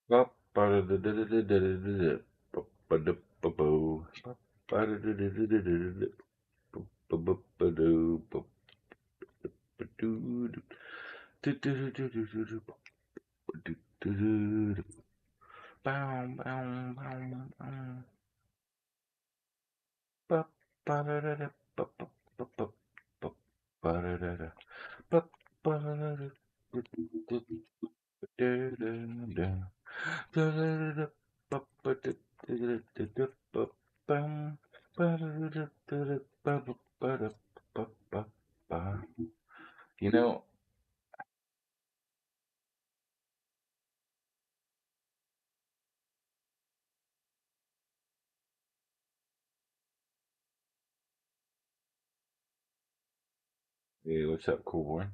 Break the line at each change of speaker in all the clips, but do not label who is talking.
Ba- You know, hey, what's up, cool boy?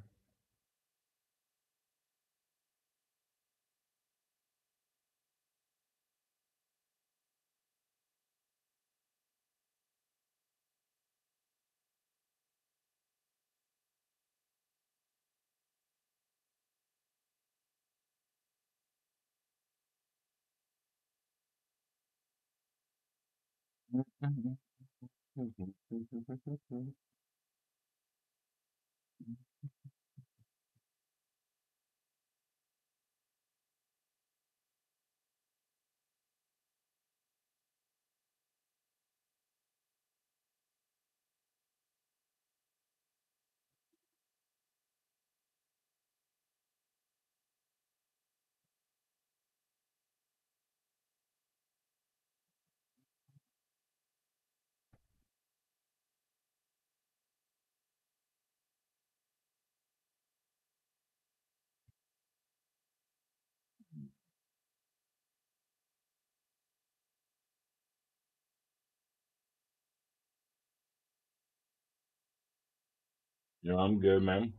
I'm good, man.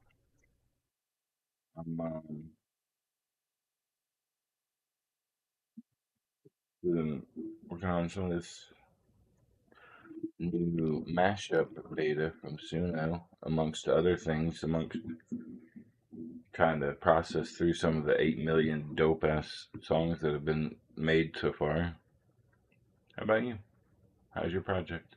I'm working on some of this new mashup beta from Suno, amongst other things, amongst trying to process through some of the 8 million dope ass songs that have been made so far. How about you? How's your project?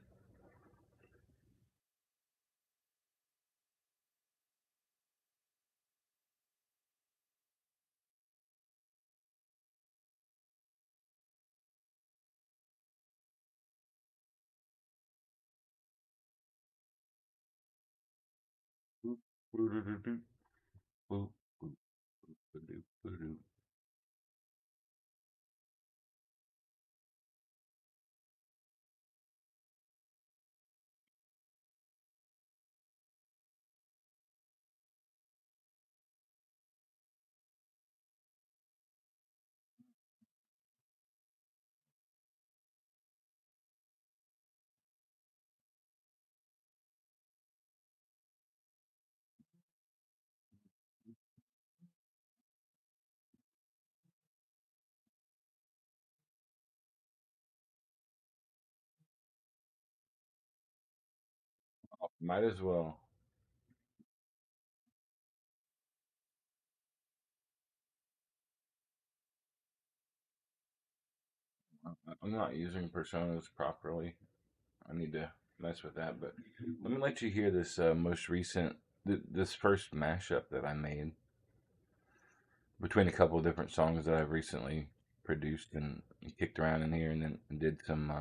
Might as well. I'm not using personas properly. I need to mess with that. But let me let you hear this most recent, this first mashup that I made between a couple of different songs that I've recently produced and kicked around in here, and then did some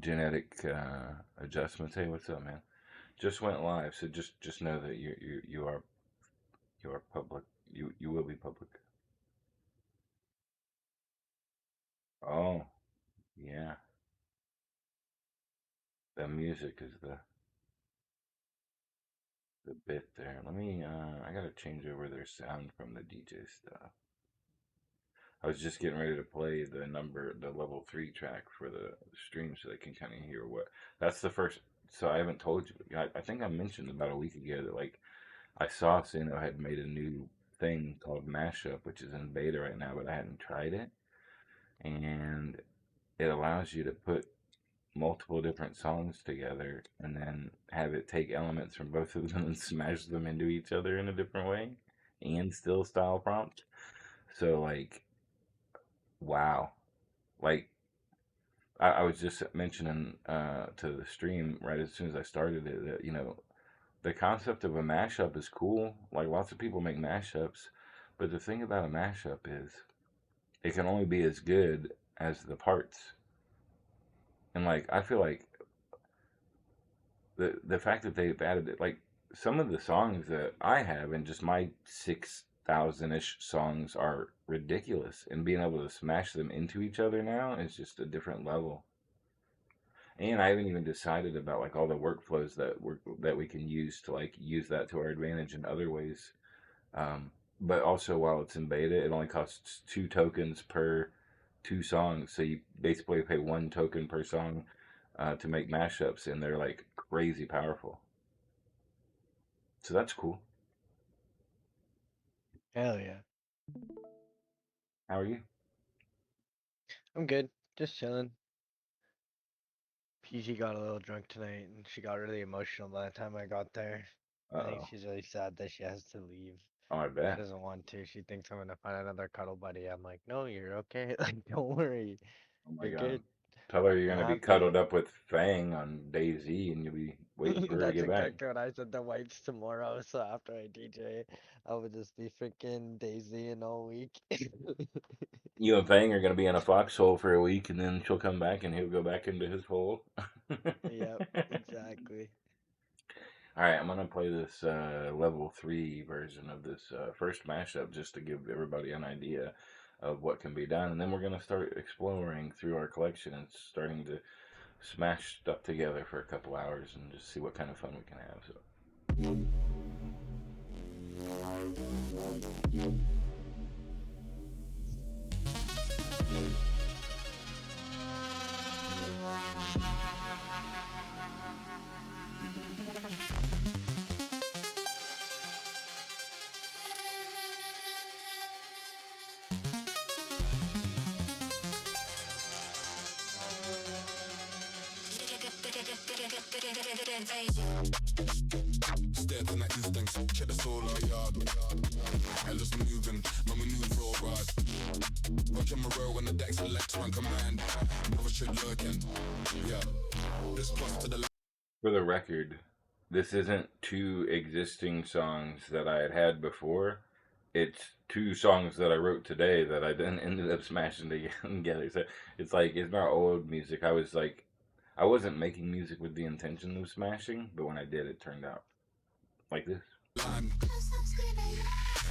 genetic adjustments. Hey, what's up, man? Just went live, so just know that you are public. You will be public. Oh yeah, the music is the bit there. Let me. I gotta change over their sound from the DJ stuff. I was just getting ready to play the level 3 track for the stream so they can kind of hear what. That's the first. So I haven't told you. I think I mentioned about a week ago that like I saw Suno had made a new thing called Mashup, which is in beta right now, but I hadn't tried it. And it allows you to put multiple different songs together and then have it take elements from both of them and smash them into each other in a different way and still style prompt. So like, wow, like I was just mentioning to the stream right as soon as I started it that the concept of a mashup is cool. Like lots of people make mashups, but the thing about a mashup is it can only be as good as the parts. And like I feel like the fact that they've added it, like some of the songs that I have and just my 6,000 ish songs are ridiculous, and being able to smash them into each other now is just a different level. And I haven't even decided about like all the workflows that we can use to like use that to our advantage in other ways. Um, but also while it's in beta, it only costs 2 tokens per 2 songs, so you basically pay 1 token per song to make mashups, and they're like crazy powerful. So that's cool.
Hell yeah.
How are you?
I'm good. Just chilling. PG got a little drunk tonight and she got really emotional by the time I got there.
Uh
I think
oh.
she's really sad that she has to leave.
Oh, I
She
bet.
doesn't want to. She thinks I'm gonna find another cuddle buddy. I'm like, no, you're okay. Like, don't worry.
Oh my
You're
god.
good.
Tell her you're
I'm
gonna be
happy.
cuddled up with Fang on DayZ, and you'll be waiting for her to
That's
get back.
exactly what I said. The whites tomorrow. So after I DJ, I would just be freaking Daisy and all week.
You and Fang are gonna be in a foxhole for a week, and then she'll come back, and he'll go back into his hole.
Yep, exactly.
All right, I'm gonna play this level 3 version of this first mashup just to give everybody an idea of what can be done, and then we're gonna start exploring through our collection and starting to smash stuff together for a couple hours and just see what kind of fun we can have. So.
Stared in that instincts, check the soul our yard. Ella's moving, man we move real right. Watching my row when the deck selects on command. Never shit lurking, yeah. This plus to the
For the record, this isn't 2 existing songs that I had before. It's 2 songs that I wrote today that I then ended up smashing together. So it's like it's not old music. I wasn't making music with the intention of smashing, but when I did, it turned out like this.
line.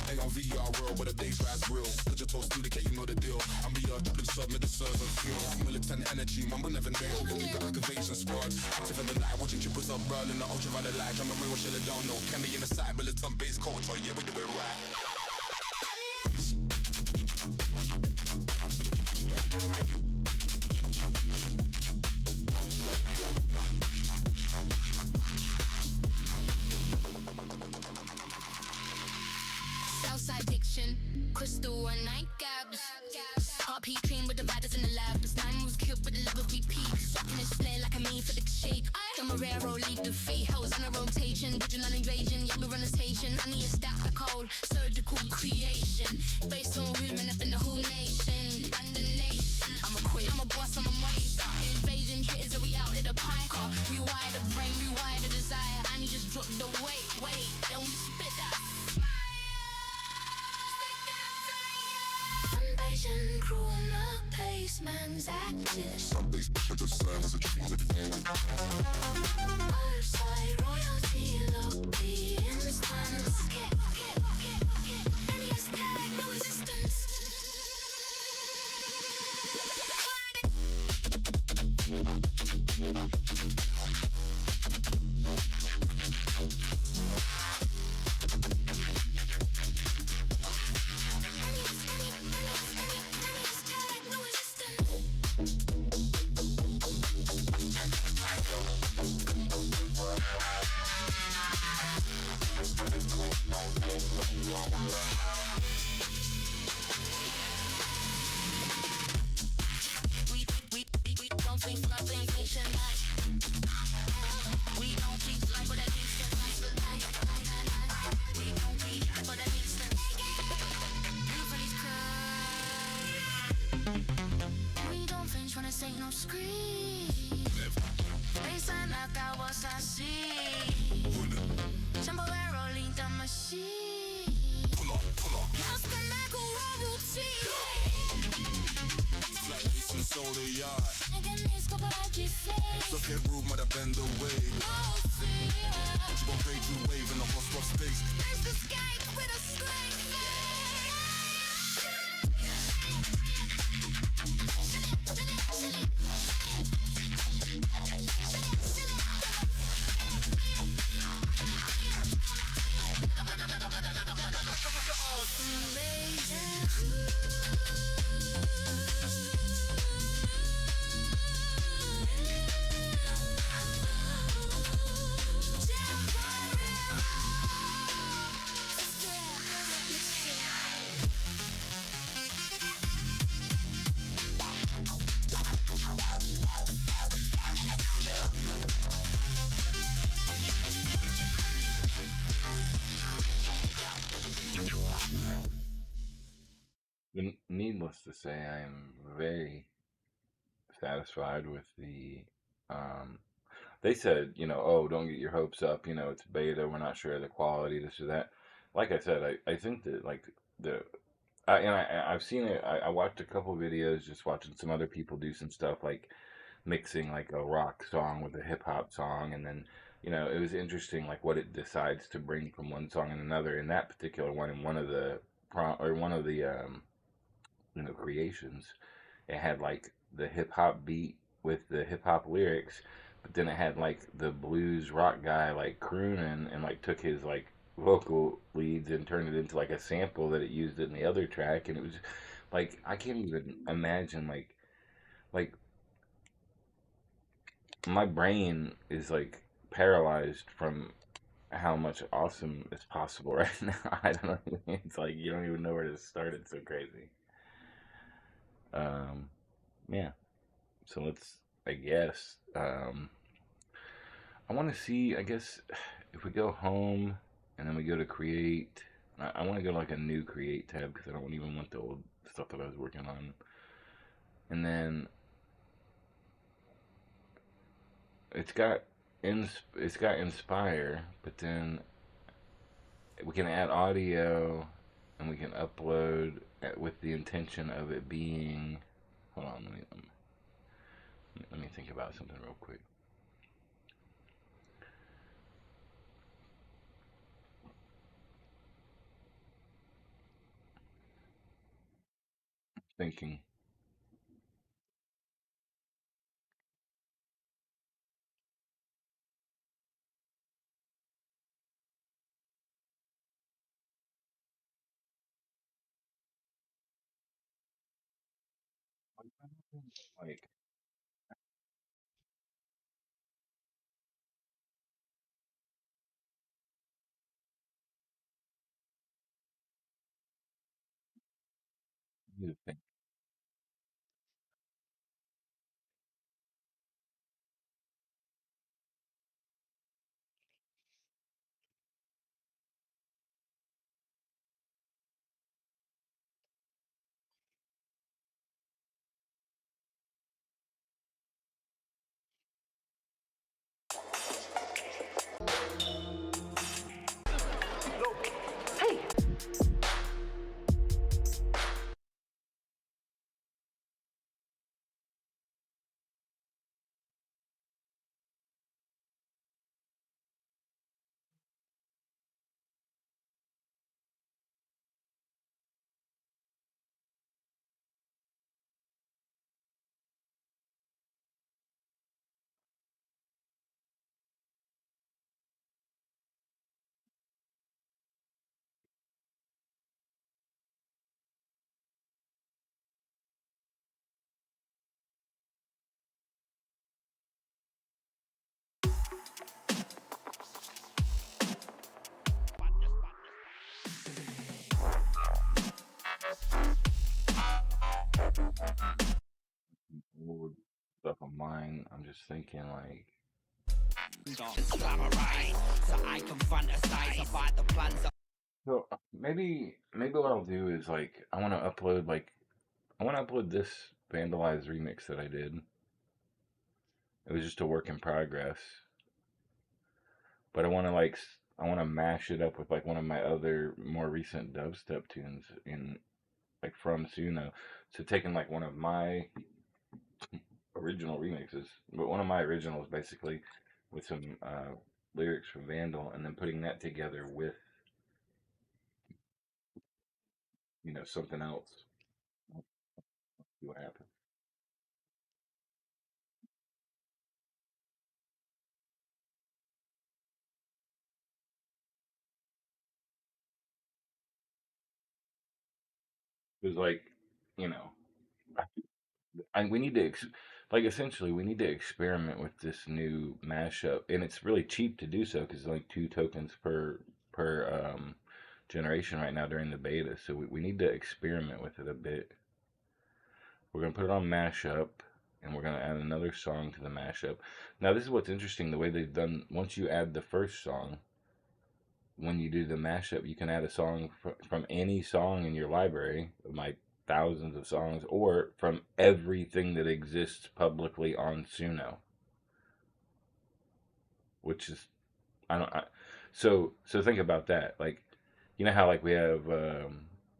Ain't on VR world where the days rise real. Digital duplicate, you know the deal. I'm the Dublin submit the server feel. Militant energy, man, we'll never nail. Leave the activation squad. Active in the night, watching trippers up, burning the ultraviolet light. I'm a real shit, I don't know. Can be in the side, militant base culture, yeah, we do it right.
Southside diction, crystal and nightcaps. RP train with dividers in the lab. This 9 moves killed with the level VP. Swapping his flare like a main for the shake. I'm a rare roll, lead the fate. Hoes on a rotation, vigilant invasion. Yeah, we run a station. Annias stack the cold, surgical creation. Based on women up in the whole nation. And the nation. I'm a queen, I'm a boss, I'm a monster. Invasion hitters, are we out at the pike? Rewire the brain, rewire the desire. And he just dropped the weight, don't spit that. Invasion, crew in the pace, man's active.
Sundays, but the sun is a transit.
Other side, royalty, look the instance. Annias tag, no resistance. Annias tag, no resistance. We don't think nothing patient like. We don't think like what that means to life. We don't think for that means to. You for these don't scream. Baseline knock out what I see. Jumbo air rolling the machine. House can make a raw routine.
Flat bass and soda yard.
Again, it's ukgarage face.
Look at room, mother bend away.
No fear.
Gon' break through wave in the hot spot space.
Raise the sky with a straight
Needless to say, I am very satisfied with the. They said, oh, don't get your hopes up. It's beta. We're not sure of the quality, this or that. Like I said, I think that like I've seen it. I watched a couple videos, just watching some other people do some stuff like mixing like a rock song with a hip hop song, and then it was interesting like what it decides to bring from one song and another. In that particular one, in one of the creations, it had like the hip hop beat with the hip hop lyrics, but then it had like the blues rock guy like crooning and like took his like vocal leads and turned it into like a sample that it used in the other track, and it was like I can't even imagine like my brain is like paralyzed from how much awesome is possible right now. I don't know. It's like you don't even know where to start. It's so crazy. Yeah. So let's, I guess, I want to see, I guess, if we go home and then we go to create, I want to go to like a new create tab because I don't even want the old stuff that I was working on. And then it's got inspire, but then we can add audio and we can upload with the intention of it being. Hold on, let me think about something real quick. Thinking. Like, you think. Old stuff of mine. I'm just thinking like. So maybe what I'll do is like I want to upload this vandalized remix that I did, It was just a work in progress. But I want to mash it up with like one of my other more recent dubstep tunes in like from Suno. So taking like one of my original remixes, but one of my originals basically with some lyrics from Vandal, and then putting that together with something else. See what happens. It was like, you know, we need to like essentially we need to experiment with this new mashup, and it's really cheap to do so because it's like 2 tokens per generation right now during the beta. So we need to experiment with it a bit. We're gonna put it on mashup, and we're gonna add another song to the mashup. Now this is what's interesting: the way they've done. Once you add the first song, when you do the mashup, you can add a song from any song in your library, my thousands of songs, or from everything that exists publicly on Suno, which is I don't. So think about that. Like, you know how like we have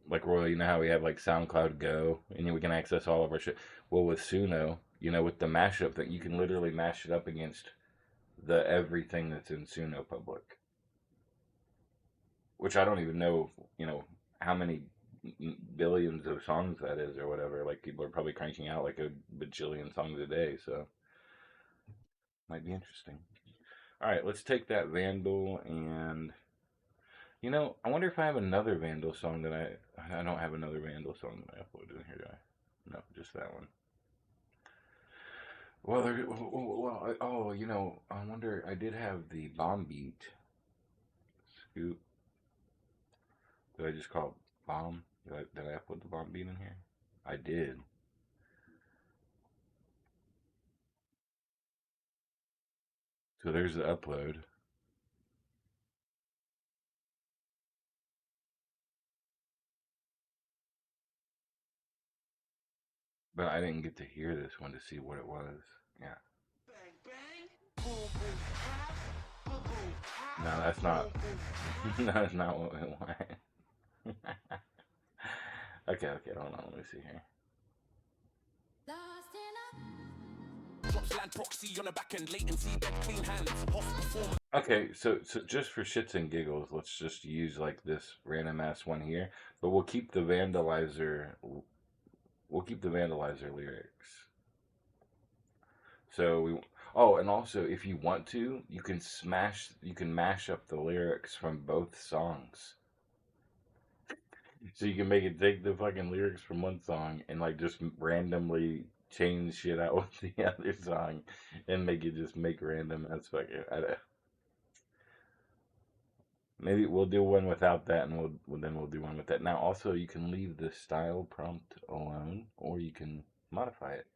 like Royal. You know how we have like SoundCloud Go, and we can access all of our shit. Well, with Suno, with the mashup thing, you can literally mash it up against the everything that's in Suno public, which I don't even know, how many billions of songs that is or whatever. Like people are probably cranking out like a bajillion songs a day, so might be interesting. All right, let's take that Vandal and I wonder if I have another Vandal song that I don't have another Vandal song that I uploaded in here, do I? No, just that one. Well, I wonder. I did have the bomb beat scoop. Did I just call it bomb? Did I upload the bomb beat in here? I did. So there's the upload. But I didn't get to hear this one to see what it was. Yeah. No, that's not. No, that's not what we want. Okay, hold on. Let me see here. Okay, so just for shits and giggles, let's just use like this random ass one here, but we'll keep the vandalizer. We'll keep the vandalizer lyrics. So we. Oh, and also, if you want to, you can mash up the lyrics from both songs. So you can make it take the fucking lyrics from one song and like just randomly change shit out with the other song, and make it just make random as fucking. Maybe we'll do one without that, and we'll do one with that. Now, also, you can leave the style prompt alone, or you can modify it,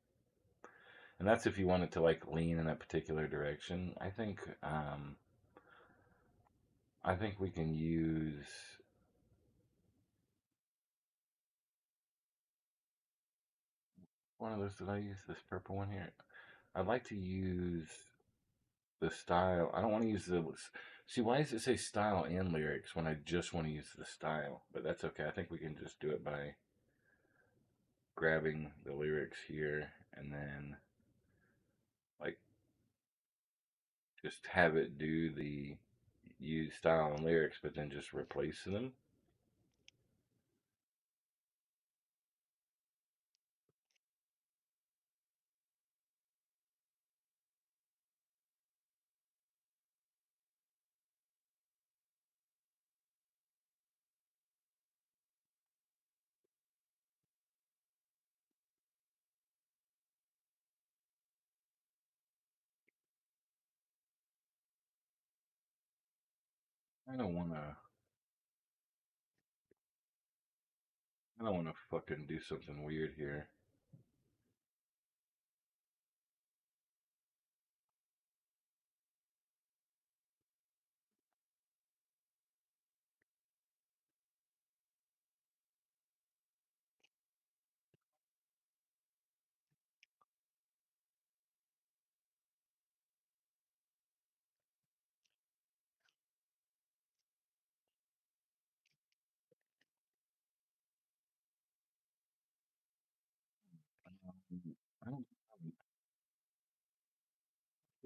and that's if you want it to like lean in a particular direction. I think we can use one of those. Did I use this purple one here? I'd like to use the style. I don't want to use the. See, why does it say style and lyrics when I just want to use the style? But that's okay. I think we can just do it by grabbing the lyrics here and then like just have it do the use style and lyrics, but then just replace them. I don't want to. I don't want to fucking do something weird here.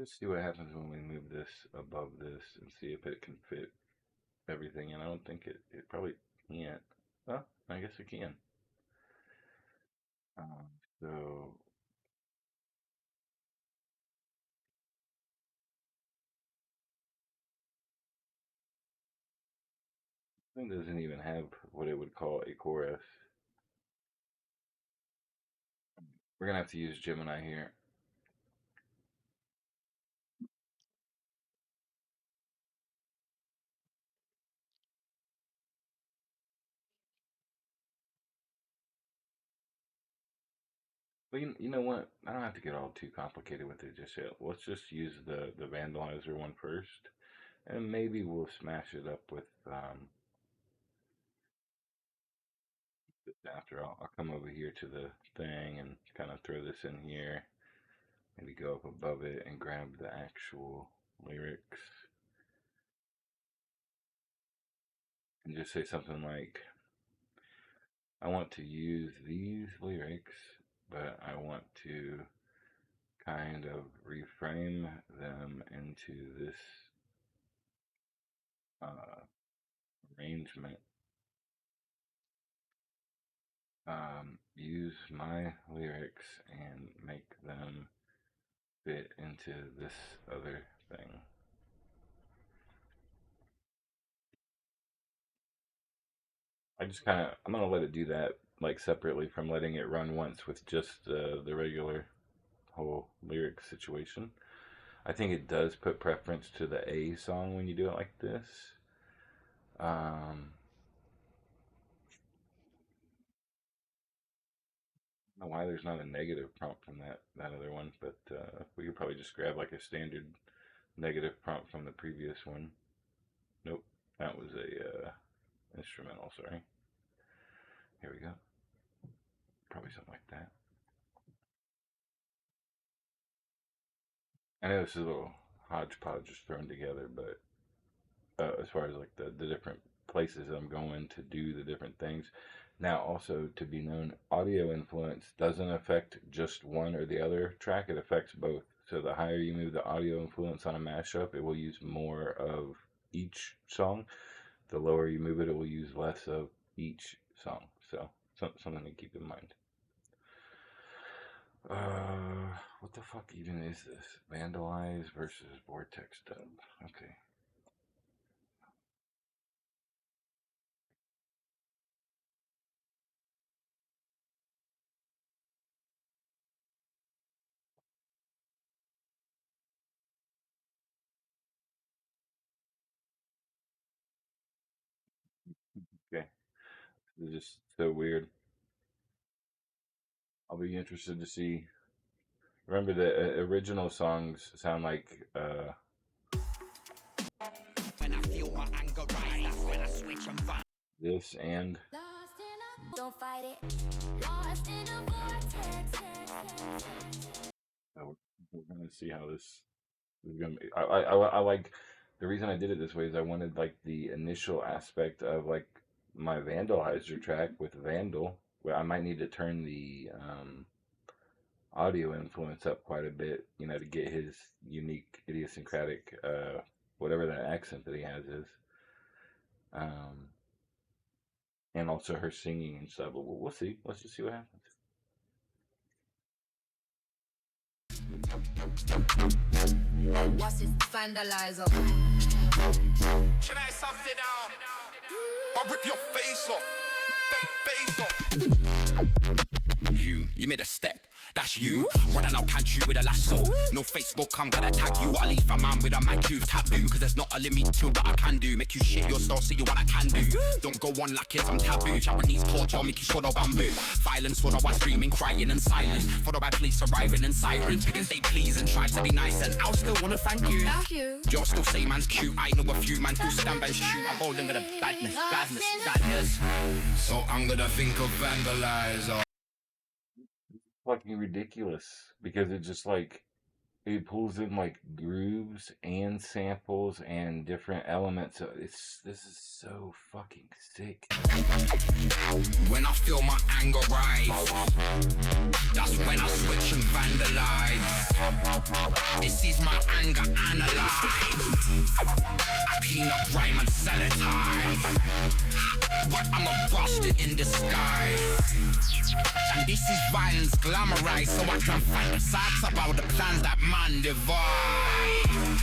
Let's see what happens when we move this above this and see if it can fit everything. And I don't think it probably can't. Well, I guess it can. So it doesn't even have what it would call a chorus. We're gonna have to use Gemini here. Well, you know what? I don't have to get all too complicated with it just yet. Let's just use the vandalizer one first, and maybe we'll smash it up with after. I'll come over here to the thing and kind of throw this in here. Maybe go up above it and grab the actual lyrics. And just say something like, I want to use these lyrics, but I want to kind of reframe them into this arrangement. Use my lyrics and make them fit into this other thing. I'm gonna let it do that like separately from letting it run once with just the regular whole lyric situation. I think it does put preference to the A song when you do it like this. I don't know why there's not a negative prompt from that other one, but we could probably just grab like a standard negative prompt from the previous one. Nope, that was a instrumental, sorry. Here we go. Probably something like that. I know this is a little hodgepodge just thrown together, but as far as like the different places I'm going to do the different things. Now, also to be known, audio influence doesn't affect just one or the other track, it affects both. So the higher you move the audio influence on a mashup, it will use more of each song. The lower you move it, it will use less of each song. So something to keep in mind. What the fuck even is this? Vandalize versus Vortex dub. Okay. Okay. It's just so weird. I'll be interested to see. Remember the original songs sound like
When I feel my anger rise, that's when I switch and vibe.
this and
Don't fight it. Lost in a vortex.
we're gonna see how this is gonna be. I like the reason I did it this way is I wanted like the initial aspect of like my Vandalizer track with Vandal, where I might need to turn the audio influence up quite a bit, you know, to get his unique idiosyncratic whatever that accent that he has is. And also her singing and stuff. But we'll see. Let's just see what happens.
What's this vandalizer?
Try something out. I'll rip your face off. Face off. You made a step. That's you. Running out catch you with a lasso. No Facebook, I'm gonna tag you. I'll leave a man with a mad youth taboo. Cause there's not a limit to what I can do. Make you shit your style, see you what I can do. Don't go on like it's some taboo. Japanese torture, make you short of bamboo. Violence followed by screaming, crying and silence. Followed by police arriving and sirens. Because they please and try to be nice. And I'll still wanna thank you.
Thank you.
You're still say man's cute. I know a few man who stand and shoot. I'm holding with a badness. So I'm gonna think of vandalizer.
Fucking ridiculous because it just like it pulls in like grooves and samples and different elements. So this is so fucking sick.
When I feel my anger rise, That's when I switch and vandalize. This is my anger analyzed. I clean up rhyme and sanitize. But I'm a bastard in disguise. And this is violence glamorized, so I can fantasize about the plans that man devise.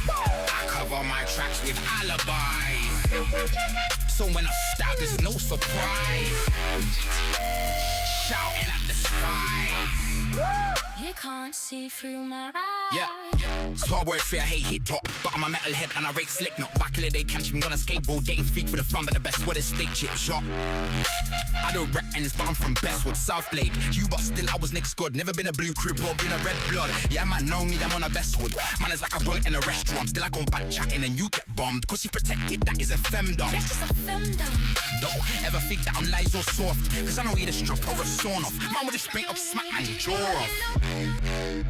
I cover my tracks with alibis, so when I stop, there's no surprise. Shouting at the sky.
You can't see through my eyes.
Yeah. Small word fear, hate hit top. But I'm a metalhead and I rake slick. Not back in the day, catch me on a skateboard, getting feet for the fun, but the best with a steak chip shop. I don't rap ends, but I'm from Bestwood, South Blade. You but still I was next good. Never been a blue crib or been a red blood. Yeah, man, know me, I'm on a Bestwood. Man, it's like I roll in a restaurant. Still I go back chatting and you get bombed. Cause you protected, that is a femdom.
That's just a femdom.
Don't ever think that I'm lies or soft, cause I know either struck or a sawn off. Man would just straight up smack and jaw off.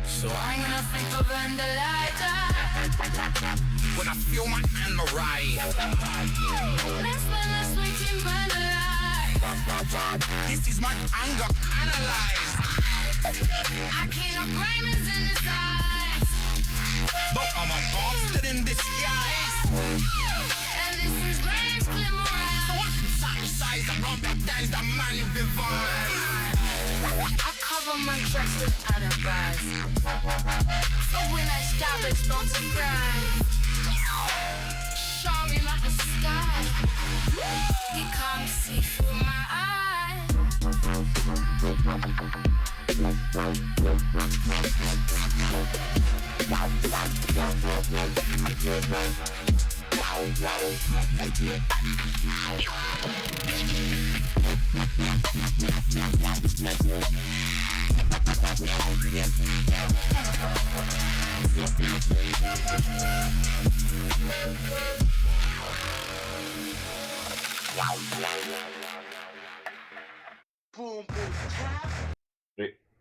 So
I'm gonna think of vandalizer.
when I feel my anger rise,
That's when I switch and vandalize.
this is my anger analyzed.
I clean up diamonds in his eyes.
But I'm a bastard in disguise.
And this is Graham's glamorized.
So I can sacrifice and run back down the man divine.
I cover my tracks with alibis, so when I stop, it's no surprise. Showing like the sky. You can't see through my eyes.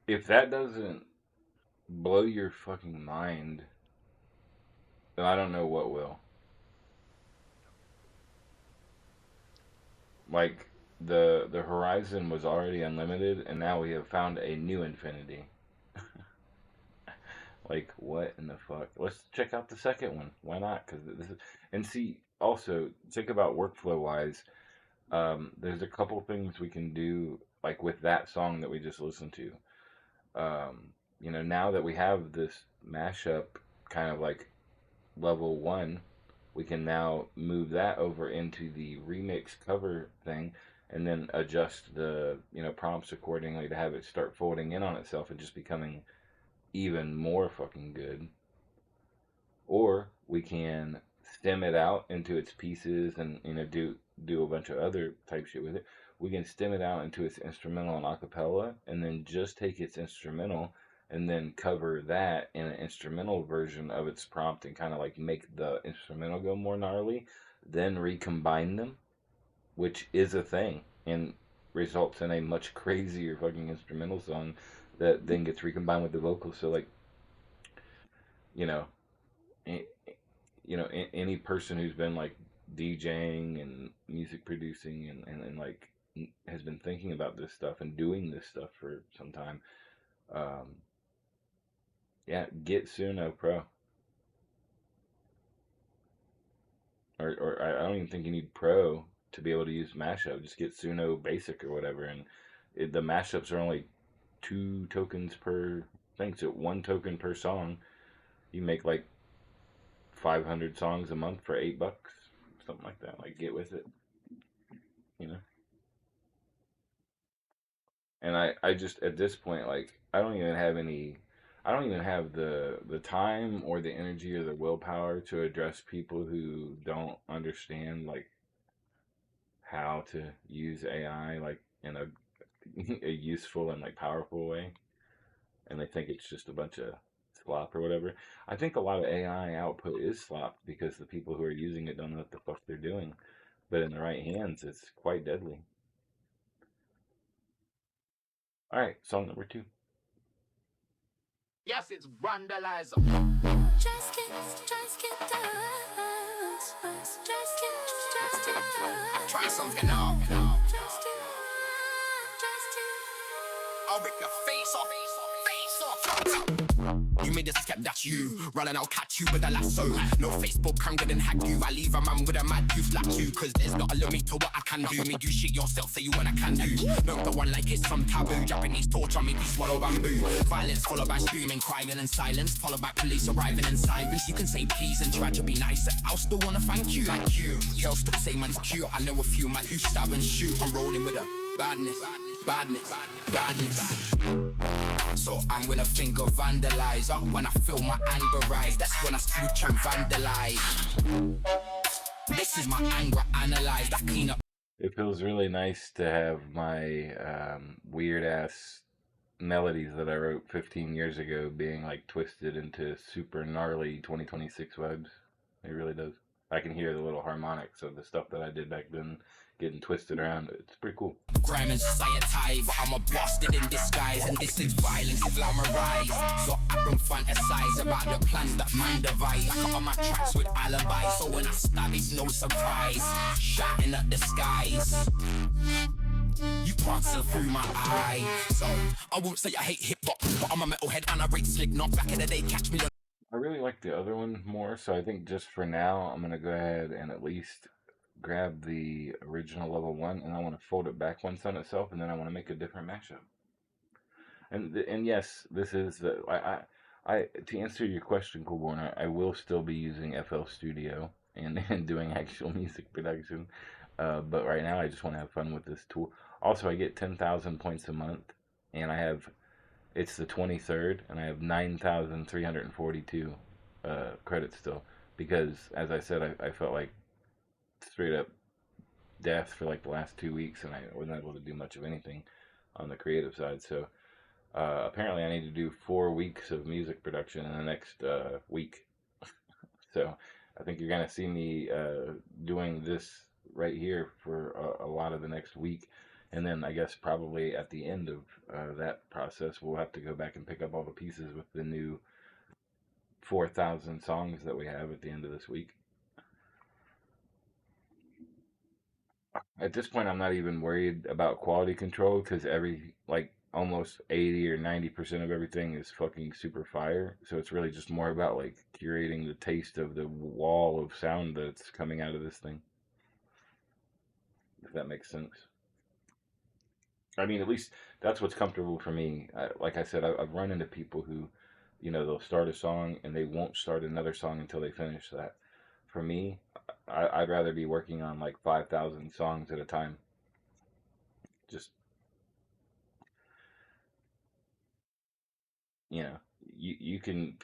If that doesn't blow your fucking mind, then I don't know what will. Like, the horizon was already unlimited, and now we have found a new infinity. Like, what in the fuck? Let's check out the second one. Why not? Because this is, and see, also think about workflow wise. There's a couple things we can do, like with that song that we just listened to. You know, now that we have this mashup kind of like level 1, we can now move that over into the remix cover thing and then adjust the, you know, prompts accordingly to have it start folding in on itself and just becoming even more fucking good. Or we can stem it out into its pieces and, you know, do a bunch of other type shit with it. We can stem it out into its instrumental and acapella, and then just take its instrumental and then cover that in an instrumental version of its prompt and kind of like make the instrumental go more gnarly, then recombine them, which is a thing and results in a much crazier fucking instrumental song that then gets recombined with the vocals. So like, you know, any person who's been like DJing and music producing and like has been thinking about this stuff and doing this stuff for some time, yeah, get Suno Pro. Or I don't even think you need Pro to be able to use mashup. Just get Suno Basic or whatever, and the mashups are only 2 tokens per thing, so 1 token per song. You make like 500 songs a month for $8, something like that. Like, get with it, you know. And I just at this point, like, I don't even have the time or the energy or the willpower to address people who don't understand like how to use AI like in a useful and like powerful way, and they think it's just a bunch of slop or whatever. I think a lot of AI output is slop because the people who are using it don't know what the fuck they're doing. But in the right hands, it's quite deadly. All right, song number 2.
Yes, it's vandalizer.
Just get
Try something out. I'll rip your face off. You made a step, that's you. Running, I'll catch you with a lasso. No Facebook, I'm gonna hack you. I leave a man with a mad youth like you. Cause there's not a limit to what I can do. Make you shit yourself, say you when I can do. Don't go on like it's some taboo. Japanese torture, make you swallow bamboo. Violence followed by screaming, crying and silence. Followed by police arriving in sirens. You can say please and try to be nice. I'll still wanna thank you. Like you. Girls still say man's cute. I know a few man who stab and shoot. I'm rolling with a badness, badness, badness. So I'm gonna think of vandalize. Up when I feel my anger rise, that's when I switch and vandalize. This is my anger analyzed. I clean up.
It feels really nice to have my weird ass melodies that I wrote 15 years ago being like twisted into super gnarly 2026 vibes. It really does. I can hear the little harmonics of the stuff that I did back then getting twisted around. It's pretty cool.
Crime and society, but I'm a bastard in disguise, and this is violence glamorized. So I don't fantasize about the plans that man devise. I cut on my tracks with alibis, so when I stab it's no surprise. Shouting at the skies, you can't see through my eye. So I won't say I hate hip hop, but I'm a metalhead and I rate slick. Not back in the day, catch me.
I really like the other one more, so I think just for now I'm gonna go ahead and at least grab the original level 1, and I want to fold it back once on itself, and then I want to make a different mashup. And yes, this is the I to answer your question, Coolborn, I will still be using FL Studio and doing actual music production, but right now I just want to have fun with this tool. Also, I get 10,000 points a month, and it's the 23rd, and I have 9,342 credits still, because as I said, I felt like straight up death for like the last 2 weeks, and I wasn't able to do much of anything on the creative side. So apparently I need to do 4 weeks of music production in the next week. So I think you're gonna see me doing this right here for a lot of the next week, and then I guess probably at the end of that process we'll have to go back and pick up all the pieces with the new 4,000 songs that we have at the end of this week. At this point, I'm not even worried about quality control because almost 80 or 90% of everything is fucking super fire. So it's really just more about like curating the taste of the wall of sound that's coming out of this thing. If that makes sense. I mean, at least that's what's comfortable for me. Like I said, I've run into people who, they'll start a song and they won't start another song until they finish that. For me, I'd rather be working on like 5,000 songs at a time. Just, you can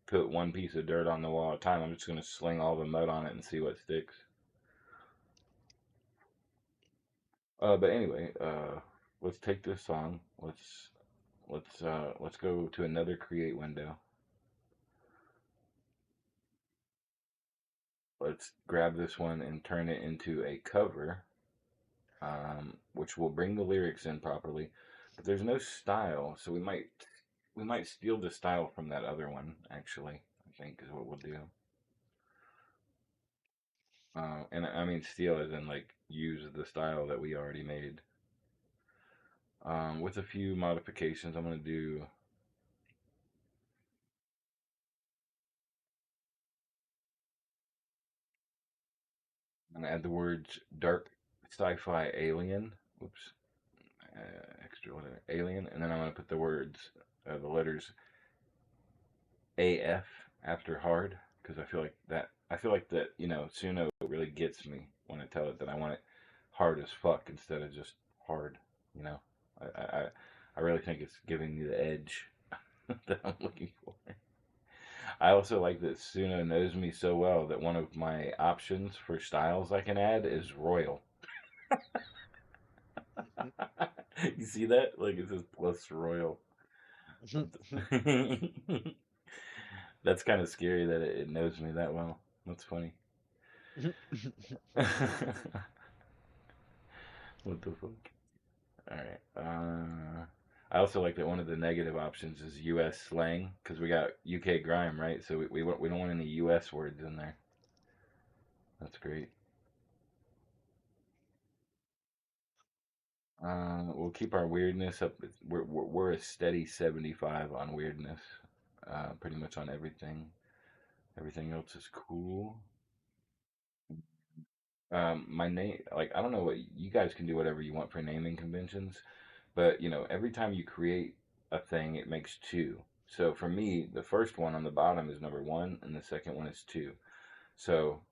put one piece of dirt on the wall at a time. I'm just going to sling all the mud on it and see what sticks. But anyway, let's take this song. Let's go to another create window. Let's grab this one and turn it into a cover, which will bring the lyrics in properly. But there's no style, so we might steal the style from that other one. Actually, I think is what we'll do. And I mean steal as in like use the style that we already made. With a few modifications, I'm gonna do. I'm gonna add the words dark sci-fi alien. Whoops. Extra letter alien, and then I'm gonna put the words, the letters AF after hard, because I feel like that. Suno really gets me when I tell it that I want it hard as fuck instead of just hard. You know, I really think it's giving me the edge that I'm looking for. I also like that Suno knows me so well that one of my options for styles I can add is royal. You see that? Like it says plus royal. That's kind of scary that it knows me that well. That's funny. What the fuck? Alright. I also like that one of the negative options is US slang, because we got UK grime, right? So we don't want any US words in there. That's great. We'll keep our weirdness up. We're a steady 75 on weirdness. Pretty much on everything. Everything else is cool. My name, like, I don't know what you guys can do whatever you want for naming conventions, but every time you create a thing, it makes two. So for me, the first one on the bottom is number one, and the second one is two. So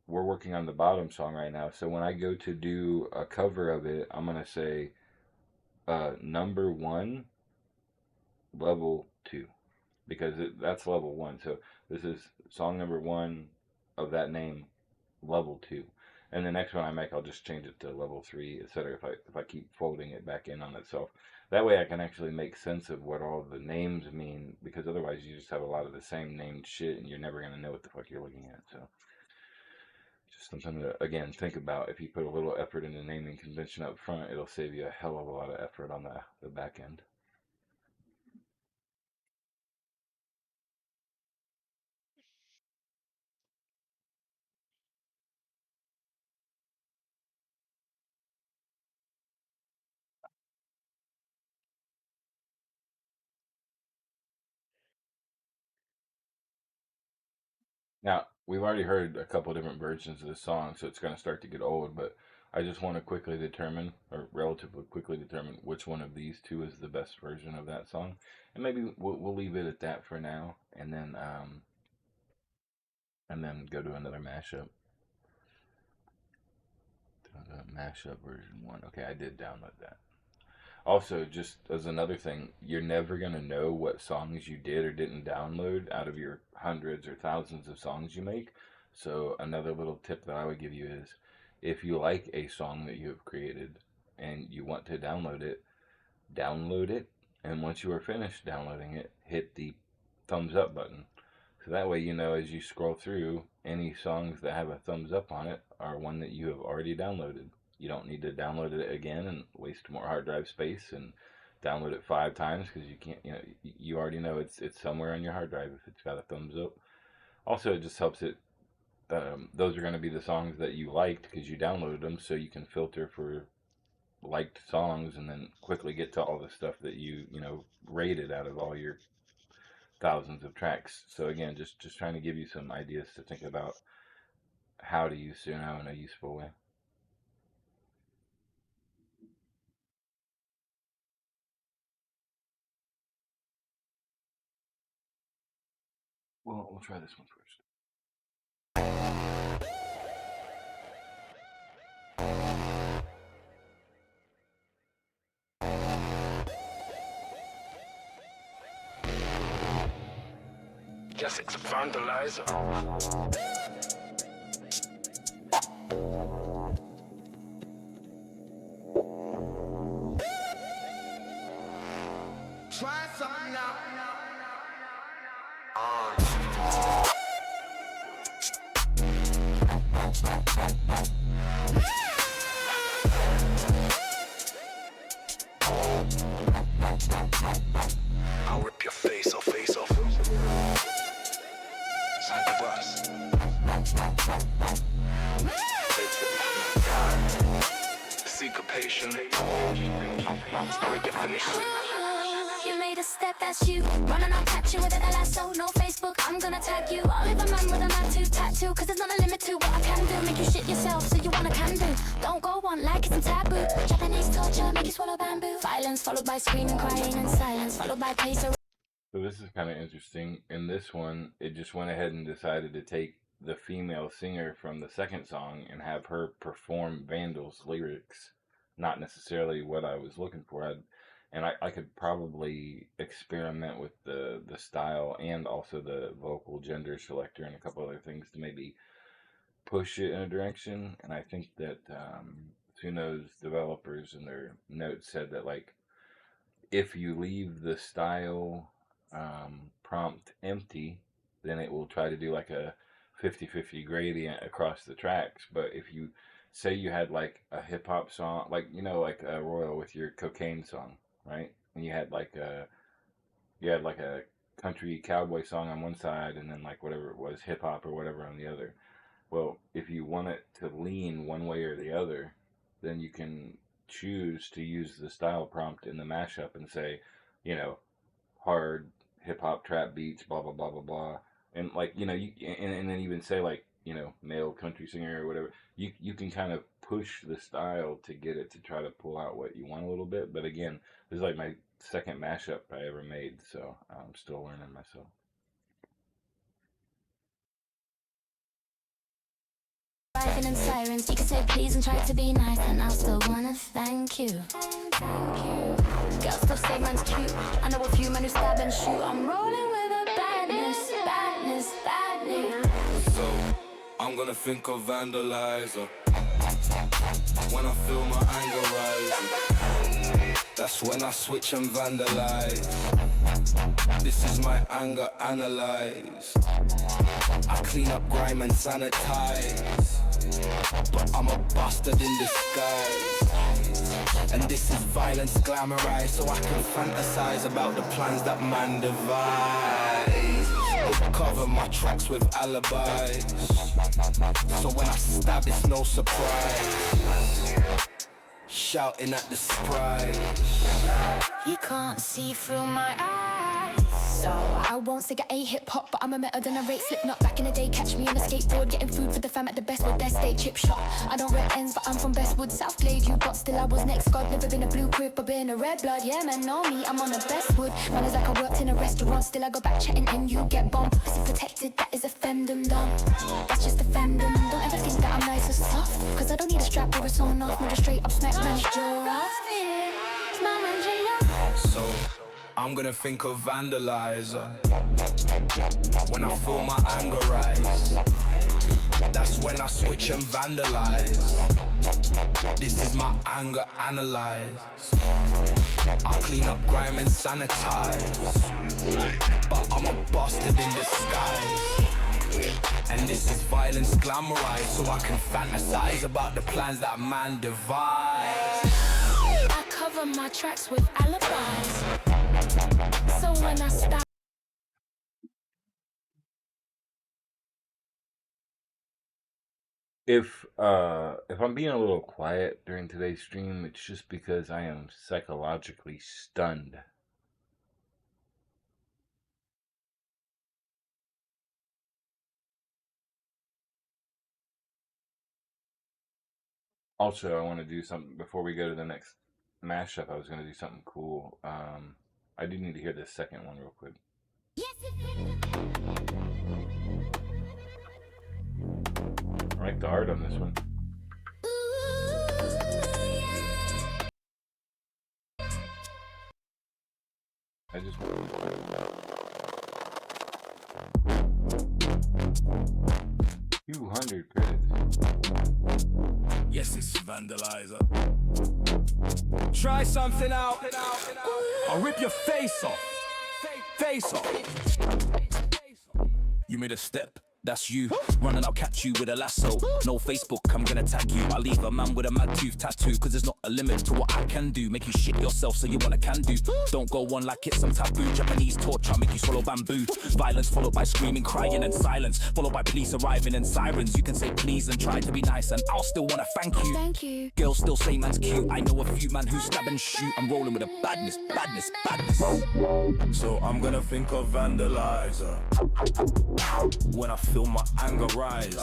we're working on the bottom song right now. So when I go to do a cover of it, I'm gonna say number one, level two, because that's level one. So this is song number one of that name, level two. And the next one I make, I'll just change it to level three, etc. If I keep folding it back in on itself, that way I can actually make sense of what all the names mean. Because otherwise, you just have a lot of the same named shit, and you're never gonna know what the fuck you're looking at. So just something to again think about. If you put a little effort into naming convention up front, it'll save you a hell of a lot of effort on the back end. Now, we've already heard a couple different versions of the song, so it's going to start to get old, but I just want to quickly determine, or relatively quickly determine, which one of these two is the best version of that song. And maybe we'll leave it at that for now, and then go to another mashup. Mashup version 1. Okay, I did download that. Also, just as another thing, you're never going to know what songs you did or didn't download out of your hundreds or thousands of songs you make. So, another little tip that I would give you is if you like a song that you have created and you want to download it, download it. And once you are finished downloading it, hit the thumbs up button. So that way, as you scroll through, any songs that have a thumbs up on it are one that you have already downloaded. You don't need to download it again and waste more hard drive space and download it 5 times because you can't. You already know it's somewhere on your hard drive if it's got a thumbs up. Also, it just helps it. Those are going to be the songs that you liked because you downloaded them, so you can filter for liked songs and then quickly get to all the stuff that you rated out of all your thousands of tracks. So again, just trying to give you some ideas to think about how to use Suno in a useful way. Well, we'll try this one first.
Just it's a vandalizer. Try something now. I'll rip your face off. Side of us. Syncopation. Story definition.
You made a step, that's you. Running on catching with a lasso, no Facebook. I'm gonna tag you. I'll leave a man with a tattoo. Cause there's not a limit to what I can do. Make you shit yourself, so you wanna can do. Don't go on like it's a taboo. Japanese torture, make you swallow bamboo. Violence followed by screaming, crying, and silence. Followed by pace.
So this is kind of interesting. In this one, it just went ahead and decided to take the female singer from the second song and have her perform Vandal's lyrics. Not necessarily what I was looking for. I could probably experiment with the style and also the vocal gender selector and a couple other things to maybe push it in a direction. And I think that Suno's developers in their notes said that, like, if you leave the style prompt empty, then it will try to do like a 50-50 gradient across the tracks. But if you say you had like a hip hop song, like like Royal with your cocaine song, right? And you had like a country cowboy song on one side, and then like whatever it was, hip hop or whatever on the other. Well, if you want it to lean one way or the other, then you can choose to use the style prompt in the mashup and say, you know, hard hip hop trap beats, blah blah blah blah blah, and like and then even say like male country singer or whatever. You can kind of push the style to get it to try to pull out what you want a little bit. But again, this is like my second mashup I ever made, so I'm still learning myself.
And sirens, you can say please and try to be nice, and I still wanna thank you. Girls still say man's cute. I know a few men who stab and shoot. I'm rolling with a badness, badness, badness.
So I'm gonna think of vandalizer when I feel my anger rise. That's when I switch and vandalize. This is my anger analyzed. I clean up grime and sanitize, but I'm a bastard in disguise. And this is violence glamorized, so I can fantasize about the plans that man devise. Cover my tracks with alibis, so when I stab it's no surprise. Shouting at the sprite.
You can't see through my eyes, so I won't say I ain't hip-hop, but I'm a method and a rate Slipknot. Back in the day, catch me on a skateboard, getting food for the fam at the best with their state chip shop. I don't rep ends, but I'm from Bestwood, South Glade, you got still I was next god. Never been a blue crib, but been a red blood. Yeah man, know me, I'm on the Bestwood. Man, it's like I worked in a restaurant, still I go back chatting and you get bombed. Pussy protected, that is a femdom done. That's just a femdom. Don't ever think that I'm nice or soft, cause I don't need a strap or a sewn off. No, just straight up smack man's jaw off. It's my man,
So I'm gonna think of vandalizer when I feel my anger rise. That's when I switch and vandalize. This is my anger analyzed. I clean up grime and sanitize, but I'm a bastard in disguise. And this is violence glamorized, so I can fantasize about the plans that man devise.
I cover my tracks with alibis, so when I stop.
If I'm being a little quiet during today's stream, it's just because I am psychologically stunned. Also, I want to do something before we go to the next mashup. I was going to do something cool. I do need to hear this second one real quick. I like the art on this one. I just 200 credits.
Yes, it's vandalizer. Try something out. I'll rip your face off. Face off. You made a step. That's you. Running, I'll catch you with a lasso. No Facebook, I'm gonna tag you. I leave a man with a mad tooth tattoo, cause there's not a limit to what I can do. Make you shit yourself, so you wanna can do. Don't go on like it's some taboo. Japanese torture, make you swallow bamboo. Violence followed by screaming, crying and silence, followed by police arriving and sirens. You can say please and try to be nice, and I'll still wanna thank you.
Thank you.
Girls still say man's cute. I know a few man who stab and shoot. I'm rolling with a badness, badness, badness. So I'm gonna think of vandalizer when I feel my anger rise.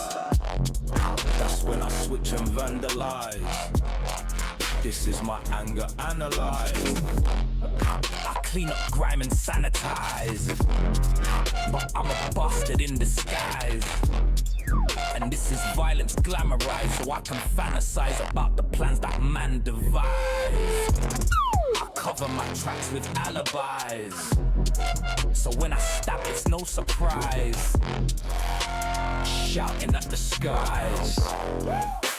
That's when I switch and vandalize. This is my anger analyzed. I clean up grime and sanitize, but I'm a bastard in disguise. And this is violence glamorized, so I can fantasize about the plans that man devise. I cover my tracks with alibis, so when I stab it's no surprise. Shouting at the skies.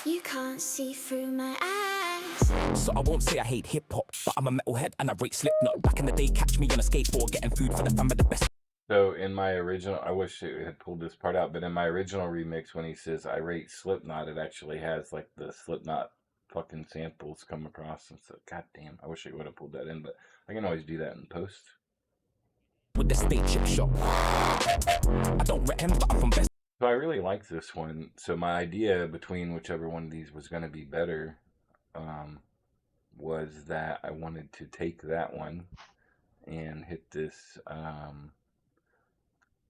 You can't see through my eyes.
So I won't say I hate hip-hop, but I'm a metalhead and I rate Slipknot. Back in the day, catch me on a skateboard, getting food for the fam at the best.
So in my original, I wish it had pulled this part out, but in my original remix, when he says I rate Slipknot, it actually has like the Slipknot fucking samples come across, and so goddamn, I wish I would have pulled that in, but I can always do that in post.
With the state chip shop. I don't rate him, but I'm from best.
So I really like this one. So my idea between whichever one of these was going to be better, was that I wanted to take that one and hit this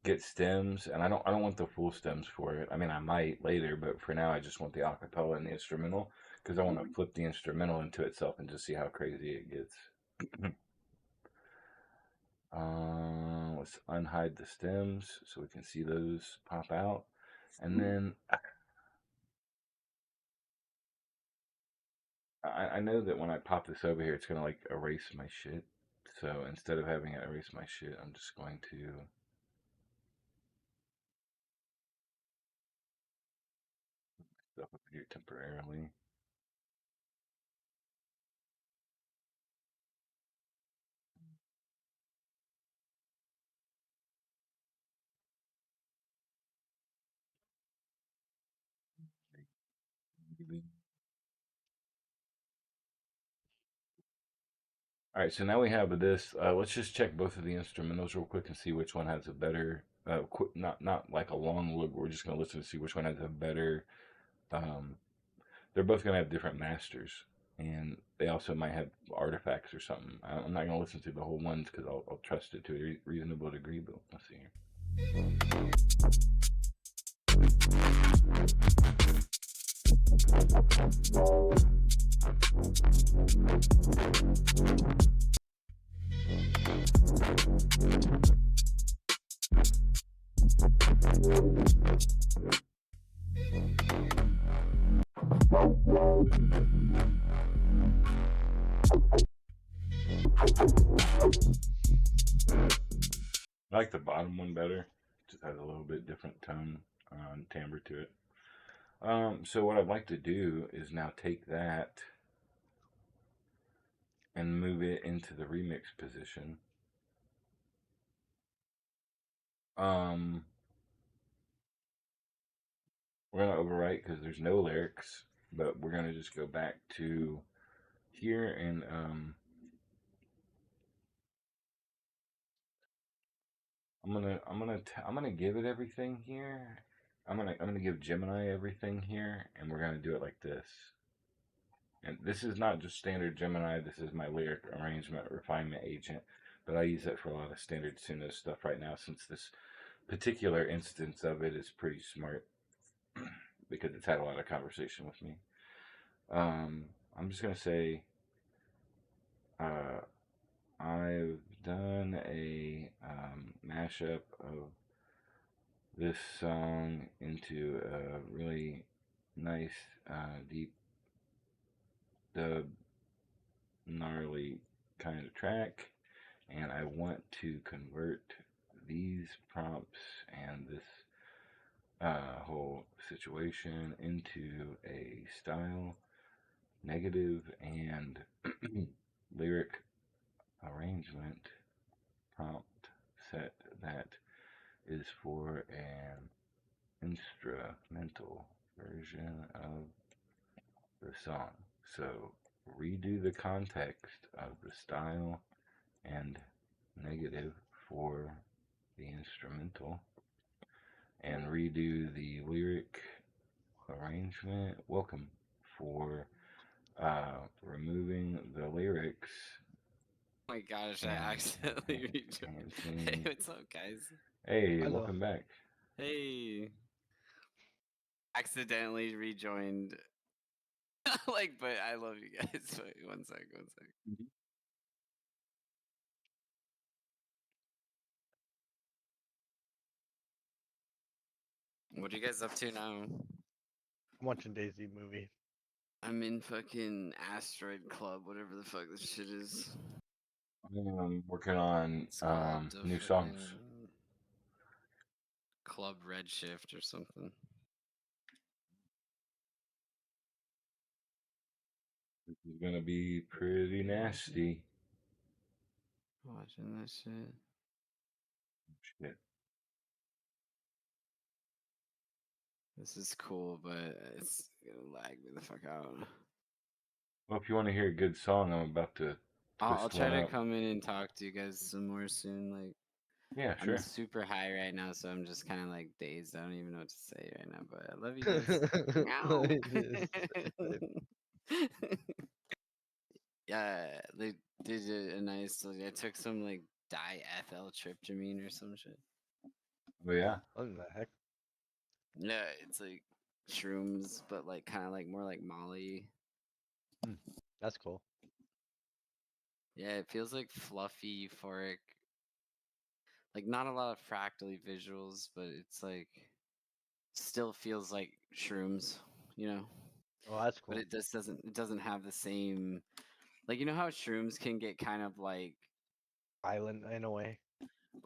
get stems, and I don't want the full stems for it. I mean, I might later, but for now, I just want the acapella and the instrumental because I want to flip the instrumental into itself and just see how crazy it gets. Let's unhide the stems so we can see those pop out, and then I know that when I pop this over here, it's gonna like erase my shit. So instead of having it erase my shit, I'm just going to stuff up here temporarily. All right, so now we have this. Let's just check both of the instrumentals real quick and see which one has a better. Not like a long look. We're just gonna listen to see which one has a better. Um, they're both gonna have different masters, and they also might have artifacts or something. I'm not gonna listen to the whole ones because I'll trust it to a reasonable degree. But let's see here. I like the bottom one better. Just has a little bit different tone and timbre to it. So what I'd like to do is now take that and move it into the remix position. We're gonna overwrite because there's no lyrics, but we're gonna just go back to here and I'm gonna give it everything here. I'm gonna give Gemini everything here, and we're gonna do it like this. And this is not just standard Gemini. This is my lyric arrangement refinement agent, but I use that for a lot of standard Suno stuff right now since this particular instance of it is pretty smart because it's had a lot of conversation with me. I'm just gonna say I've done a mashup of this song into a really nice, deep dub, gnarly kind of track, and I want to convert these prompts and this whole situation into a style, negative, and lyric arrangement prompt set that is for an instrumental version of the song. So redo the context of the style and negative for the instrumental and redo the lyric arrangement welcome for removing the lyrics.
Oh my gosh, I
and
accidentally rejoined. Hey, what's up, guys?
Hey,
Hello.
welcome back.
Hey. Accidentally rejoined. Like, but I love you guys. Wait, one sec. What are you guys up to now?
I'm watching Daisy movie.
I'm in fucking Asteroid Club, whatever the fuck this shit is.
I'm working on
It's called
new songs.
Club Redshift or something.
This is gonna be pretty nasty.
Watching that shit.
Shit.
This is cool, but it's gonna lag me the fuck out.
Well, if you want to hear a good song, I'm about to
I'll
twist
try
one
to
up.
come in and talk to you guys some more soon. Like,
Yeah,
I'm
sure.
super high right now, so I'm just kind of like dazed. I don't even know what to say right now, but I love you guys. Meow. Yeah, they did a nice. Like, I took some like diethyltryptamine or some shit.
Oh yeah.
What the heck?
Yeah, it's like shrooms, but like kind of like more like Molly.
That's cool.
Yeah, it feels like fluffy, euphoric. Like not a lot of fractally visuals, but it's like still feels like shrooms, you know.
Oh, that's
But
cool.
it doesn't have the same, like, you know how shrooms can get kind of like
Island in a way.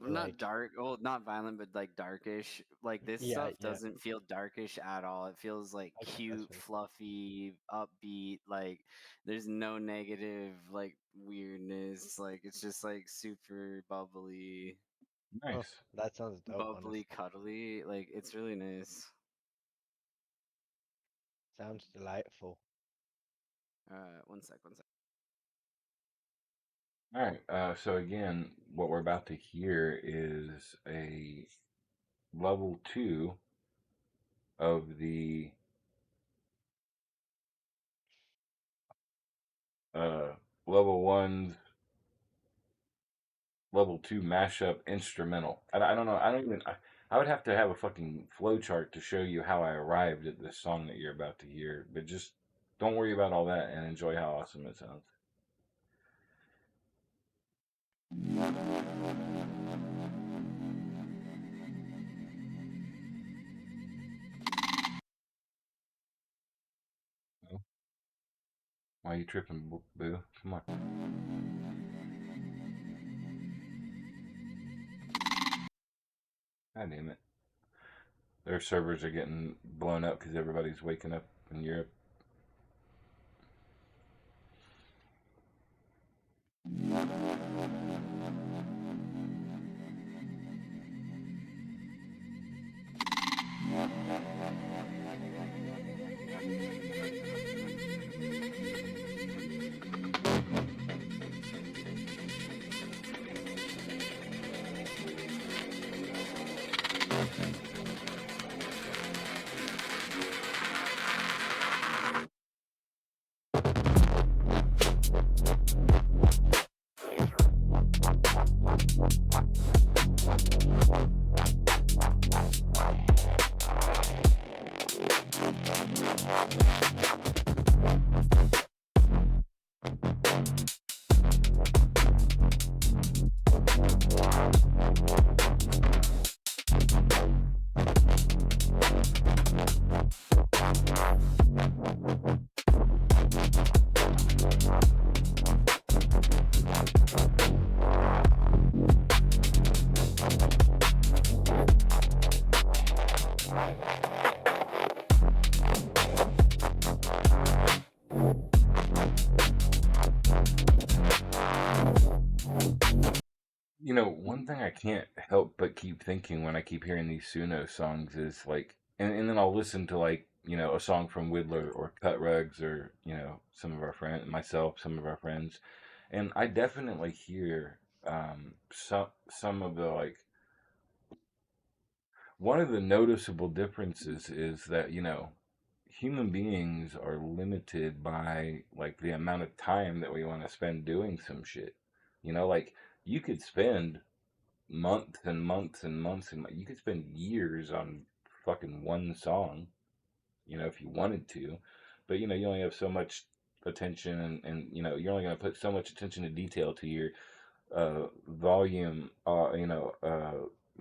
Or
not
like,
dark, well, not violent, but like darkish. Like this
yeah,
stuff
yeah.
doesn't feel darkish at all. It feels like
I get that
cute,
sense.
fluffy, upbeat. Like there's no negative like weirdness. Like it's just like super bubbly,
Oh,
Nice.
that sounds dope, honestly.
cuddly. Like it's really nice.
Sounds delightful.
One sec, one sec.
All right. So again, what we're about to hear is a level 2 of the uh, level 1's level 2 mashup instrumental. I don't know. I don't even. I would have to have a fucking flow chart to show you how I arrived at this song that you're about to hear. But just don't worry about all that and enjoy how awesome it sounds. Oh, why are you tripping, Boo? Come on. God damn it. Their servers are getting blown up because everybody's waking up in Europe. You know, one thing I can't help but keep thinking when I keep hearing these Suno songs is like, and then I'll listen to like, a song from Whittler or Cut Rugs or, some of our friends, myself, some of our friends. And I definitely hear some of the like, one of the noticeable differences is that, human beings are limited by like the amount of time that we want to spend doing some shit. Like you could spend months and months and months and you could spend years on fucking one song, if you wanted to, but you only have so much attention and you're only going to put so much attention to detail to your volume,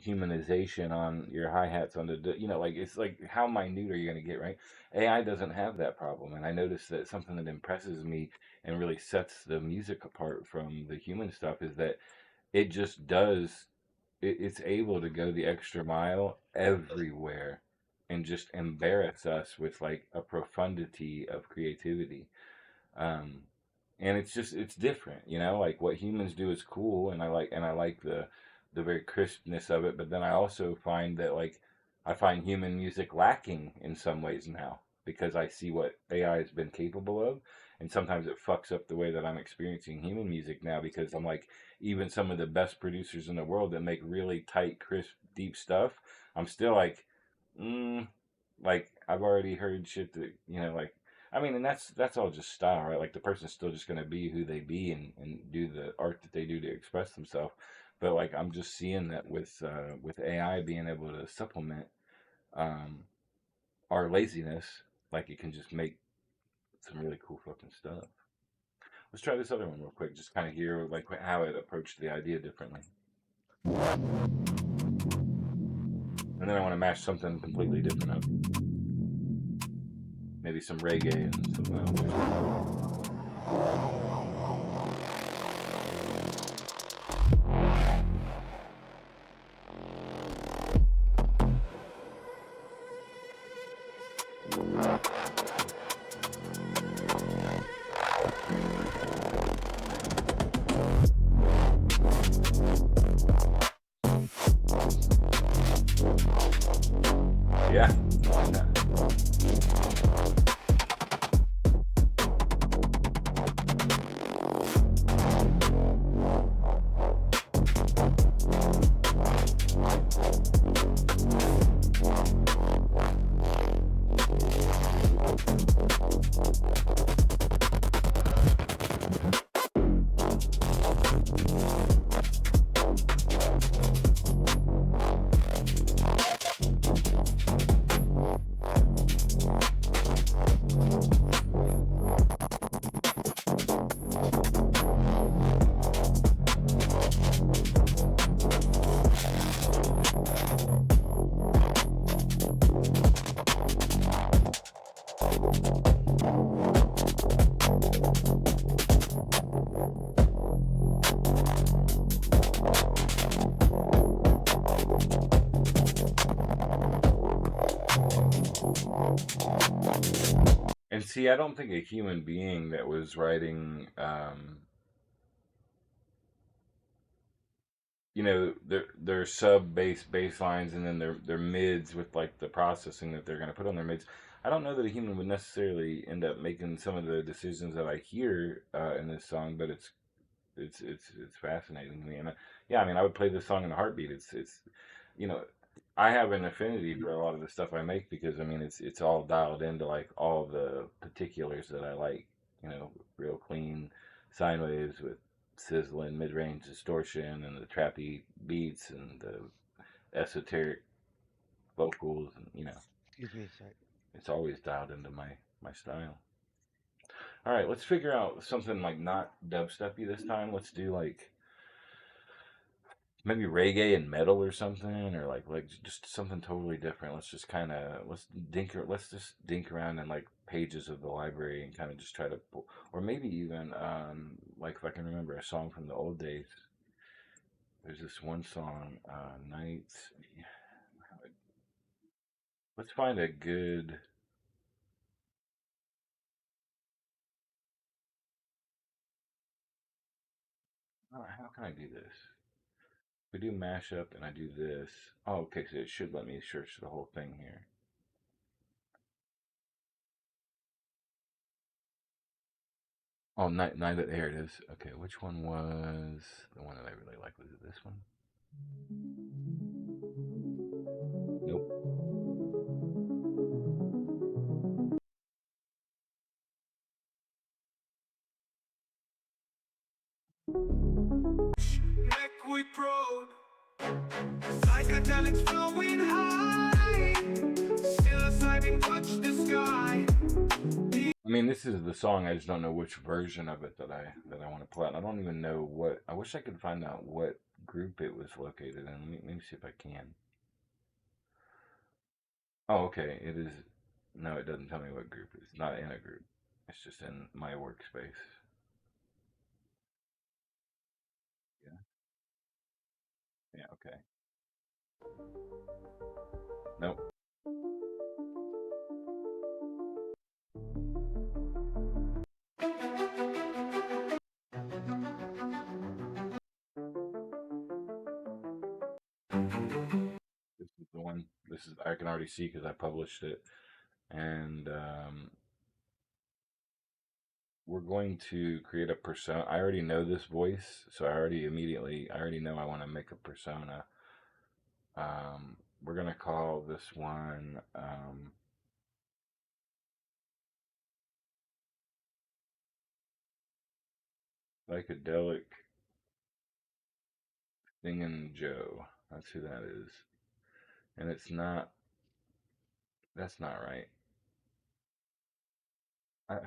humanization on your hi-hats on like it's like how minute are you going to get, right? AI doesn't have that problem, and I noticed that something that impresses me and really sets the music apart from the human stuff is that it just does it's able to go the extra mile everywhere and just embarrass us with like a profundity of creativity. Um, and it's different, like what humans do is cool, and I like the very crispness of it, but then I also find that like I find human music lacking in some ways now because I see what AI has been capable of, and sometimes it fucks up the way that I'm experiencing human music now because I'm like even some of the best producers in the world that make really tight, crisp, deep stuff, I'm still like, like I've already heard shit that like I mean, and that's all just style, right? Like the person's still just gonna be who they be and do the art that they do to express themselves. But like I'm just seeing that with AI being able to supplement um, our laziness, like it can just make some really cool fucking stuff. Let's try this other one real quick, just kind of hear like how it approached the idea differently, and then I want to mash something completely different up, maybe some reggae and something else. Yeah. And see, I don't think a human being that was writing, their sub bass lines and then their mids with like the processing that they're going to put on their mids. I don't know that a human would necessarily end up making some of the decisions that I hear in this song, but it's fascinating to me. And yeah, I mean, I would play this song in a heartbeat. It's you know, I have an affinity for a lot of the stuff I make because I mean, it's all dialed into like all the particulars that I like. Real clean sine waves with sizzling mid-range distortion and the trappy beats and the esoteric vocals, and
Excuse me, sorry.
it's always dialed into my style. All right, let's figure out something like not dubsteppy this time. Let's do like maybe reggae and metal or something, or like just something totally different. Let's just dink around in like pages of the library and kind of just try to pull, or maybe even like if I can remember a song from the old days. There's this one song, Nights. Let's find a good. How can I do this? We do mashup and I do this. Oh, okay, so it should let me search the whole thing here. Oh, neither. There it is. Okay, which one was the one that I really like? Was it this one? Nope.
Make we proud. Psychedelics flowing high. Still as I can touch the sky.
I mean, this is the song. I just don't know which version of it that I want to play. And I don't even know what. I wish I could find out what group it was located in. Let me see if I can. Oh, okay. It is. No, it doesn't tell me what group. It's not in a group. It's just in my workspace. Yeah. Yeah. Okay. Nope. This is the one. This is. I can already see because I published it, and we're going to create a persona. I already know this voice, so I already know I want to make a persona. We're gonna call this one. Psychedelic Singing Joe. That's who that is. And it's not. That's not right.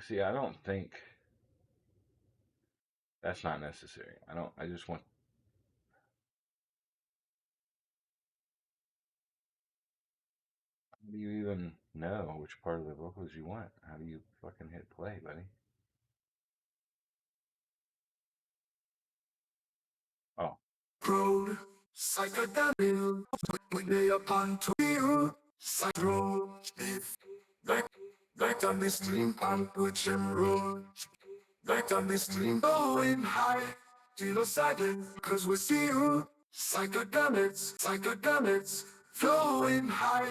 See, I don't think that's not necessary. I don't. I just want. How do you even know which part of the vocals you want? How do you fucking hit play, buddy? Oh,
Road, psychedelic, when they upon to you, side road, back, back on the stream, on which road, back on the stream, going high, to the silence, cause we see you, psychedelics, psychedelics, flowing high,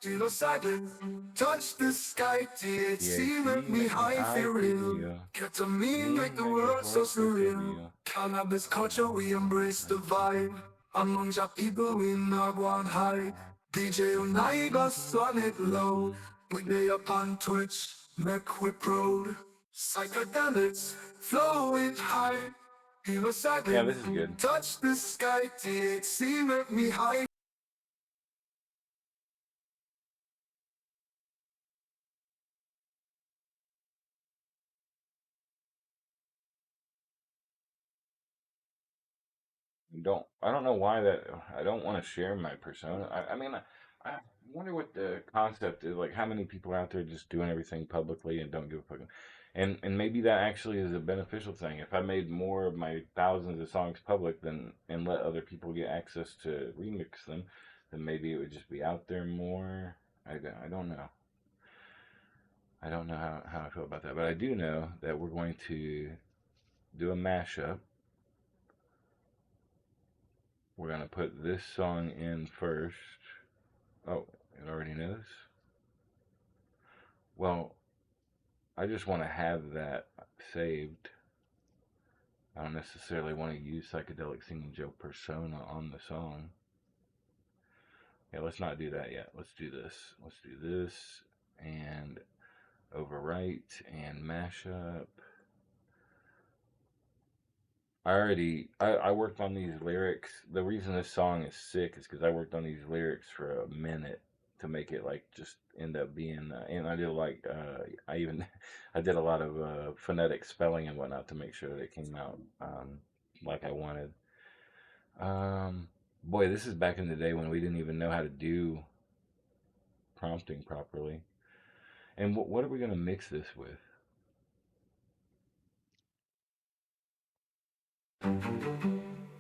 to the silence, touch the sky, THC, make me high, feel real, get to me, make the world so surreal. Cannabis culture, we embrace the vibe. Among the people, we not one high. DJ Unite us on it low. We lay upon Twitch, make we proud. Psychedelics, flowing high. Feel a
yeah,
second,
this is good.
touch the sky. THC, make me high.
I don't know why that. I don't want to share my persona. I mean, I wonder what the concept is. Like, how many people out there just doing everything publicly and don't give a fuck. And maybe that actually is a beneficial thing. If I made more of my thousands of songs public than and let other people get access to remix them, then maybe it would just be out there more. I don't know. I don't know how I feel about that, but I do know that we're going to do a mashup. We're going to put this song in first. Oh, it already knows? Well, I just want to have that saved. I don't necessarily want to use Psychedelic Singing Joe persona on the song. Yeah, let's not do that yet. Let's do this. Let's do this and overwrite and mashup. I worked on these lyrics. The reason this song is sick is because I worked on these lyrics for a minute to make it like just end up being. And I did like I even I did a lot of phonetic spelling and whatnot to make sure that it came out like I wanted. Boy, this is back in the day when we didn't even know how to do prompting properly. And what are we gonna mix this with?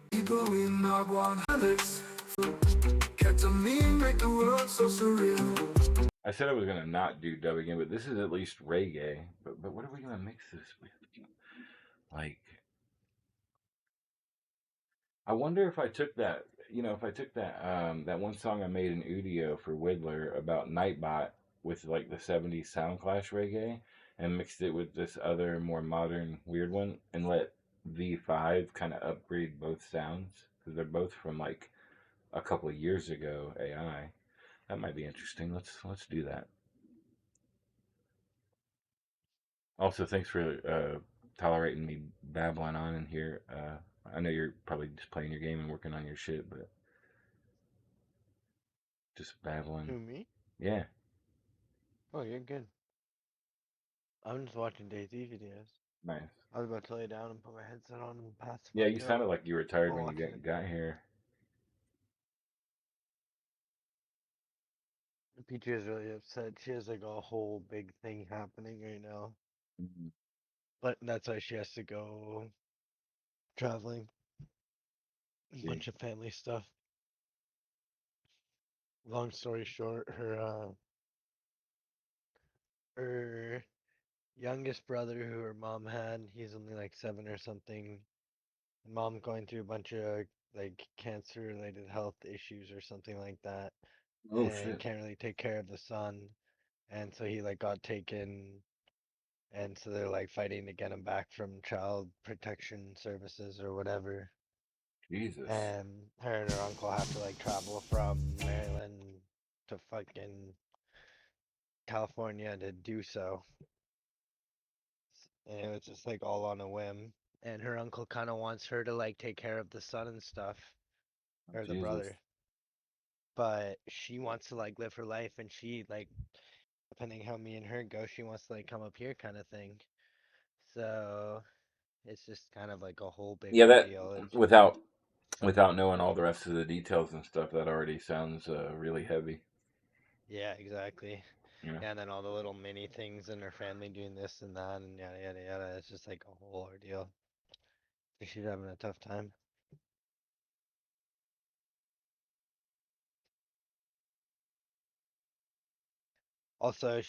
People, we not one Alex. Get to me, make the world so surreal.
I said I was gonna not do dubbing in, but this is at least reggae. But what are we gonna mix this with? Like, I wonder if I took that, if I took that one song I made in Udio for Whittler about Nightbot with like the '70s Soundclash reggae and mixed it with this other more modern weird one and let V5 kind of upgrade both sounds because they're both from like a couple of years ago AI. That might be interesting. Let's do that. Also, thanks for tolerating me babbling on in here. I know you're probably just playing your game and working on your shit, but just babbling.
Who, me?
Yeah,
Oh, you're good. I'm just watching Daisy videos.
nice.
I was about to lay down and put my headset on and pass the
Yeah,
fuck
you
out
sounded like you were tired
while
when you
watching it.
got here.
Peachy is really upset. She has like a whole big thing happening right now.
Mhm.
But that's why she has to go traveling. A
See,
bunch of family stuff. Long story short, her youngest brother who her mom had, he's only like 7 or something. Mom going through a bunch of like cancer related health issues or something like that.
oh
And
shit,
can't really take care of the son. And so he like got taken, and so they're like fighting to get him back from child protection services or whatever.
Jesus,
And her and her uncle have to like travel from Maryland to fucking California to do so. And it was just like all on a whim. and her uncle kind of wants her to like take care of the son and stuff,
Oh,
or the
Jesus.
brother. But she wants to like live her life, and she like, depending how me and her go, she wants to like come up here kind of thing. So it's just kind of like a whole big
Yeah, that
ordeal. It's
without knowing all the rest of the details and stuff, that already sounds really heavy.
yeah, exactly.
You know.
Yeah, and then all the little mini things in her family doing this and that and yada yada yada. It's just like a whole ordeal. So she's having a tough time. Also,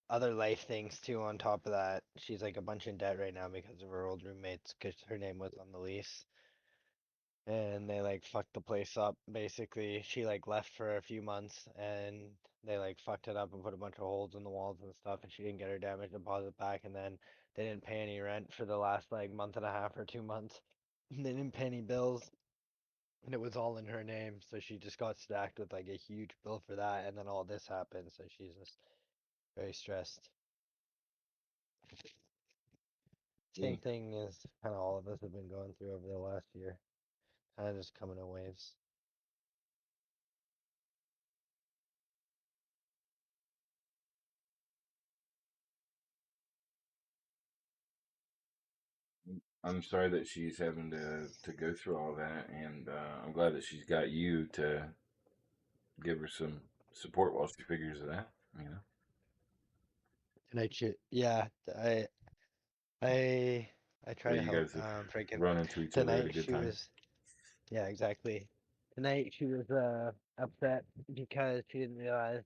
other life things too. On top of that, she's like a bunch in debt right now because of her old roommates, because her name was on the lease, and they like fucked the place up. Basically, she like left for a few months, and they like fucked it up and put a bunch of holes in the walls and stuff, and she didn't get her damage deposit back, and then they didn't pay any rent for the last like month and a half or 2 months. They didn't pay any bills, and it was all in her name, so she just got stacked with like a huge bill for that, and then all this happened, so she's just very stressed.
Yeah.
Same thing as kind of all of us have been going through over the last year, kind of just coming in waves.
I'm sorry that she's having to go through all that, and I'm glad that she's got you to give her some support while she figures it out. You know.
Tonight, yeah, I I
So
try to
you
help.
guys have
Freaking
run into each other at a
tonight
good
she
time.
was, yeah, exactly. Tonight she was upset because she didn't realize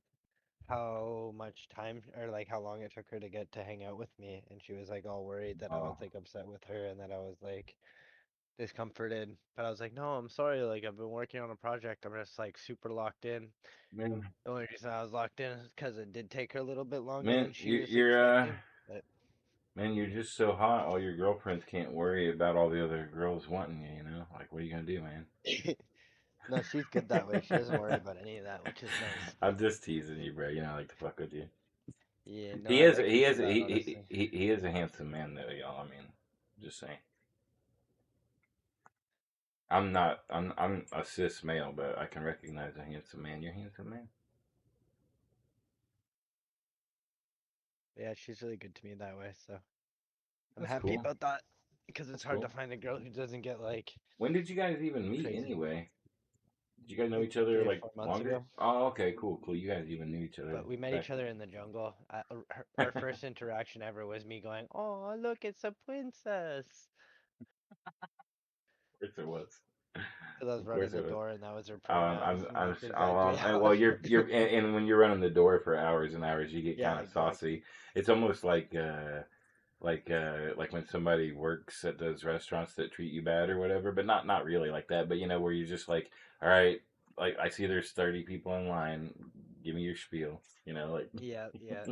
how much time or like how long it took her to get to hang out with me, and she was like all worried that I was
Oh
like upset with her and that I was like discomforted. But I was like, no, I'm sorry. Like I've been working on a project. I'm just like super locked in.
man,
The only reason I was locked in is because it did take her a little bit longer
man,
than she was
you're
expecting. But
man, you're just so hot. All your girlfriends can't worry about all the other girls wanting you. You know, like what are you gonna do, man?
no, she's good that way. She doesn't worry about any of that, which is nice.
I'm just teasing you, bro. You know, I like to fuck with you.
Yeah, no,
He
I
is
like her
he
for
is
that, honestly.
he is a handsome man though, y'all. I mean, just saying. I'm a cis male, but I can recognize a handsome man. You're a handsome man.
Yeah, she's really good to me that way, so I'm
That's
happy
cool.
about that because it's
That's
hard to
cool.
find a girl who doesn't get like
When did you guys even meet
crazy.
anyway? Did you guys know
Like
each other
three or
like
4 months
longer?
ago.
Oh, okay, cool, cool. You guys even knew each other
But we met
back
each other in the jungle. Our first interaction ever was me going, "Oh, look, it's a princess."
Of course it was.
Because I was
Of
running
course
the
it was.
door and that was her pronouns, and that's exactly
And,
how
well,
it
you're,
went.
and when you're running the door for hours and hours, you get
Yeah,
kind of
exactly.
saucy. It's almost like when somebody works at those restaurants that treat you bad or whatever, but not really like that. But you know, where you're just like, all right, like I see there's 30 people in line. Give me your spiel. You know, like.
Yeah, yeah.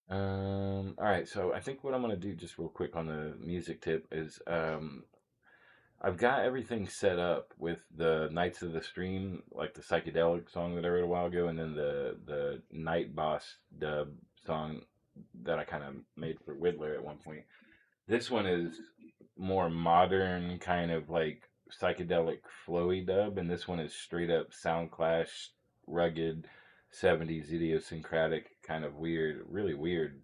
All right, so I think what I'm gonna do just real quick on the music tip is I've got everything set up with the Knights of the Stream, like the psychedelic song that I wrote a while ago, and then the Night Boss dub song that I kind of made for Whittler at one point. This one is more modern, kind of like psychedelic flowy dub, and this one is straight up sound clash, rugged, 70s idiosyncratic, kind of weird, really weird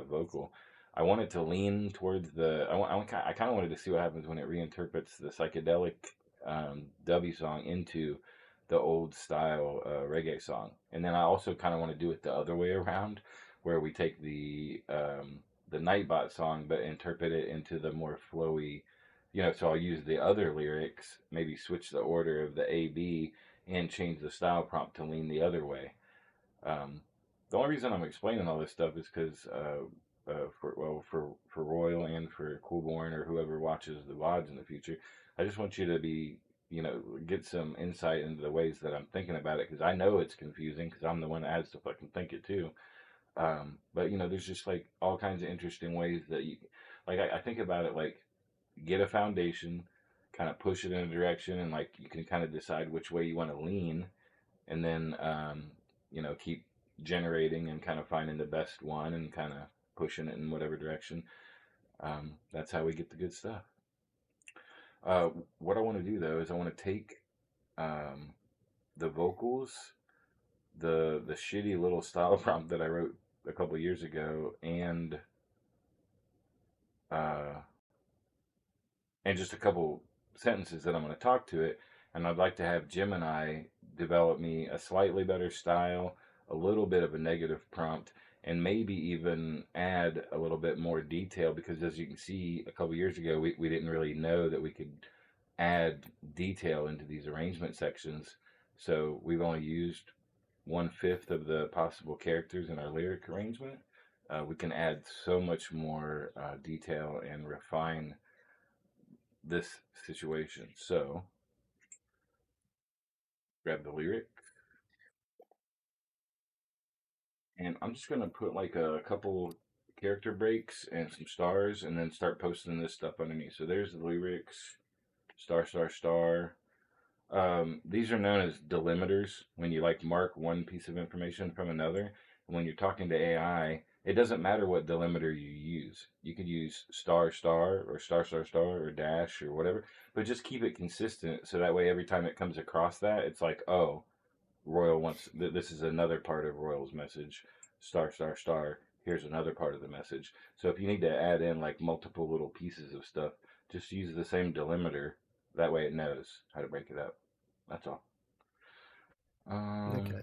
vocal. I wanted to lean towards I kind of wanted to see what happens when it reinterprets the psychedelic dubby song into the old style reggae song. And then I also kind of want to do it the other way around, where we take the Nightbot song, but interpret it into the more flowy, So I'll use the other lyrics, maybe switch the order of the A B, and change the style prompt to lean the other way. The only reason I'm explaining all this stuff is because for Royal and for Coolborn or whoever watches the VODs in the future, I just want you to be get some insight into the ways that I'm thinking about it because I know it's confusing because I'm the one that has to fucking think it too. But there's just like all kinds of interesting ways that like I think about it like get a foundation, kind of push it in a direction, and like you can kind of decide which way you want to lean, and then keep generating and kind of finding the best one, and kind of pushing it in whatever direction. That's how we get the good stuff. What I want to do though is I want to take the vocals, the shitty little style prompt that I wrote a couple years ago, uh, and just a couple sentences that I'm going to talk to it. And I'd like to have Gemini develop me a slightly better style, a little bit of a negative prompt, and maybe even add a little bit more detail, because as you can see, a couple years ago, we didn't really know that we could add detail into these arrangement sections. So we've only used 1/5 of the possible characters in our lyric arrangement. We can add so much more detail and refine this situation. So grab the lyric, and I'm just gonna put like a couple character breaks and some stars, and then start posting this stuff underneath. So there's the lyrics, star star star. These are known as delimiters when you like mark one piece of information from another. And when you're talking to AI, it doesn't matter what delimiter you use. You could use star star or star star star or dash or whatever, but just keep it consistent so that way every time it comes across that, it's like, oh, Royal wants this is another part of Royal's message. Star star star. Here's another part of the message. So if you need to add in like multiple little pieces of stuff, just use the same delimiter. That way it knows how to break it up. That's all.
Okay.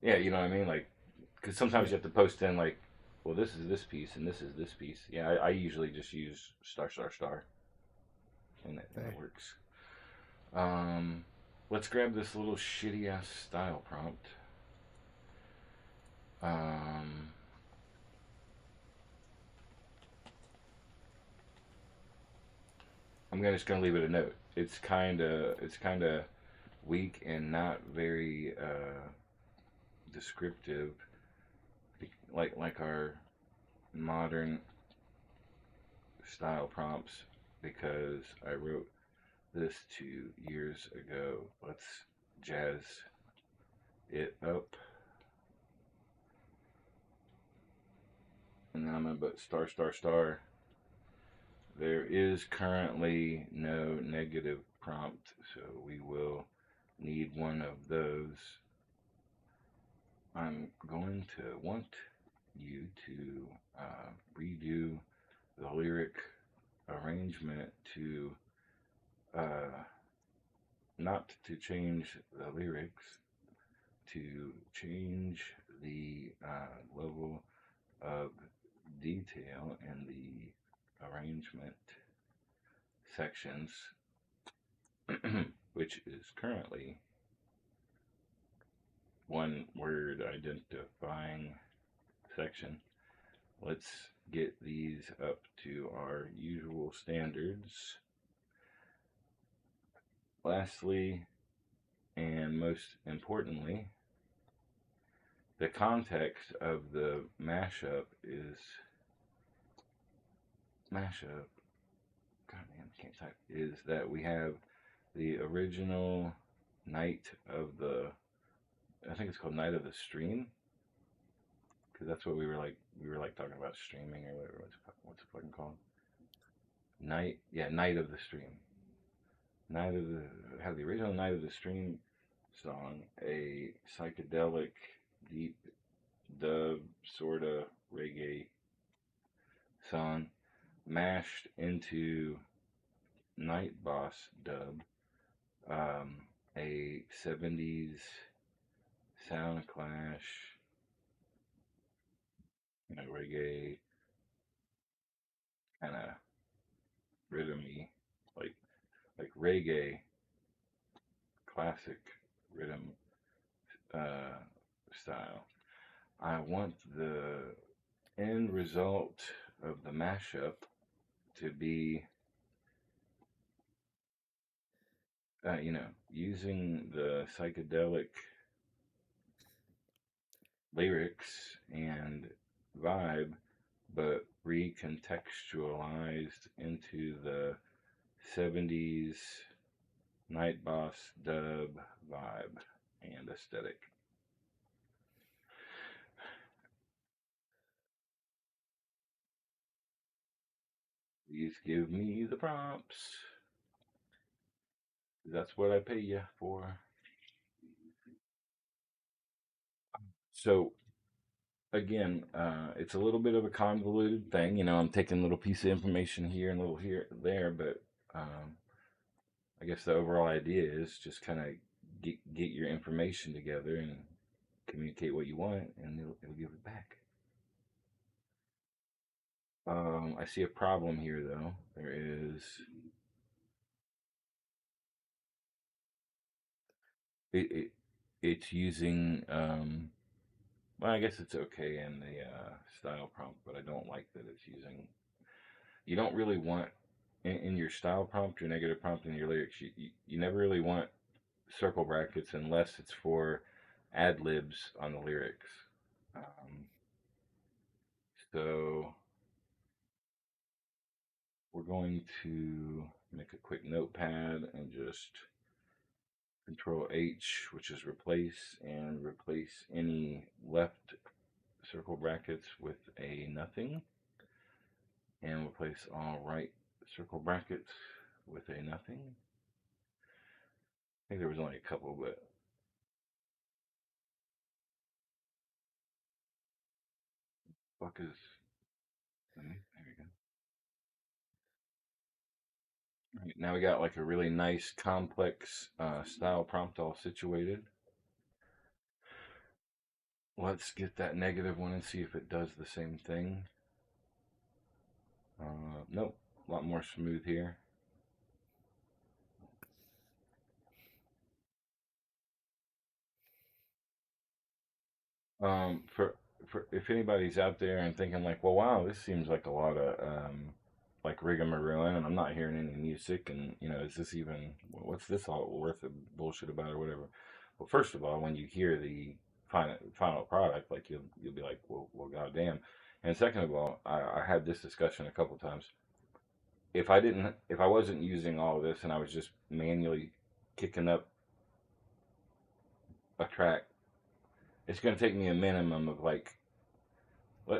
Yeah, you know what I mean? Like, because sometimes you have to post in like, well, this is this piece and this is this piece. Yeah, I usually just use star star star, and that works. Let's grab this little shitty ass style prompt. I'm just gonna leave it a note. It's kind of weak and not very descriptive, like our modern style prompts, because I wrote this 2 years ago. Let's jazz it up. And then I'm going to put star, star, star. There is currently no negative prompt, so we will need one of those. I'm going to want you to redo the lyric arrangement to not to change the lyrics, to change the level of detail in the arrangement sections, which is currently one word identifying section. Let's get these up to our usual standards. Lastly, and most importantly, the context of the mashup is goddamn, can't type, is that we have the original night of the, I think it's called Night of the Stream, because that's what we were talking about streaming or whatever. What's it fucking called? Night of the Stream. Have the original Night of the Stream song, a psychedelic, deep dub sort of reggae song, mashed into Night Boss dub, a 70s sound clash, reggae kind of rhythmy, like reggae classic rhythm style. I want the end result of the mashup to be, using the psychedelic lyrics and vibe, but recontextualized into the 70s Night Boss dub vibe and aesthetic. Please give me the prompts. That's what I pay you for. So again, it's a little bit of a convoluted thing. You know, I'm taking a little piece of information here and a little here there, but I guess the overall idea is just kind of get your information together and communicate what you want, and it'll give it back. I see a problem here, though. There is it it's using well, I guess it's okay in the style prompt, but I don't like that it's using. You don't really want in your style prompt, your negative prompt, and your lyrics. You never really want circle brackets unless it's for ad libs on the lyrics. Um, so we're going to make a quick notepad and just Control H, which is replace, and replace any left circle brackets with a nothing, and replace all right circle brackets with a nothing. I think there was only a couple, but fuck is there we go. All right, now we got like a really nice complex style prompt all situated. Let's get that negative one and see if it does the same thing. Nope, a lot more smooth here. For if anybody's out there and thinking like, well, wow, this seems like a lot of like rigmarole, and I'm not hearing any music, and you know, is this even what's this all worth of bullshit about or whatever? Well, first of all, when you hear the final product, like you'll be like, well, goddamn. And second of all, I had this discussion a couple times. If I wasn't using all of this and I was just manually kicking up a track, it's going to take me a minimum of like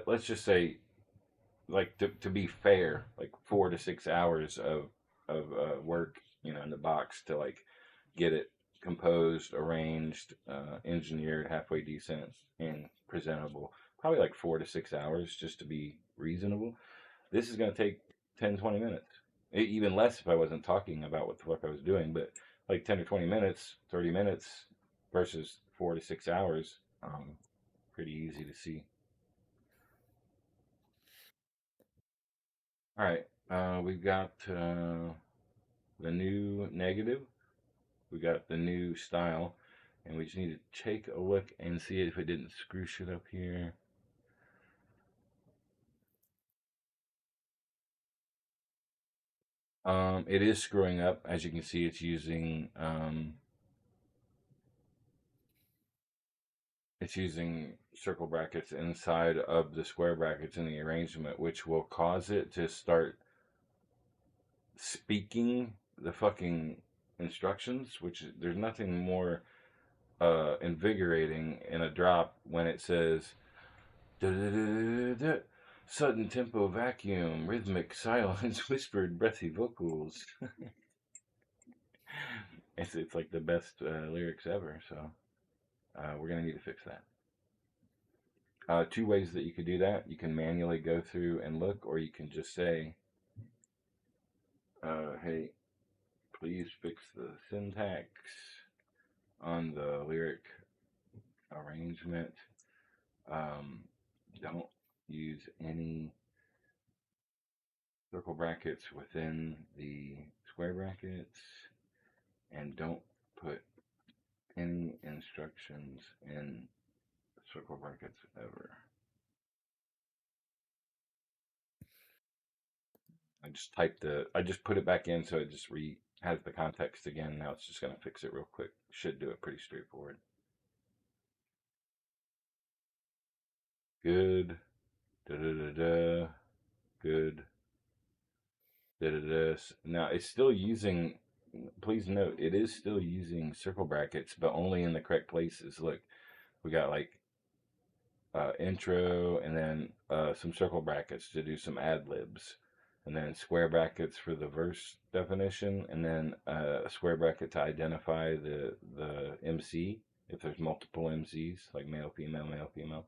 let's just say like to be fair, like 4 to 6 hours of work, you know, in the box to like get it composed, arranged, engineered, halfway decent and presentable. Probably like 4 to 6 hours just to be reasonable. This is going to take 10, 20 minutes. Even less if I wasn't talking about what the fuck I was doing, but like 10 or 20 minutes, 30 minutes versus 4 to 6 hours. Pretty easy to see. All right, we've got the new negative, we got the new style, and we just need to take a look and see if it didn't screw shit up here. It is screwing up. As you can see, it's using circle brackets inside of the square brackets in the arrangement, which will cause it to start speaking the fucking instructions, which there's nothing more invigorating in a drop when it says sudden tempo vacuum, rhythmic silence, whispered breathy vocals. It's like the best lyrics ever, so we're gonna need to fix that. Two ways that you could do that: you can manually go through and look, or you can just say, "Hey, please fix the syntax on the lyric arrangement. Don't use any circle brackets within the square brackets, and don't put any instructions in circle brackets ever." I just put it back in so it just has the context again. Now it's just going to fix it real quick. Should do it pretty straightforward. Good. Da da da da. Good. Da da da. Now it's still using, please note, it is still using circle brackets, but only in the correct places. Look, we got like intro and then some circle brackets to do some ad libs. and then square brackets for the verse definition, and then a square bracket to identify the MC if there's multiple MCs, like male, female.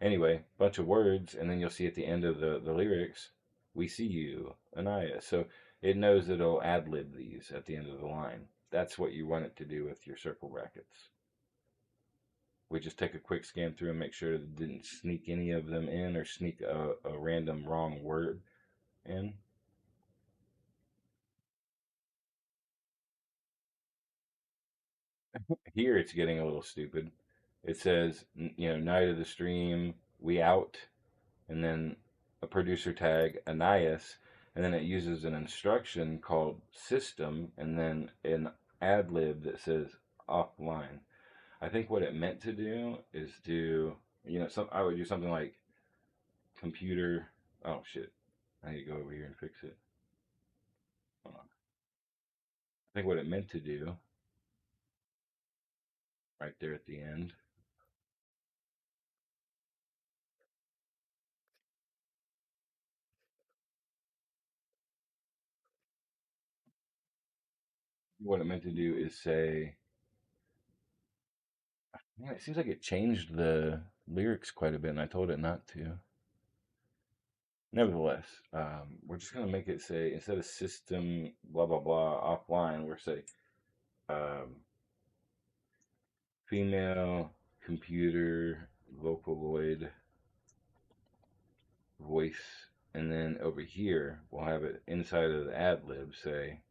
Anyway, bunch of words, and then you'll see at the end of the lyrics, "We see you, Annias." So it knows that it'll ad lib these at the end of the line. That's what you want it to do with your circle brackets. We just take a quick scan through and make sure it didn't sneak any of them in or sneak a random wrong word in. Here it's getting a little stupid. It says, night of the stream, we out, and then a producer tag, Annias, and then it uses an instruction called system, and then an ad lib that says offline. I think what it meant to do is do, I would do something like computer. Oh shit! I need to go over here and fix it. Hold on. I think what it meant to do, right there at the end. What it meant to do is say, man, it seems like it changed the lyrics quite a bit, and I told it not to. Nevertheless, we're just gonna make it say, instead of system blah blah blah offline, we're say female computer Vocaloid voice, and then over here we'll have it inside of the ad lib say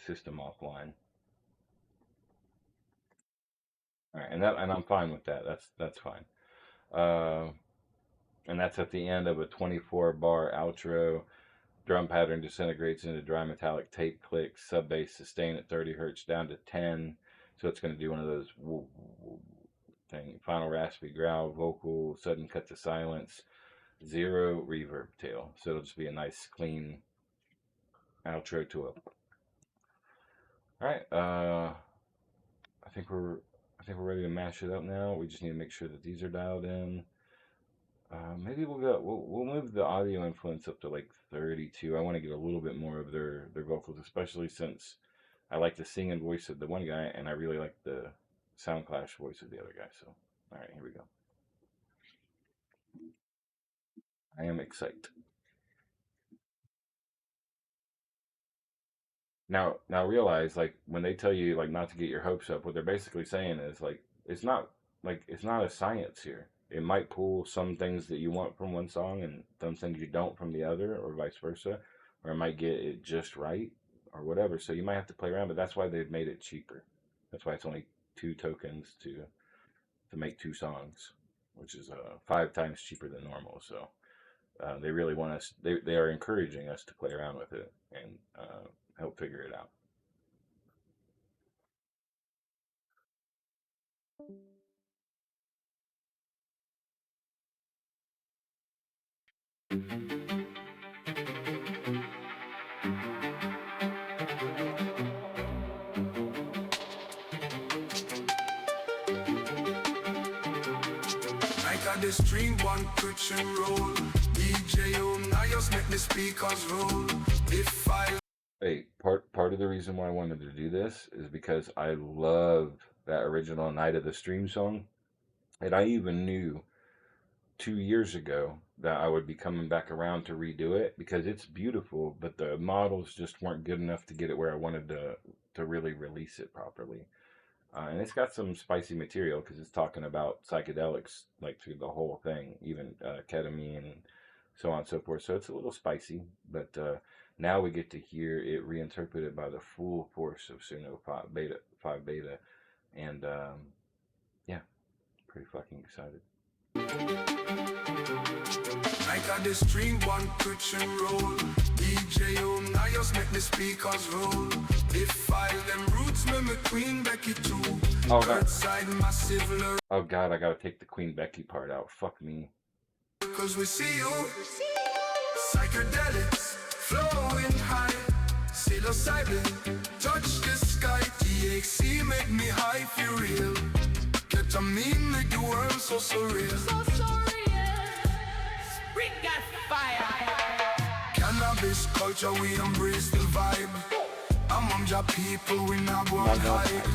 system offline. All right, and I'm fine with that. That's fine. And that's at the end of a 24 bar outro. Drum pattern disintegrates into dry metallic tape clicks, sub bass sustain at 30 hertz down to 10. So it's going to do one of those woo, woo thing. Final raspy growl, vocal, sudden cut to silence, 0 reverb tail. So it'll just be a nice clean outro to it. All right. I think we're ready to mash it up now. We just need to make sure that these are dialed in. Maybe we'll move the audio influence up to like 32. I want to get a little bit more of their vocals, especially since I like the singing voice of the one guy and I really like the sound clash voice of the other guy. So, all right, here we go. I am excited. Now realize, like, when they tell you like not to get your hopes up, what they're basically saying is like it's not a science here. It might pull some things that you want from one song and some things you don't from the other, or vice versa, or it might get it just right or whatever. So you might have to play around, but that's why they've made it cheaper. That's why it's only 2 tokens to make 2 songs, which is 5 times cheaper than normal. So they really want us. They are encouraging us to play around with it and help figure it out.
Like on the stream, one pitch and roll. DJ Annias make the speakers roll. If I
Hey, part of the reason why I wanted to do this is because I love that original Night of the Stream song, and I even knew 2 years ago that I would be coming back around to redo it because it's beautiful, but the models just weren't good enough to get it where I wanted to really release it properly. And it's got some spicy material because it's talking about psychedelics like through the whole thing, even ketamine and so on and so forth. So it's a little spicy, but now we get to hear it reinterpreted by the full force of Suno 5 Beta, and yeah, pretty fucking excited.
Like on the stream, one pitch and roll. DJ Annias make the speakers roll. If file them roots, me Queen Becky too.
Oh, God.
Side massive.
Oh God, I gotta take the Queen Becky part out. Fuck me.
Cause we see you. Psychedelics flowing high. Psilocybin touch the sky. THC make me high, feel real. Ketamine make the world so surreal. Cannabis culture, we embrace the vibe. Among your people, we not want hype.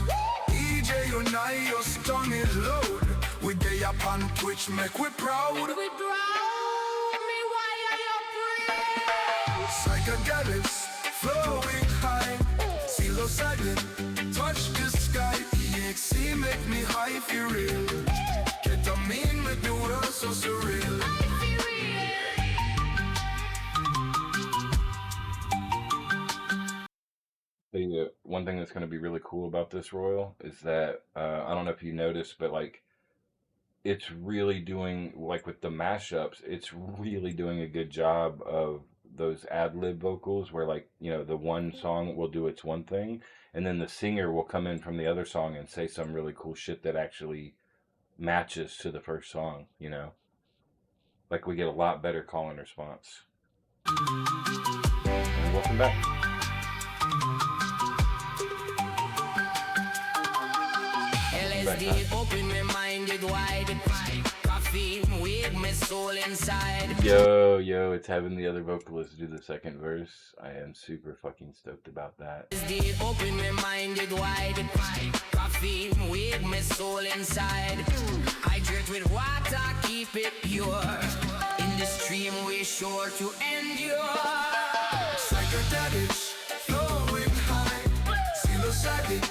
EJ Unite, your tongue is load. We day upon Twitch, make we proud. Psychedelics, flowing high. Psilocybin, touch the sky. EXC make me high, feel real. Ketamine make the world so surreal.
One thing that's going to be really cool about this Royal is that I don't know if you noticed, but like it's really doing, like with the mashups, it's really doing a good job of those ad lib vocals where, like, you know, the one song will do its one thing and then the singer will come in from the other song and say some really cool shit that actually matches to the first song, you know? Like we get a lot better call and response. And welcome back.
LSD open my mind wide. Caffeine wake my soul inside.
Yo, it's having the other vocalist do the second verse. I am super fucking stoked about that.
LSD open my mind wide. Caffeine wake my soul inside. Hydrate with water, keep it pure. In the stream we sure to endure.
Psychedelics, flowing high. Psilocybin,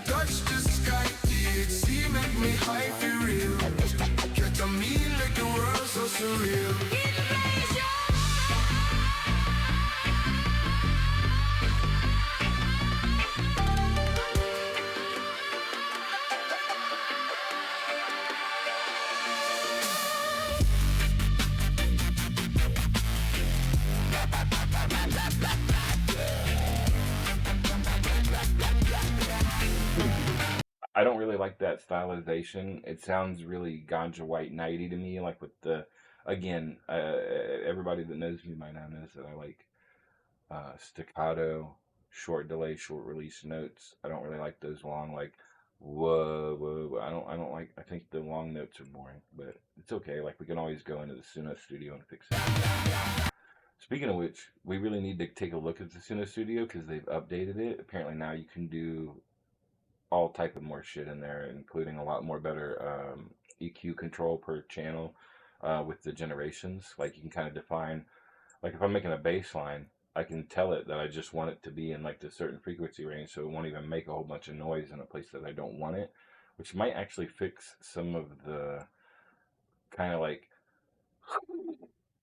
touch the sky. THC make me high, feel real. Ketamine make the world so surreal.
I don't really like that stylization. It sounds really ganja white nighty to me, like with the, again, everybody that knows me by now knows that I like staccato, short delay, short release notes. I don't really like those long, like whoa, whoa. I don't like. I think the long notes are boring, but it's okay. Like we can always go into the Suno studio and fix it. Speaking of which, we really need to take a look at the Suno studio because they've updated it. Apparently now you can do all type of more shit in there, including a lot more better EQ control per channel with the generations. Like you can kind of define, like if I'm making a bass line, I can tell it that I just want it to be in like this certain frequency range, so it won't even make a whole bunch of noise in a place that I don't want it, which might actually fix some of the kind of like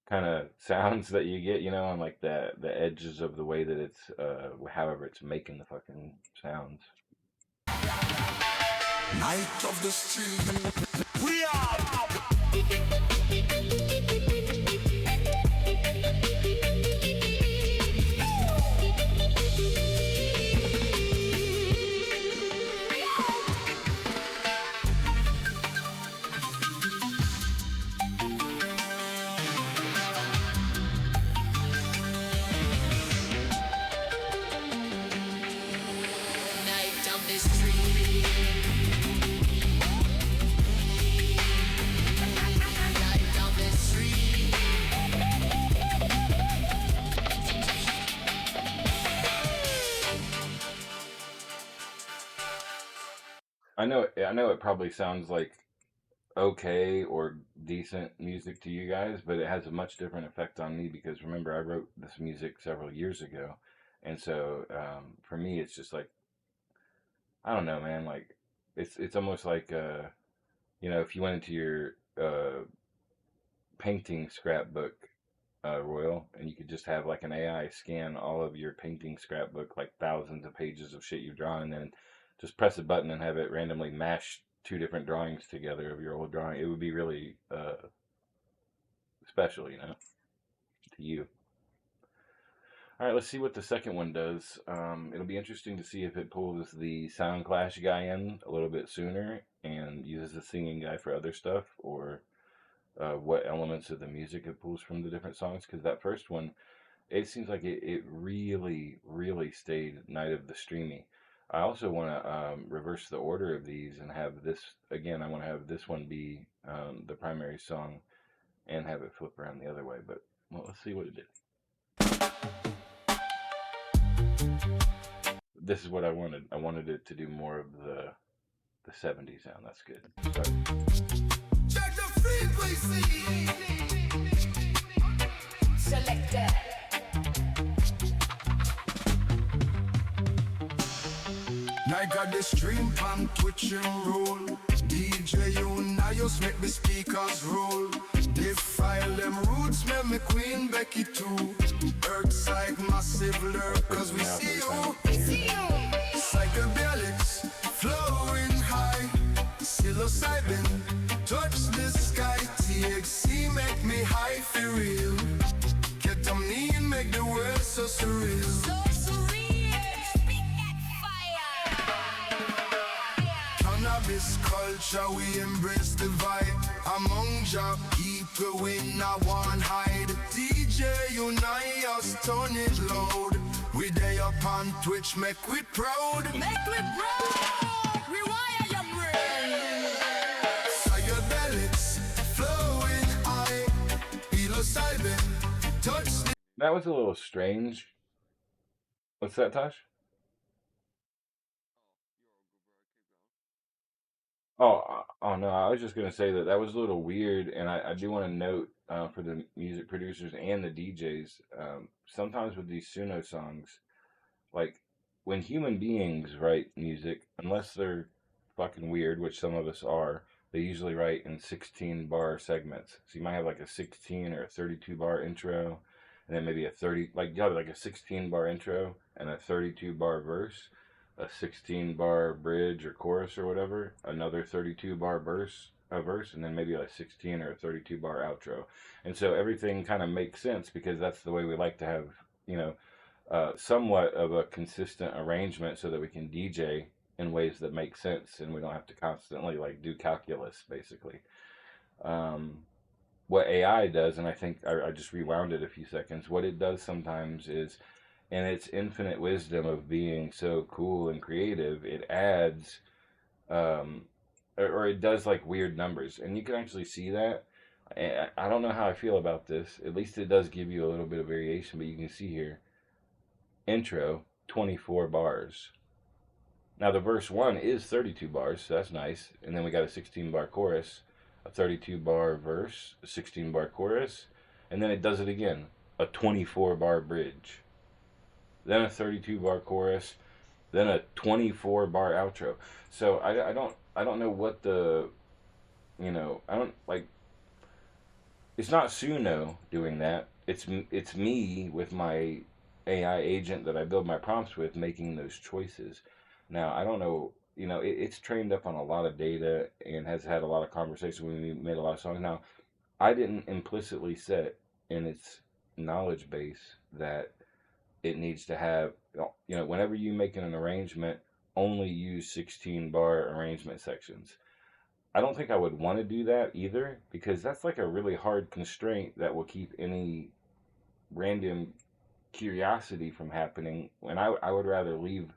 kind of sounds that you get, you know, on like the edges of the way that it's however it's making the fucking sounds.
Night of the street. We are.
Night of the street. Night of the street.
I know it probably sounds like okay or decent music to you guys, but it has a much different effect on me because remember I wrote this music several years ago, and so for me it's just like I don't know, man. Like it's almost like you know, if you went into your painting scrapbook, Royal, and you could just have like an AI scan all of your painting scrapbook, like thousands of pages of shit you've drawn, and then just press a button and have it randomly mash two different drawings together of your old drawing. It would be really special, you know, to you. All right, let's see what the second one does. It'll be interesting to see if it pulls the Sound Clash guy in a little bit sooner and uses the singing guy for other stuff, or what elements of the music it pulls from the different songs. Because that first one, it seems like it really, really stayed Night of the Streamy. I also want to reverse the order of these and have this, again, I want to have this one be the primary song, and have it flip around the other way. But well, let's see what it did. This is what I wanted. I wanted it to do more of the 70s sound. That's good. Start.
Check the frequency.
Selector.
I got the stream pan Twitch and roll. DJ Annias make the speakers roll. They file them roots, make me Queen Becky too. Earthside massive lurk, cause we see you. Psychedelics flowing high. Psilocybin touch the sky. THC make me high for real. Ketamine make the world so surreal. Cannabis culture, we embrace the vibe. Among job people, we not one hide. DJ Annias, turn it loud. We day up on Twitch, make we proud.
Make me proud. Rewire your brain.
Psychedelics flowing high. Psilocybin touch the
That was a little strange. What's that, Tosh? Oh no! I was just gonna say that was a little weird, and I do want to note for the music producers and the DJs, sometimes with these Suno songs, like when human beings write music, unless they're fucking weird, which some of us are, they usually write in 16 bar segments. So you might have like a 16 or a 32 bar intro, and then maybe a 30, like you have like a 16 bar intro and a 32 bar verse, a 16 bar bridge or chorus or whatever, another 32 bar verse, and then maybe a 16 or a 32 bar outro. And so everything kind of makes sense because that's the way we like to have, you know, somewhat of a consistent arrangement so that we can DJ in ways that make sense and we don't have to constantly like do calculus basically. What AI does, and I think I just rewound it a few seconds, what it does sometimes is, in its infinite wisdom of being so cool and creative, it adds, or it does like weird numbers, and you can actually see that. I don't know how I feel about this. At least it does give you a little bit of variation, but you can see here, intro, 24 bars. Now the verse 1 is 32 bars, so that's nice. And then we got a 16 bar chorus, a 32 bar verse, a 16 bar chorus, and then it does it again, a 24 bar bridge, then a 32 bar chorus, then a 24 bar outro. So I don't know what the, you know, I don't like, it's not Suno doing that. It's me with my AI agent that I build my prompts with making those choices. Now, I don't know, you know, it's trained up on a lot of data and has had a lot of conversations when we made a lot of songs. Now, I didn't implicitly set in its knowledge base that it needs to have, you know, whenever you make an arrangement, only use 16 bar arrangement sections. I don't think I would want to do that either because that's like a really hard constraint that will keep any random curiosity from happening. And I would rather leave,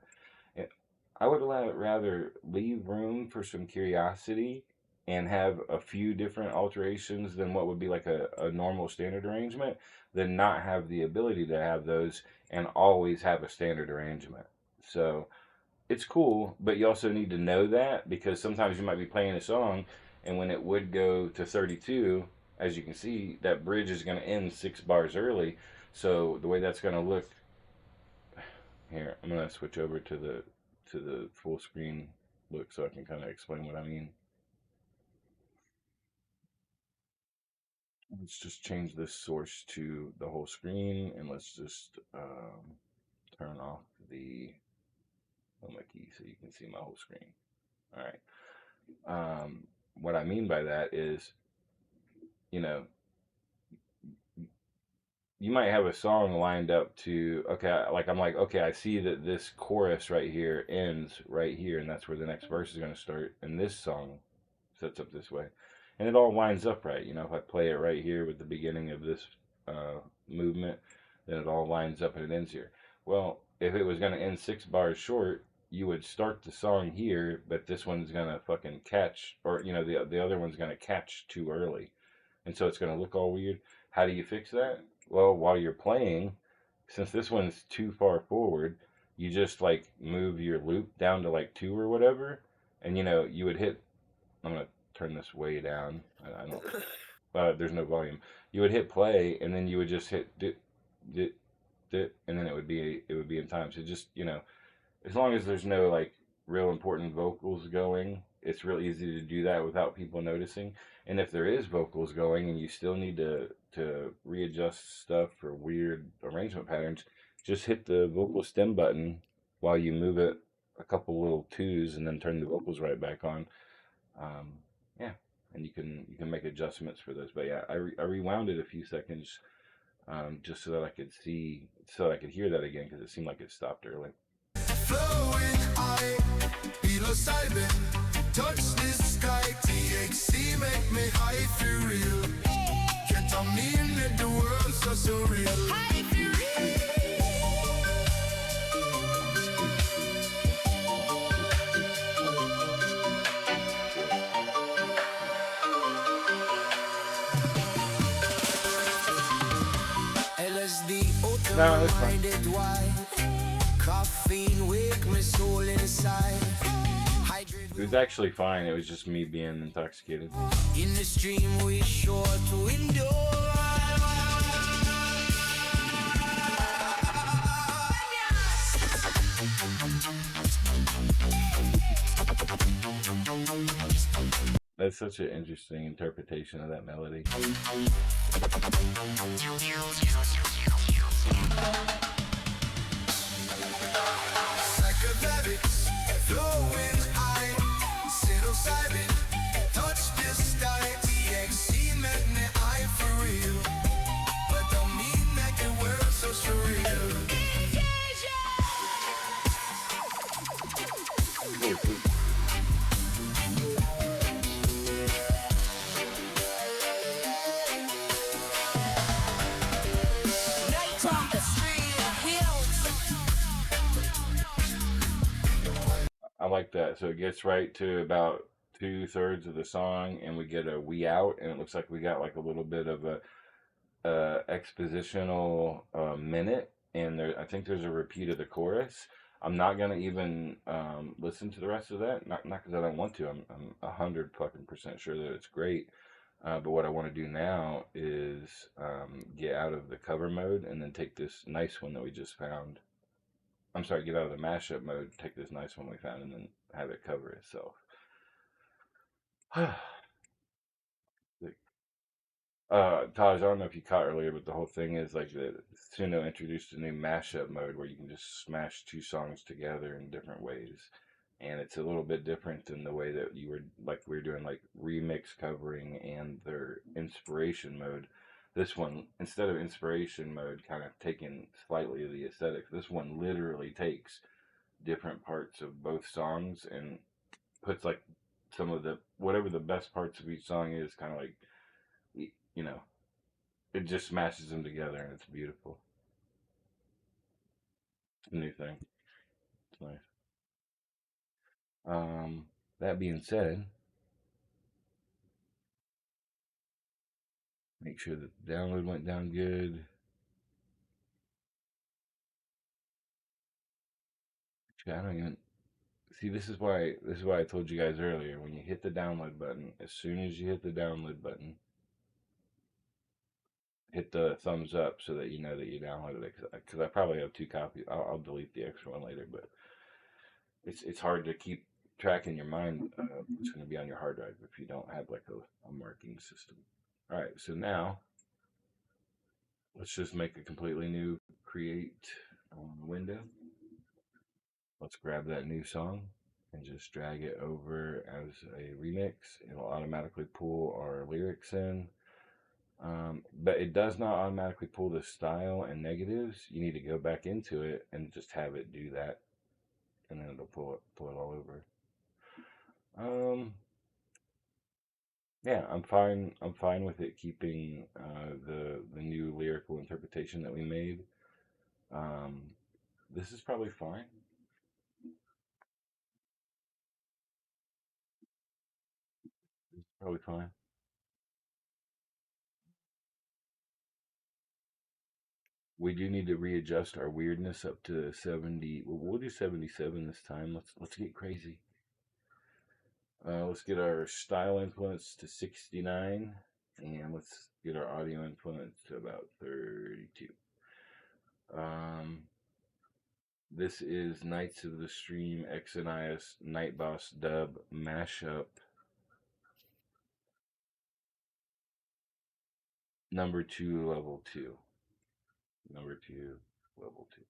I would rather leave room for some curiosity and have a few different alterations than what would be like a normal standard arrangement than not have the ability to have those and always have a standard arrangement. So it's cool, but you also need to know that because sometimes you might be playing a song and when it would go to 32, as you can see, that bridge is going to end 6 bars early. So the way that's going to look here, I'm going to switch over to the full screen look so I can kind of explain what I mean. Let's just change this source to the whole screen and let's just turn off the Homa key so you can see my whole screen. All right. What I mean by that is, you know, you might have a song lined up to, okay, like I'm like, okay, I see that this chorus right here ends right here, and that's where the next verse is going to start, and this song sets up this way. And it all lines up right. You know, if I play it right here with the beginning of this movement, then it all lines up and it ends here. Well, if it was going to end 6 bars short, you would start the song here, but this one's going to fucking catch, or, you know, the other one's going to catch too early. and so it's going to look all weird. How do you fix that? Well, while you're playing, since this one's too far forward, you just like move your loop down to like 2 or whatever, and you would hit. I'm gonna turn this way down. I don't. There's no volume. You would hit play, and then you would just hit dit, dit, dit, and then it would be in time. So just as long as there's no like real important vocals going, it's real easy to do that without people noticing. And if there is vocals going and you still need to readjust stuff for weird arrangement patterns, just hit the vocal stem button while you move it a couple little twos and then turn the vocals right back on. Yeah, and you can make adjustments for those. But yeah, I rewound it a few seconds just so that I could hear that again because it seemed like it stopped early.
Flowing high, psilocybin, touch the sky, THC make me high for real. Ketamine make the world so surreal. High for real. LSD,
No, it's fine.
open-minded wine. Caffeine wake my soul inside.
It was actually fine. It was just me being intoxicated.
In the stream we sure to endure.
That's such an interesting interpretation of that melody.
Psychedelics, flowing high, psilocybin, touch the sky, THC make me high for real, but don't mean make the world so surreal.
I like that. So it gets right to about 2/3 of the song, and we get a "we out," and it looks like we got like a little bit of a expositional minute, and I think there's a repeat of the chorus. I'm not gonna even listen to the rest of that, not because I don't want to. I'm 100% sure that it's great. But what I want to do now is get out of the cover mode and then take this nice one that we just found. I'm sorry, get out of the mashup mode, take this nice one we found, and then have it cover itself. Taj, I don't know if you caught earlier, but the whole thing is like the Suno introduced a new mashup mode where you can just smash two songs together in different ways. And it's a little bit different than the way that we were doing like remix covering and their inspiration mode. This one, instead of inspiration mode kind of taking slightly of the aesthetics, this one literally takes different parts of both songs and puts like some of the whatever the best parts of each song is kind of like you know it just smashes them together and it's beautiful. It's a new thing. It's nice. That being said, make sure that the download went down good. I don't even see. This is why I told you guys earlier. When you hit the download button, as soon as you hit the download button, hit the thumbs up so that you know that you downloaded it. Because I probably have 2 copies. I'll delete the extra one later, but it's hard to keep track in your mind what's going to be on your hard drive if you don't have like a marking system. All right, so now let's just make a completely new create window. Let's grab that new song and just drag it over as a remix. It'll automatically pull our lyrics in. But it does not automatically pull the style and negatives. You need to go back into it and just have it do that, and then it'll pull it all over. Yeah, I'm fine. I'm fine with it keeping the new lyrical interpretation that we made. This is probably fine. This is probably fine. We do need to readjust our weirdness up to 70. We'll do 77 this time. Let's get crazy. Let's get our style influence to 69, and let's get our audio influence to about 32. This is Knights of the Stream X Annias Night Boss Dub mashup number 2, level 2. Number 2, level 2.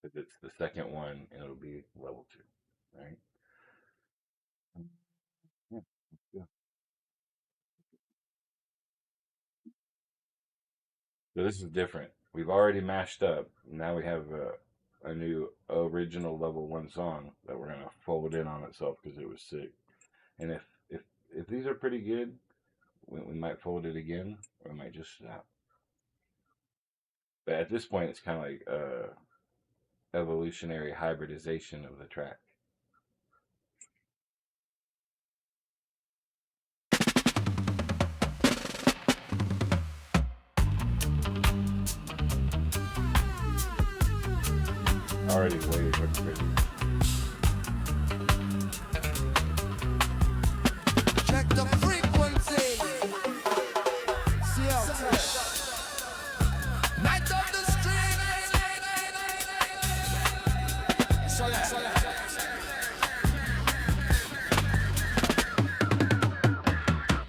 Because it's the second one, and it'll be level 2. All right. Yeah, let's go. So this is different. We've already mashed up. Now we have a new original level 1 song that we're gonna fold in on itself because it was sick. And if these are pretty good, we might fold it again, or we might just stop. But at this point, it's kind of like evolutionary hybridization of the track. Already way fucking crazy.
Check the frequency. See how Night of the street.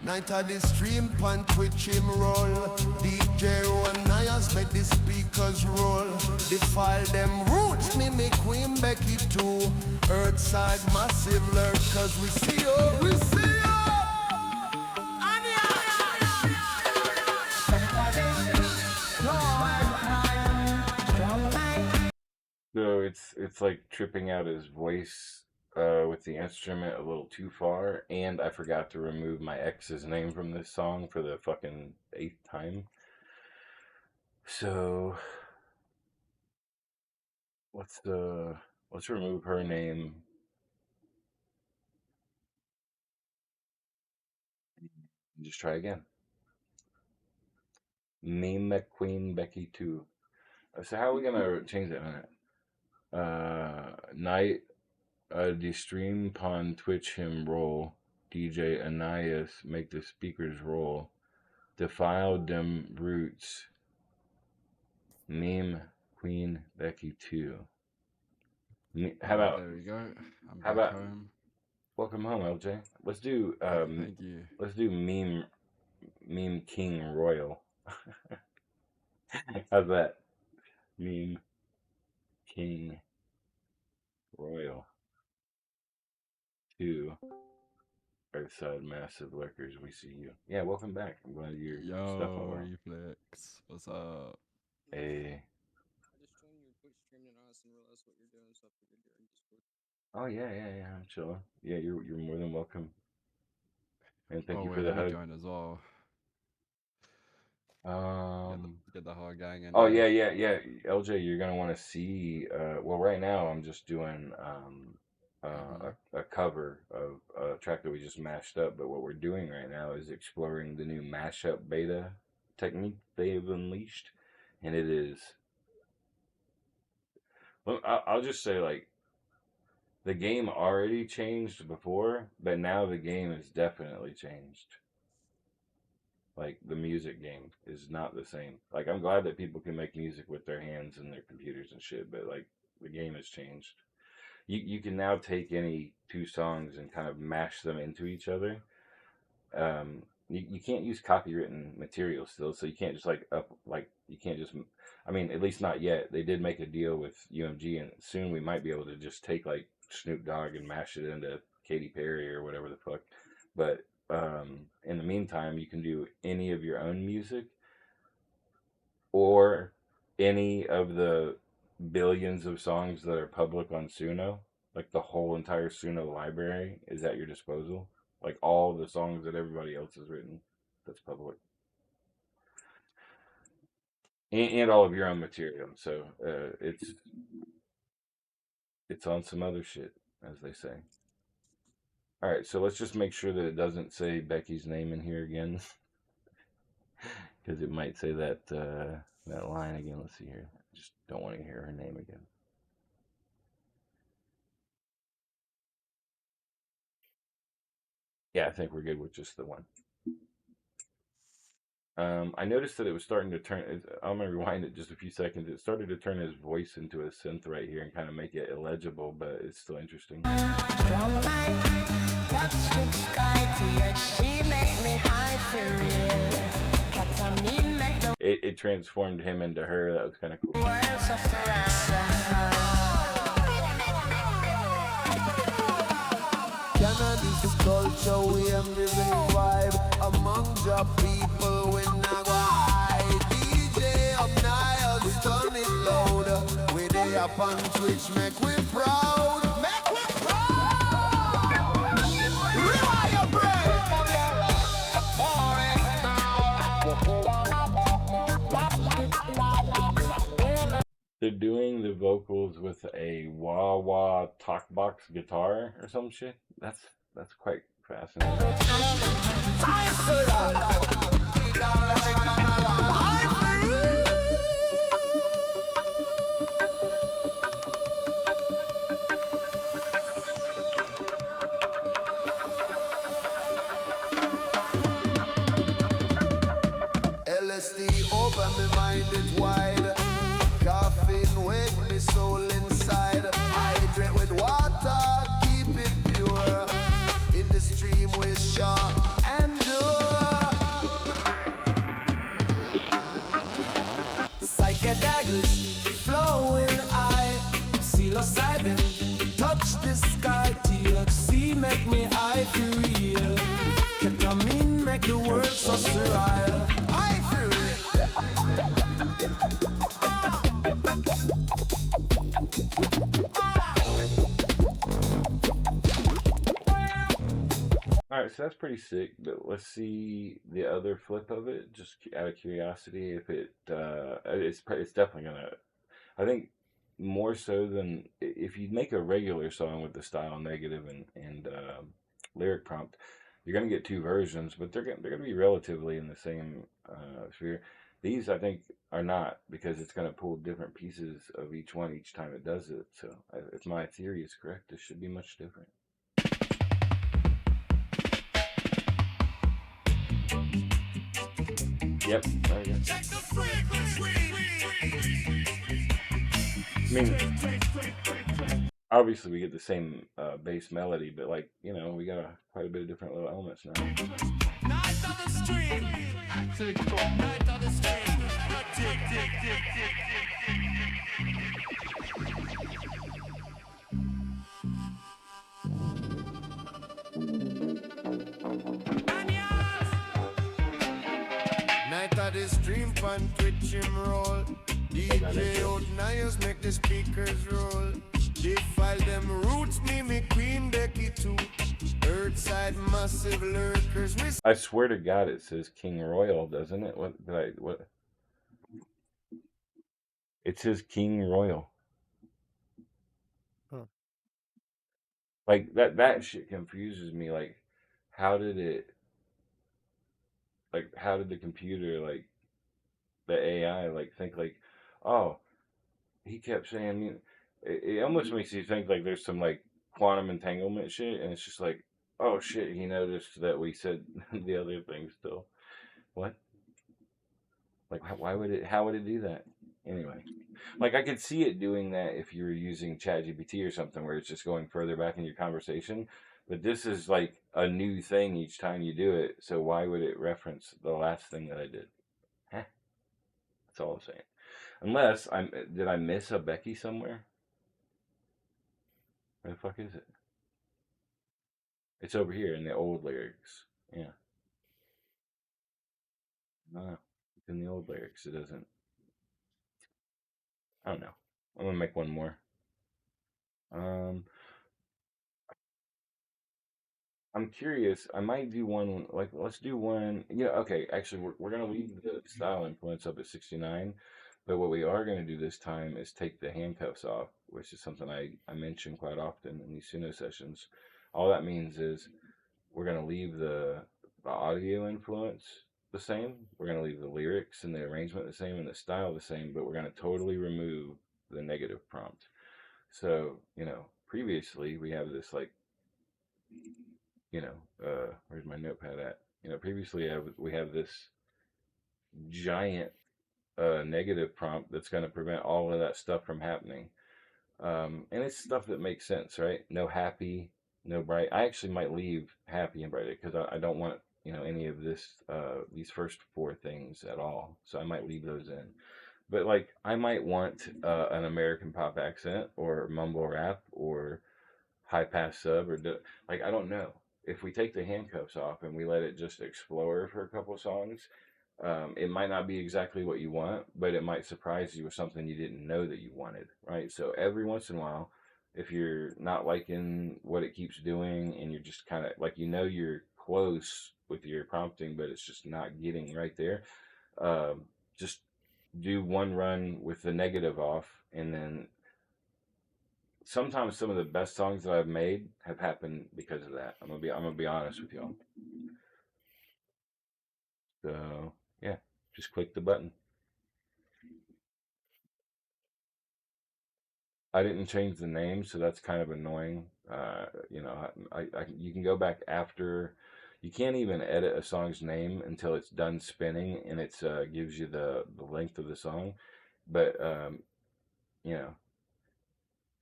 Night of the stream, pan twitch him roll. DJ Annias make the speakers roll. Defile them roots, me make Queen Becky too. Earthside massive lurk, cause we see you, we see you.
So it's like tripping out his voice with the instrument a little too far, and I forgot to remove my ex's name from this song for the fucking 8th time. So let's remove her name. And just try again. Meme McQueen Becky 2. So how are we gonna change that on it? Night the stream pon Twitch him roll. DJ Annias make the speakers roll. Defile them roots. Meme Queen Becky 2. How about
There we go. I'm
how
back
about
home.
welcome home, LJ? Let's do
Thank you.
let's do meme King Royal. How's that? Meme King Royal. 2. Earthside Massive Lurkers, we see you. Yeah, welcome back. I'm glad your stuff went
Yo,
well.
Reflex. What's up?
Hey.
I just joined your Twitch stream and honestly realized what you're doing, so I figured you're in Discord.
Oh yeah, I'm chilling. Yeah, you're more than welcome. And thank
Oh
you for
wait,
the
let me
hug.
join as well. Get the whole gang in
Oh
there.
yeah. LJ, you're gonna want to see. Well, right now I'm just doing a cover of a track that we just mashed up. But what we're doing right now is exploring the new mashup beta technique they've unleashed, and it is. Well, I'll just say like the game already changed before, but now the game has definitely changed. Like the music game is not the same. Like I'm glad that people can make music with their hands and their computers and shit, but like the game has changed. You can now take any 2 songs and kind of mash them into each other. You can't use copywritten material still, so you can't just you can't just. I mean, at least not yet. They did make a deal with UMG, and soon we might be able to just take like Snoop Dogg and mash it into Katy Perry or whatever the fuck. But in the meantime, you can do any of your own music or any of the billions of songs that are public on Suno. Like the whole entire Suno library is at your disposal. Like all the songs that everybody else has written that's public. And all of your own material. So it's on some other shit, as they say. All right, so let's just make sure that it doesn't say Becky's name in here again. Because it might say that that line again. Let's see here. I just don't want to hear her name again. Yeah, I think we're good with just the one. I noticed that it was starting to turn. I'm gonna rewind it just a few seconds. It started to turn his voice into a synth right here and kind of make it illegible, but it's still interesting. It transformed him into her. That was kind of cool.
Cannabis culture, we am living vibe among the people when I go high. DJ Annias, turn it loud. We they up on Twitch, make we proud. Make we proud. Rewind your brain.
They're doing the vocals with a wah-wah talk box guitar or some shit. That's quite fascinating.
LSD open my mind, it's wide. Caffeine wake me soul inside. Hydrate with water, keep it pure. In the stream with sharp and dure. Psychedelics flowing high. Psilocybin touch the sky. THC make me eye feel real. Ketamine make the world so surreal. I feel
Alright, so that's pretty sick, but let's see the other flip of it, just out of curiosity, if it's definitely gonna, I think more so than, if you make a regular song with the style negative and lyric prompt, you're gonna get two versions, but they're gonna be relatively in the same sphere. These, I think, are not, because it's gonna pull different pieces of each one each time it does it, so if my theory is correct, this should be much different. Yep, there we go. I mean, obviously we get the same bass melody, but like, you know, we got quite a bit of different little elements now.
Night on the street. Night on the street. Tick, tick, tick, tick, Annias! Night of the stream pan Twitch him roll. DJ Annias make the speakers roll. They file them roots, me Queen Becky too. Earthside massive lurkers.
I swear to God, it says King Royal, doesn't it? What? It says King Royal.
Huh.
Like that shit confuses me. Like, how did the computer, like, the AI, like, think like, oh, he kept saying, it almost makes you think like there's some like quantum entanglement shit, and it's just like, oh shit, he noticed that we said the other thing still. What? Like, how would it do that? Anyway, like, I could see it doing that if you were using ChatGPT or something, where it's just going further back in your conversation. But this is like a new thing each time you do it, so why would it reference the last thing that I did? Huh? That's all I'm saying. Unless did I miss a Becky somewhere? Where the fuck is it? It's over here in the old lyrics. Yeah. No, it's in the old lyrics. It doesn't. I don't know. I'm gonna make one more. I'm curious. I might do one, like, let's do one. Yeah, okay. Actually, we're gonna leave the style influence up at 69, but what we are gonna do this time is take the handcuffs off, which is something I mention quite often in these Suno sessions. All that means is we're gonna leave the audio influence, the same. We're going to leave the lyrics and the arrangement the same and the style the same, but we're going to totally remove the negative prompt. So, previously we have this like, where's my notepad at? Previously we have this giant negative prompt that's going to prevent all of that stuff from happening. And it's stuff that makes sense, right? No happy, no bright. I actually might leave happy and bright because I don't want any of these first four things at all. So I might leave those in. But like I might want an American pop accent or mumble rap or high pass sub like I don't know. If we take the handcuffs off and we let it just explore for a couple songs, it might not be exactly what you want, but it might surprise you with something you didn't know that you wanted, right? So every once in a while, if you're not liking what it keeps doing and you're just kind of like, you're close with your prompting, but it's just not getting right there, just do one run with the negative off. And then sometimes some of the best songs that I've made have happened because of that. I'm gonna be honest with y'all. So yeah, just click the button. I didn't change the name, so that's kind of annoying. You can go back after. You can't even edit a song's name until it's done spinning, and it gives you the length of the song. But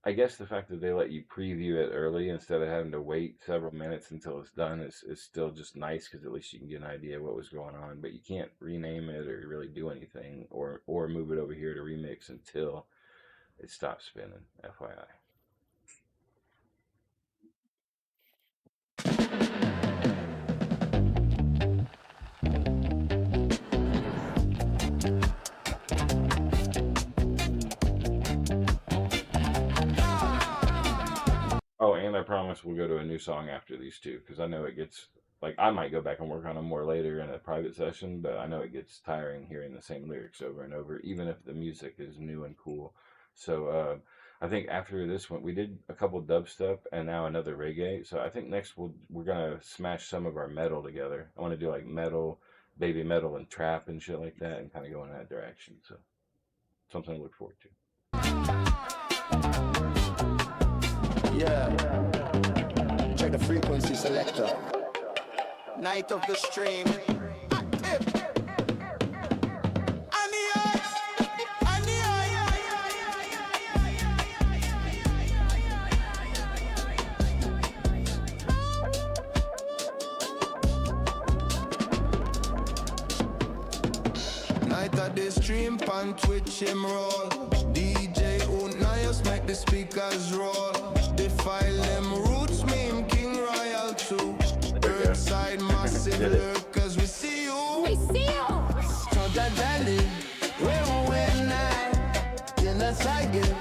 I guess the fact that they let you preview it early instead of having to wait several minutes until it's done is still just nice because at least you can get an idea of what was going on. But you can't rename it or really do anything or move it over here to remix until it stops spinning, FYI. Oh, and I promise we'll go to a new song after these two because I know it gets like I might go back and work on them more later in a private session, but I know it gets tiring hearing the same lyrics over and over, even if the music is new and cool. So I think after this one, we did a couple dubstep and now another reggae. So I think next we're gonna smash some of our metal together. I want to do like metal, baby metal, and trap and shit like that, and kind of go in that direction. So something to look forward to.
Yeah. Check the frequency selector. Night of the stream. Night of the stream, pan Twitch him roll. DJ Annias make the speakers roll. Defile them roots, meme King Royal too. Earthside massive lurkers, we see you.
We see you.
Toda Dali, when I in the cycle,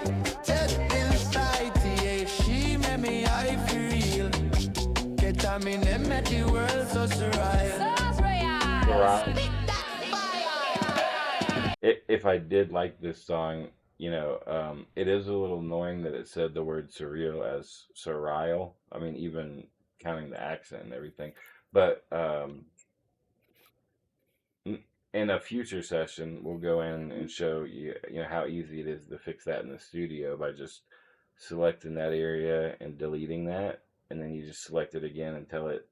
dead inside, yeah, she made me I feel. Get I mean, they made the world so surreal.
If I did like this song, it is a little annoying that it said the word surreal as surreal. I mean, even counting the accent and everything. But in a future session, we'll go in and show you, how easy it is to fix that in the studio by just selecting that area and deleting that, and then you just select it again and tell it,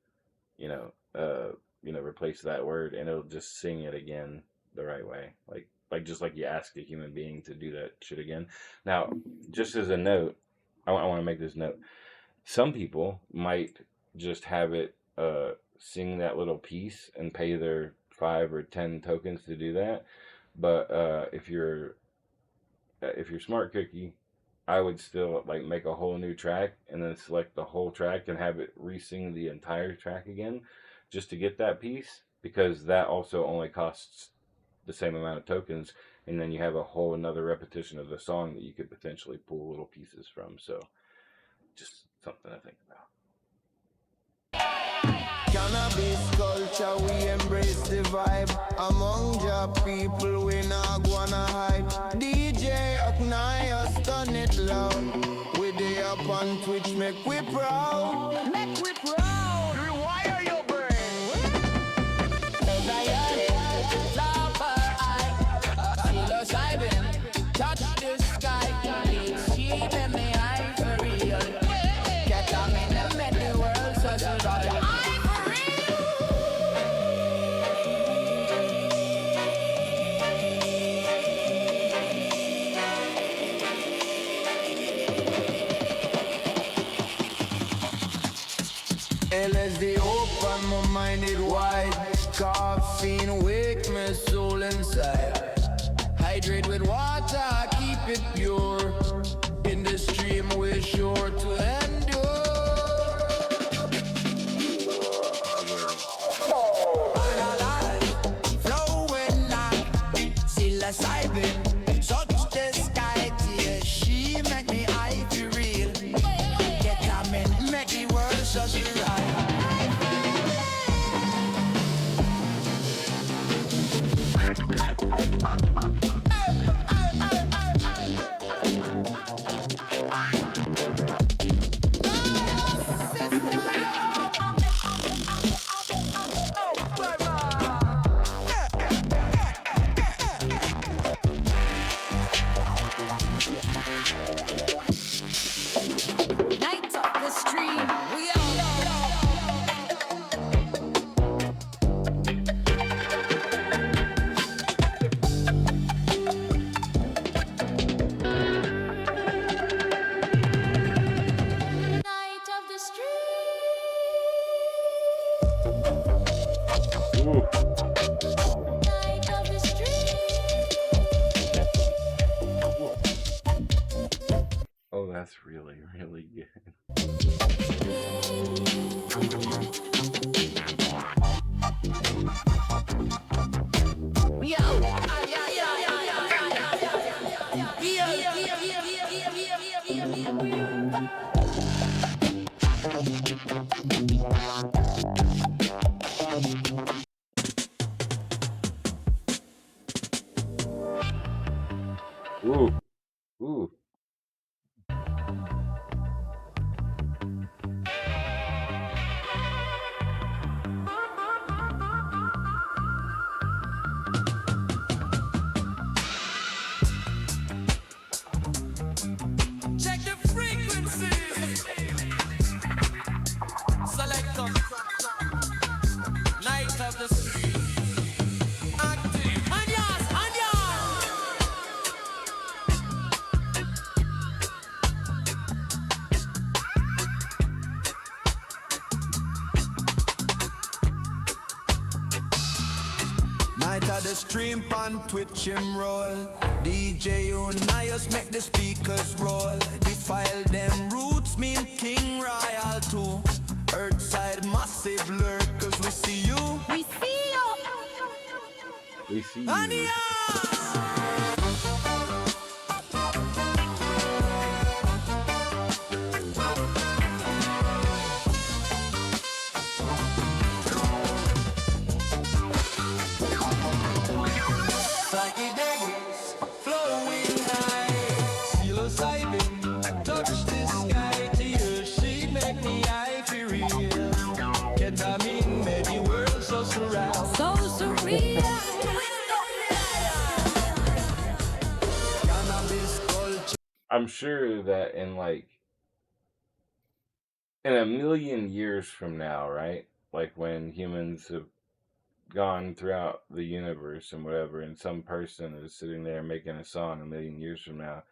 replace that word, and it'll just sing it again the right way, like just like you ask a human being to do that shit again. Now, just as a note, I want to make this note. Some people might just have it sing that little piece and pay their 5 or 10 tokens to do that. But if you're smart cookie, I would still like make a whole new track and then select the whole track and have it re-sing the entire track again just to get that piece, because that also only costs the same amount of tokens, and then you have a whole another repetition of the song that you could potentially pull little pieces from. So just something to think about.
Cannabis culture, we embrace the vibe. Among your people, we not gonna hide. DJ Annias, turn it loud. We dey up on Twitch, make we proud. Make we proud. Rewire your brain. shine it white. Caffeine wake my soul inside. Hydrate with water, keep it pure. In the stream we're sure to endure. Flowing like psilocybin. Such the sky tear, she make me I feel real. Get them in, make the world just right.
Night of the stream, we all night of the
Ooh.
night of the
Oh, that's really, really good. Ooh. Ooh.
Check the frequency. Selector. Night of the street. Active. Annias, Annias. Night of the stream on Twitch him roll. DJ Annias make the speakers roll. Defile them roots mean King Royal too. Earthside massive lurkers, we see you.
We see you.
We see you.
Annias! Psychedelics flowing high. Psilocybin touch the sky to you. She make me I feel real. Ketamine made the world so surround.
So surreal.
Cannabis culture.
I'm sure that in a million years from now, right? Like when humans have gone throughout the universe and whatever, and some person is sitting there making a song a million years from now,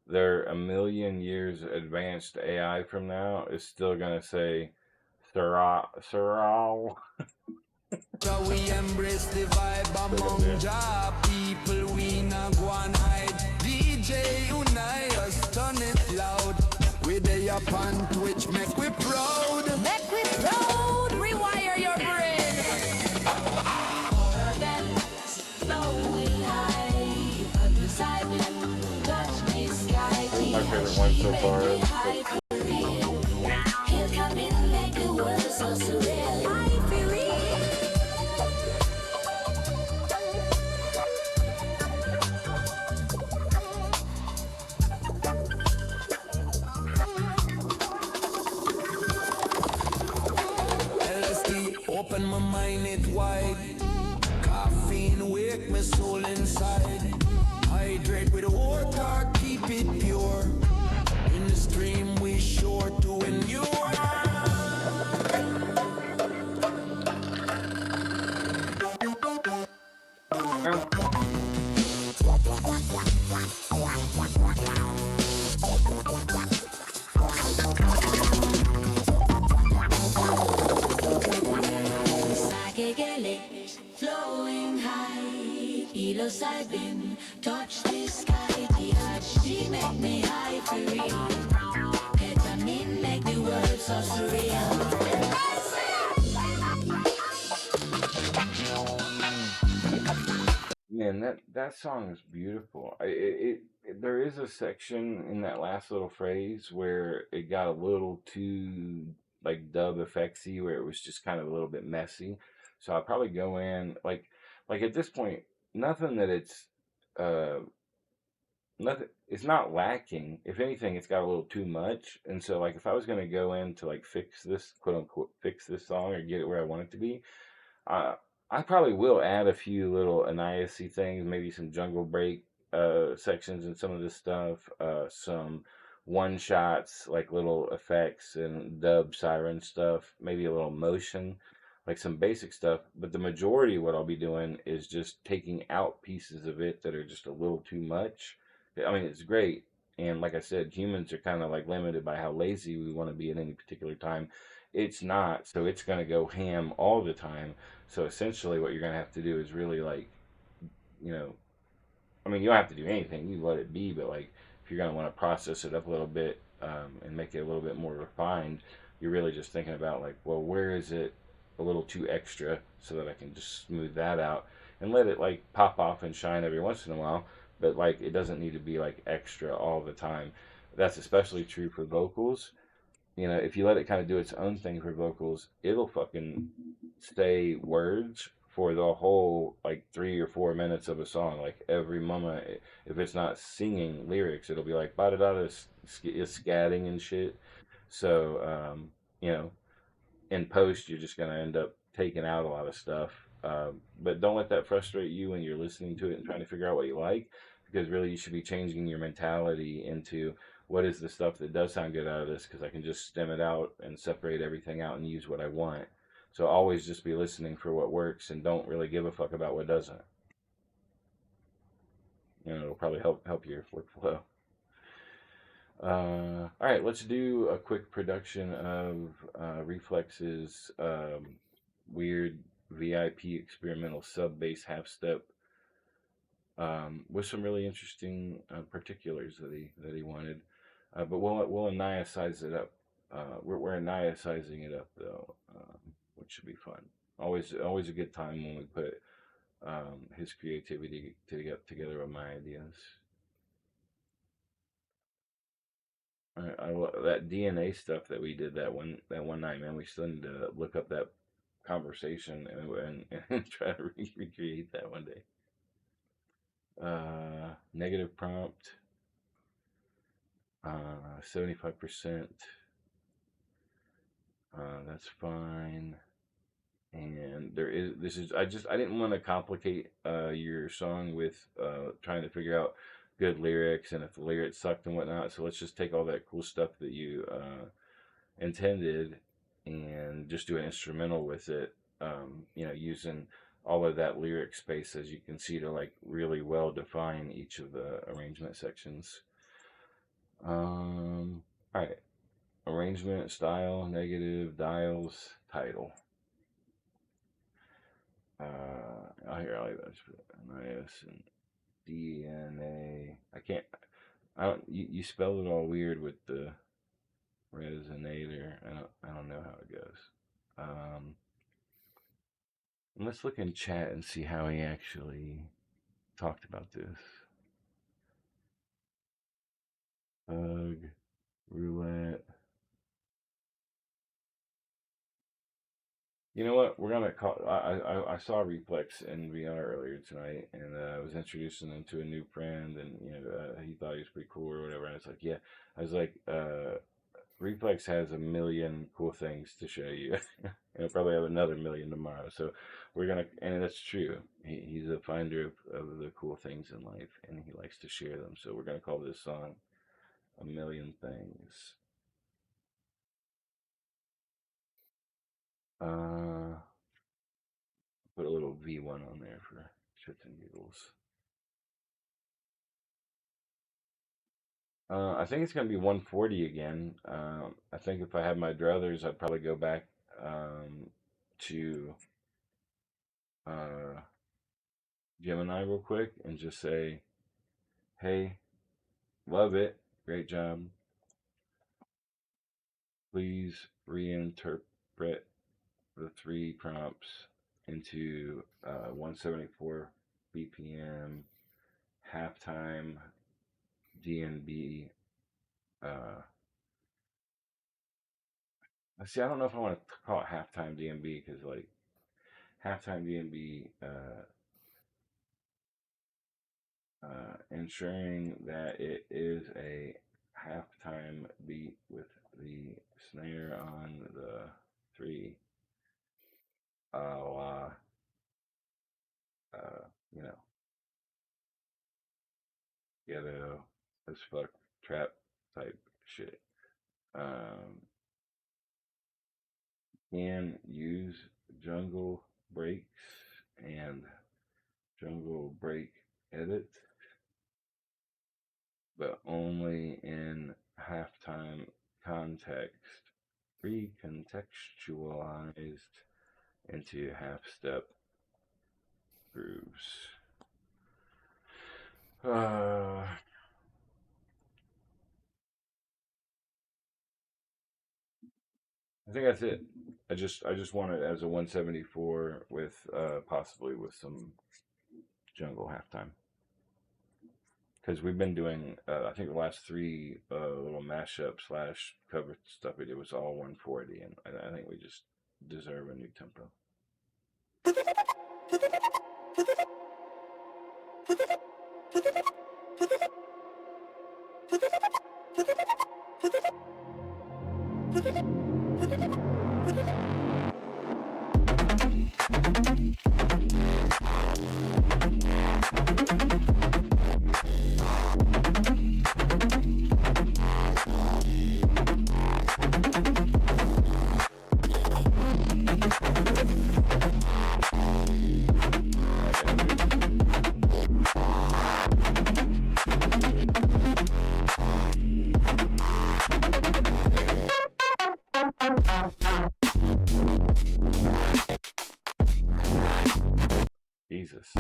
their a million years advanced AI from now is still gonna say Saral.
We embrace the vibe among job people. We not go and hide. DJ Annias turn it loud. We dey up on Twitch, make we proud.
Make we proud. Rewire your brain.
My favorite one so far is
LSD, open my mind it wide. Caffeine wake my soul inside. Hydrate with water, keep it pure. In the stream we
just I been touch the sky, the earth, she make me high for real. Ketamine make the world so surreal.
Man, that song is beautiful. There is a section in that last little phrase where it got a little too like dub effectsy, where it was just kind of a little bit messy. So I'll probably go in like at this point, nothing that it's uh nothing it's not lacking. If anything, it's got a little too much. And so like if I was gonna go in to like fix this quote unquote fix this song or get it where I want it to be, I I probably will add a few little Annias things, maybe some jungle break sections and some of this stuff, some one shots like little effects and dub siren stuff, maybe a little motion, like some basic stuff. But the majority of what I'll be doing is just taking out pieces of it that are just a little too much. I mean, it's great. And like I said, humans are kind of like limited by how lazy we want to be at any particular time. It's not, so it's going to go ham all the time. So essentially, what you're going to have to do is really like, you know, I mean, you don't have to do anything. You let it be, but like, if you're going to want to process it up a little bit and make it a little bit more refined, you're really just thinking about like, well, where is it a little too extra so that I can just smooth that out and let it like pop off and shine every once in a while. But like, it doesn't need to be like extra all the time. That's especially true for vocals. You know, if you let it kind of do its own thing for vocals, it'll fucking say words for the whole like 3 or 4 minutes of a song. Like every moment, if it's not singing lyrics, it'll be like ba da da is scatting and shit. So, you know, in post, you're just gonna end up taking out a lot of stuff. But don't let that frustrate you when you're listening to it and trying to figure out what you like, because really you should be changing your mentality into what is the stuff that does sound good out of this, because I can just stem it out and separate everything out and use what I want. So always just be listening for what works and don't really give a fuck about what doesn't. You know, it'll probably help your workflow. All right, let's do a quick production of Reflex's weird VIP experimental sub bass half step with some really interesting particulars that he wanted. But we'll Annias it up. We're Anniasizing it up though, which should be fun. Always a good time when we put his creativity to get together with my ideas. That DNA stuff that we did that one night, man. We still need to look up that conversation and try to recreate that one day. Negative prompt, 75%. That's fine. And I didn't want to complicate your song with trying to figure out good lyrics and if the lyrics sucked and whatnot. So let's just take all that cool stuff that you intended and just do an instrumental with it. You know, using all of that lyric space, as you can see, to like really well define each of the arrangement sections. All right, arrangement, style, negative, dials, title. Here I like that. Nice and DNA. I can't. I don't. You spelled it all weird with the resonator. I don't know how it goes. Let's look in chat and see how he actually talked about this. Bug, roulette. You know what? We're gonna call. I saw Reflex in VR earlier tonight, and I was introducing him to a new friend, and you know he thought he was pretty cool or whatever. And it's like, yeah, I was like, Reflex has a million cool things to show you. He'll probably have another million tomorrow. So we're gonna, and that's true. He's a finder of the cool things in life, and he likes to share them. So we're gonna call this song "A Million Things." Put a little V1 on there for shits and giggles. I think it's gonna be 140 again. I think if I had my druthers, I'd probably go back to Gemini real quick and just say, hey, love it, great job. Please reinterpret the 3 prompts into 174 BPM halftime DNB. See, I don't know if I want to call it halftime DNB because like halftime DNB, ensuring that it is a halftime beat with the snare on the 3. Uh, you know, ghetto as fuck trap type shit. Can use jungle breaks and jungle break edit, but only in halftime context, recontextualized into half step grooves. I think that's it. I just want it as a 174 with possibly with some jungle halftime. Because we've been doing, I think the last 3 little mashup slash cover stuff we did was all 140, and I think we just deserve a new tempo. Jesus.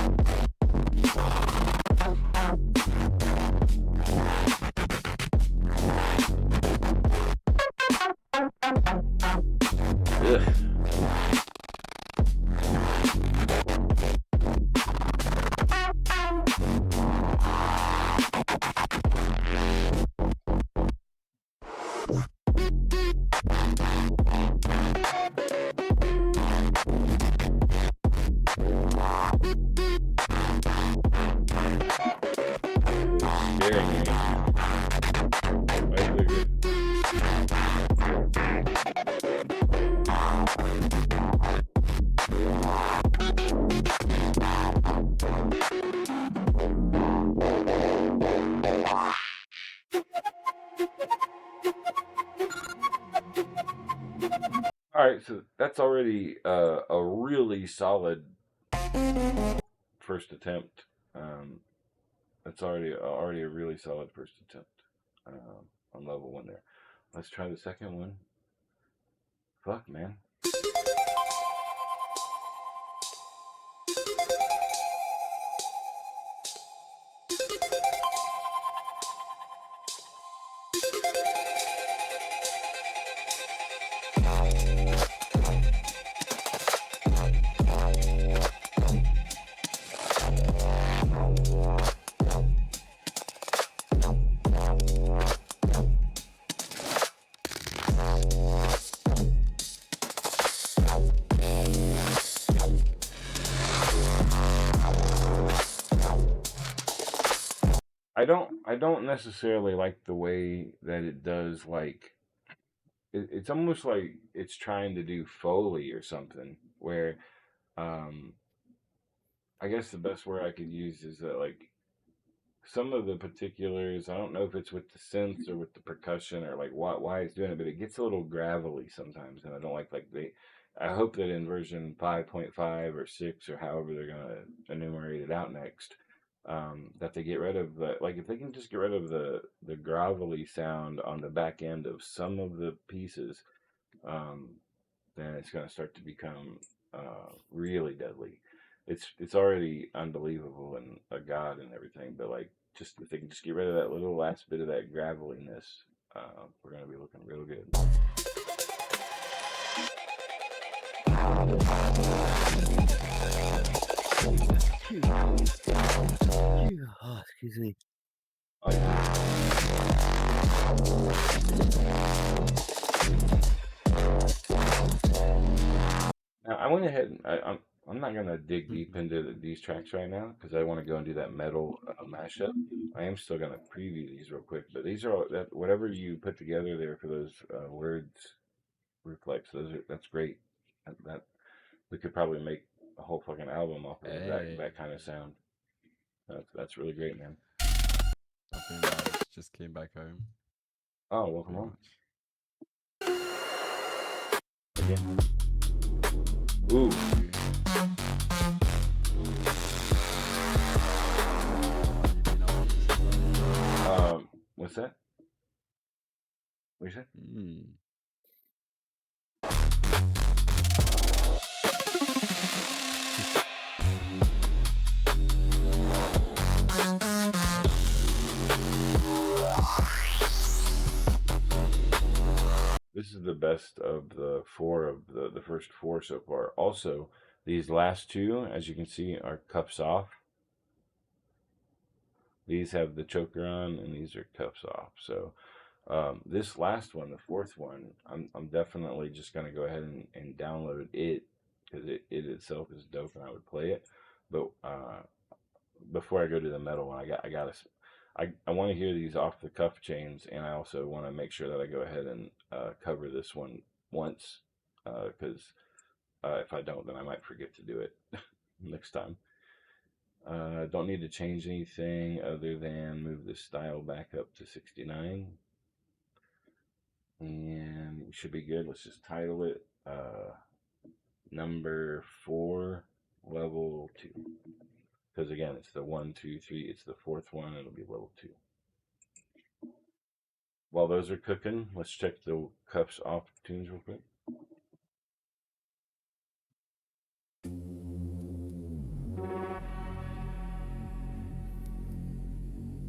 Ugh. Scaring me. Why is it good? All right, so that's already a really solid first attempt. That's already a really solid first attempt on level 1 there. Let's try the second one. Fuck, man. I don't necessarily like the way that it does, like it's almost like it's trying to do Foley or something where um I guess the best word I could use is that like some of the particulars, I don't know if it's with the synths or with the percussion or like why it's doing it, but it gets a little gravelly sometimes, and I don't like they. I hope that in version 5.5 or 6 or however they're gonna enumerate it out next, that they get rid of the like if they can just get rid of the gravelly sound on the back end of some of the pieces, then it's gonna start to become really deadly. it's already unbelievable and a god and everything, but like just if they can just get rid of that little last bit of that graveliness, we're gonna be looking real good.
Oh, excuse me.
Now I went ahead and I'm not gonna dig deep into these tracks right now because I want to go and do that metal mashup. I am still gonna preview these real quick, but these are all, that whatever you put together there for those words reflex. That's great. That we could probably make a whole fucking album off of that kind of sound. That's really great, man.
I think I just came back home.
Oh, welcome home. Ooh. What's that? What you said? This is the best of the four of the first four so far. Also, these last two, as you can see, are cups off. These have the choker on, and these are cups off. So this last one, the fourth one, I'm definitely just gonna go ahead and download it because it itself is dope, and I would play it. But before I go to the metal one, I want to hear these off the cuff chains, and I also want to make sure that I go ahead and cover this one once, because if I don't, then I might forget to do it next time. Don't need to change anything other than move the style back up to 69, and we should be good. Let's just title it number 4, level 2. Because again, it's the 1, 2, 3. It's the fourth one. It'll be level 2. While those are cooking, let's check the cuffs off tunes real quick.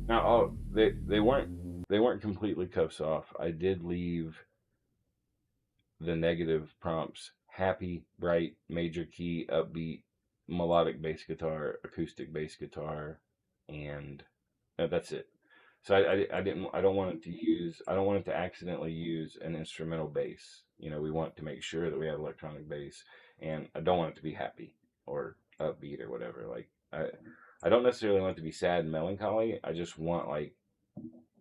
Now, they weren't completely cuffs off. I did leave the negative prompts: happy, bright, major key, upbeat, melodic bass guitar, acoustic bass guitar, and that's it. So I don't want it to accidentally use an instrumental bass. We want to make sure that we have electronic bass, and I don't want it to be happy or upbeat or whatever. Like I don't necessarily want it to be sad and melancholy. I just want like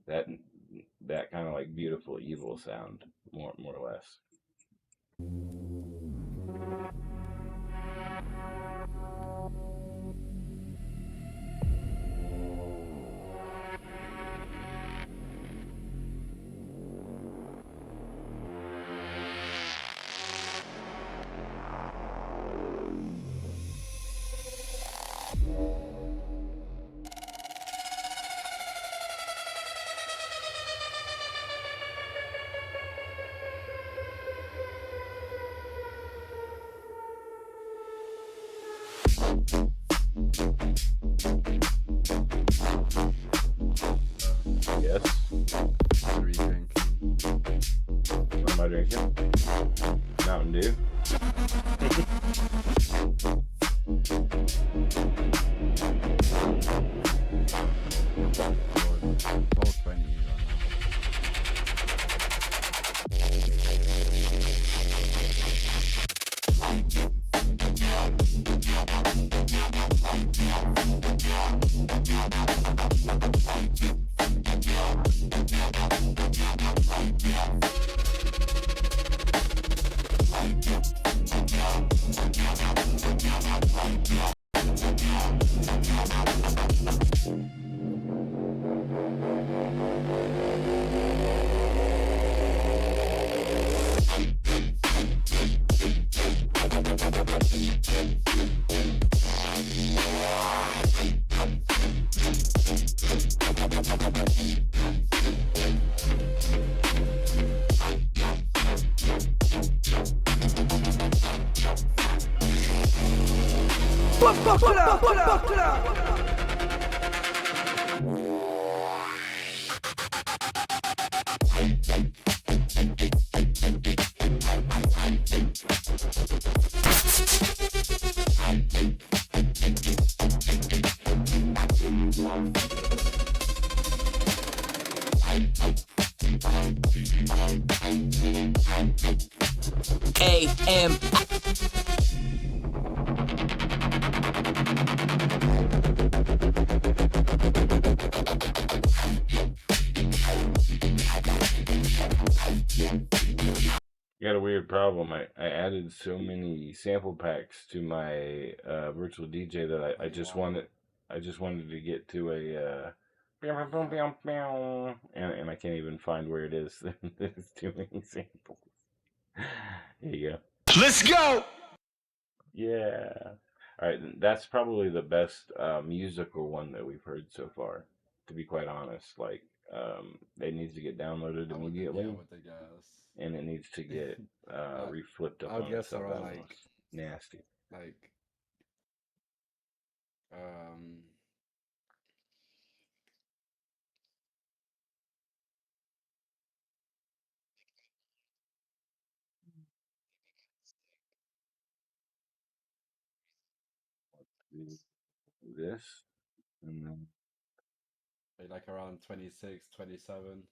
that kind of like beautiful evil sound, more or less. Yes.
What are you drinking?
What am I drinking? Mountain Dew.
AM.
Got a weird problem. I added so many sample packs to my virtual DJ that I just wanted to get to a and I can't even find where it is. There's too many samples. Here you go.
Let's go!
Yeah. All right, that's probably the best musical one that we've heard so far. To be quite honest, like it needs to get downloaded immediately,
with the gas.
and it needs to get reflipped up
I'll
on
guess
itself.
around
Almost
like
nasty.
Um
This, and then
like around 26, 27.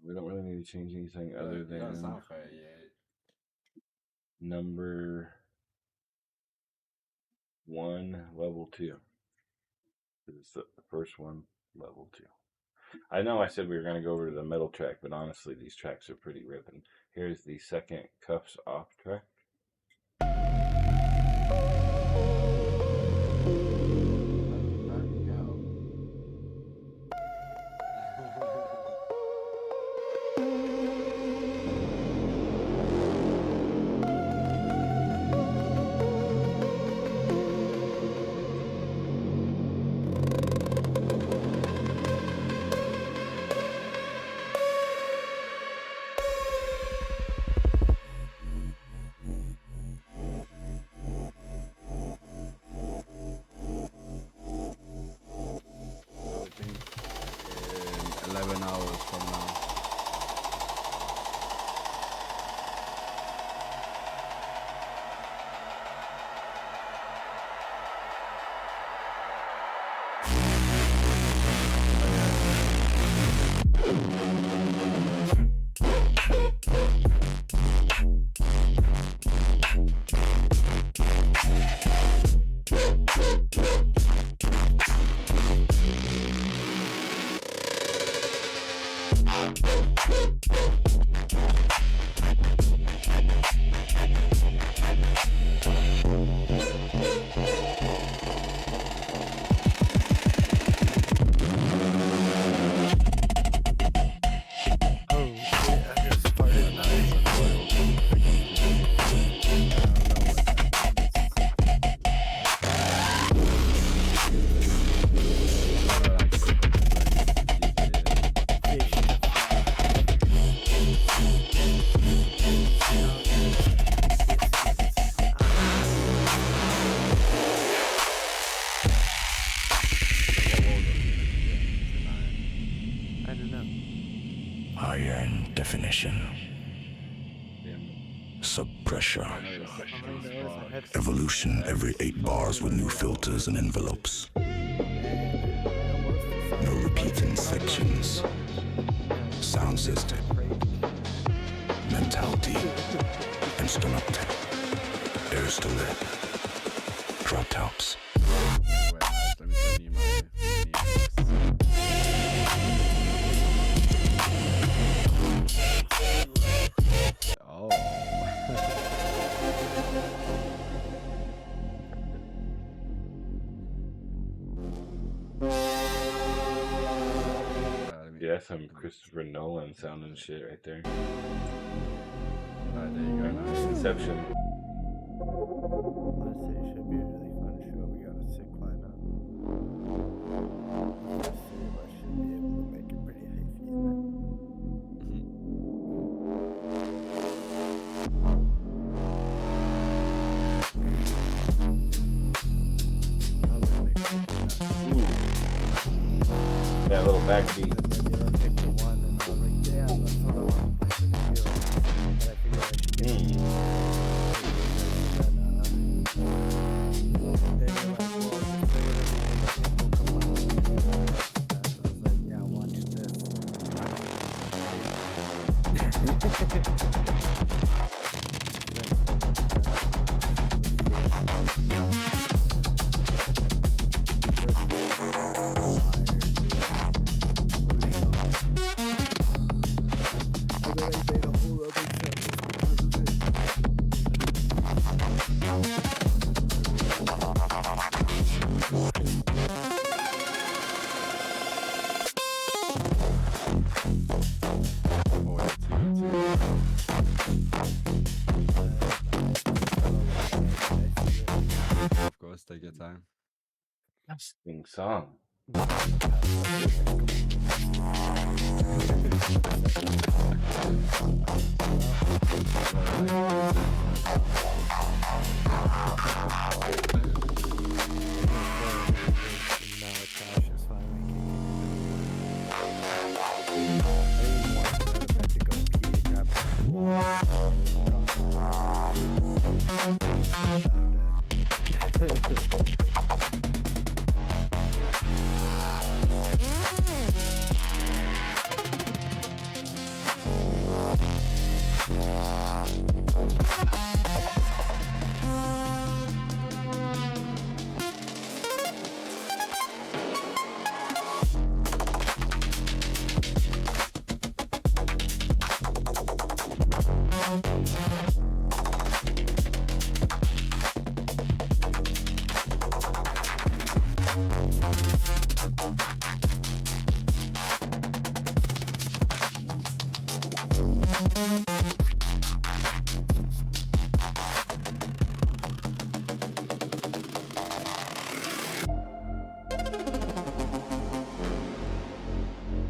we don't really need to change anything other
You don't
than
sound 38.
number 1, level 2. It's the first one, level 2. I know I said we were going to go over to the metal track, but honestly, these tracks are pretty ripping. Here's the second Cuffs Off track.
I think in 11 hours from now.
Iron definition. Sub-pressure. Evolution every 8 bars with new filters and envelopes. No repeating sections. Sound system. Mentality. Instrument. Airs to lit. Drop tops.
Wait, let me send you my Oh.
Yeah, that's some Christopher Nolan sounding shit right there.
Alright, there you go. Now.
Inception.
Honestly, it should be a really fun show. We got a sick lineup. The three of us should be able to make it pretty hyphy in it.
That little backbeat.
And then Nero picked the one, and I was like, yeah, that's what I want to play for the field. But I figured I should get
Mm.
and they were like, well, just play whatever you think will come on. And I was like, yeah, watch this.
Of course, take your time.
Interesting song.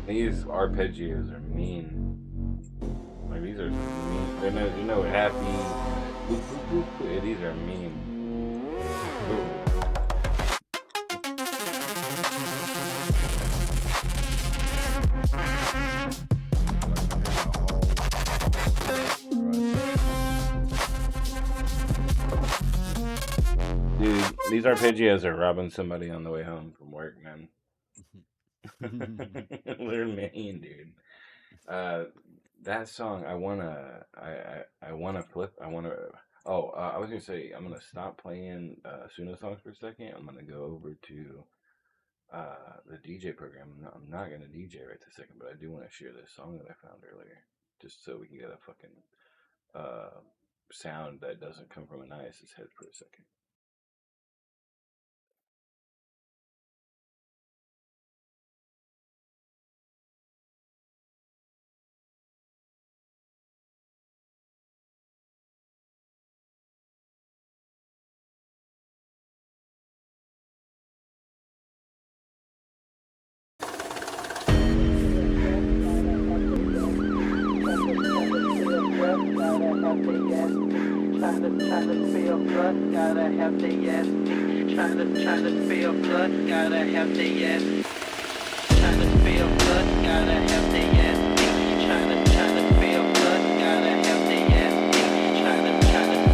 These arpeggios are mean. Like these are mean. They're no, you know, happy. Boop, boop, boop, boop. Yeah, these are mean. Ooh. Dude, these arpeggios are robbing somebody on the way home from work, man. They're mean, dude. That song, I wanna flip. I was gonna say I'm gonna stop playing Suno songs for a second. I'm gonna go over to the DJ program. I'm not gonna DJ right this second, but I do want to share this song that I found earlier, just so we can get a fucking sound that doesn't come from Annias' head for a second.
Trying to feel good, gotta have the yes. Trying to feel good, gotta have the yes. Trying to feel good, gotta have the yes. Trying to feel good, gotta have the yes. Trying to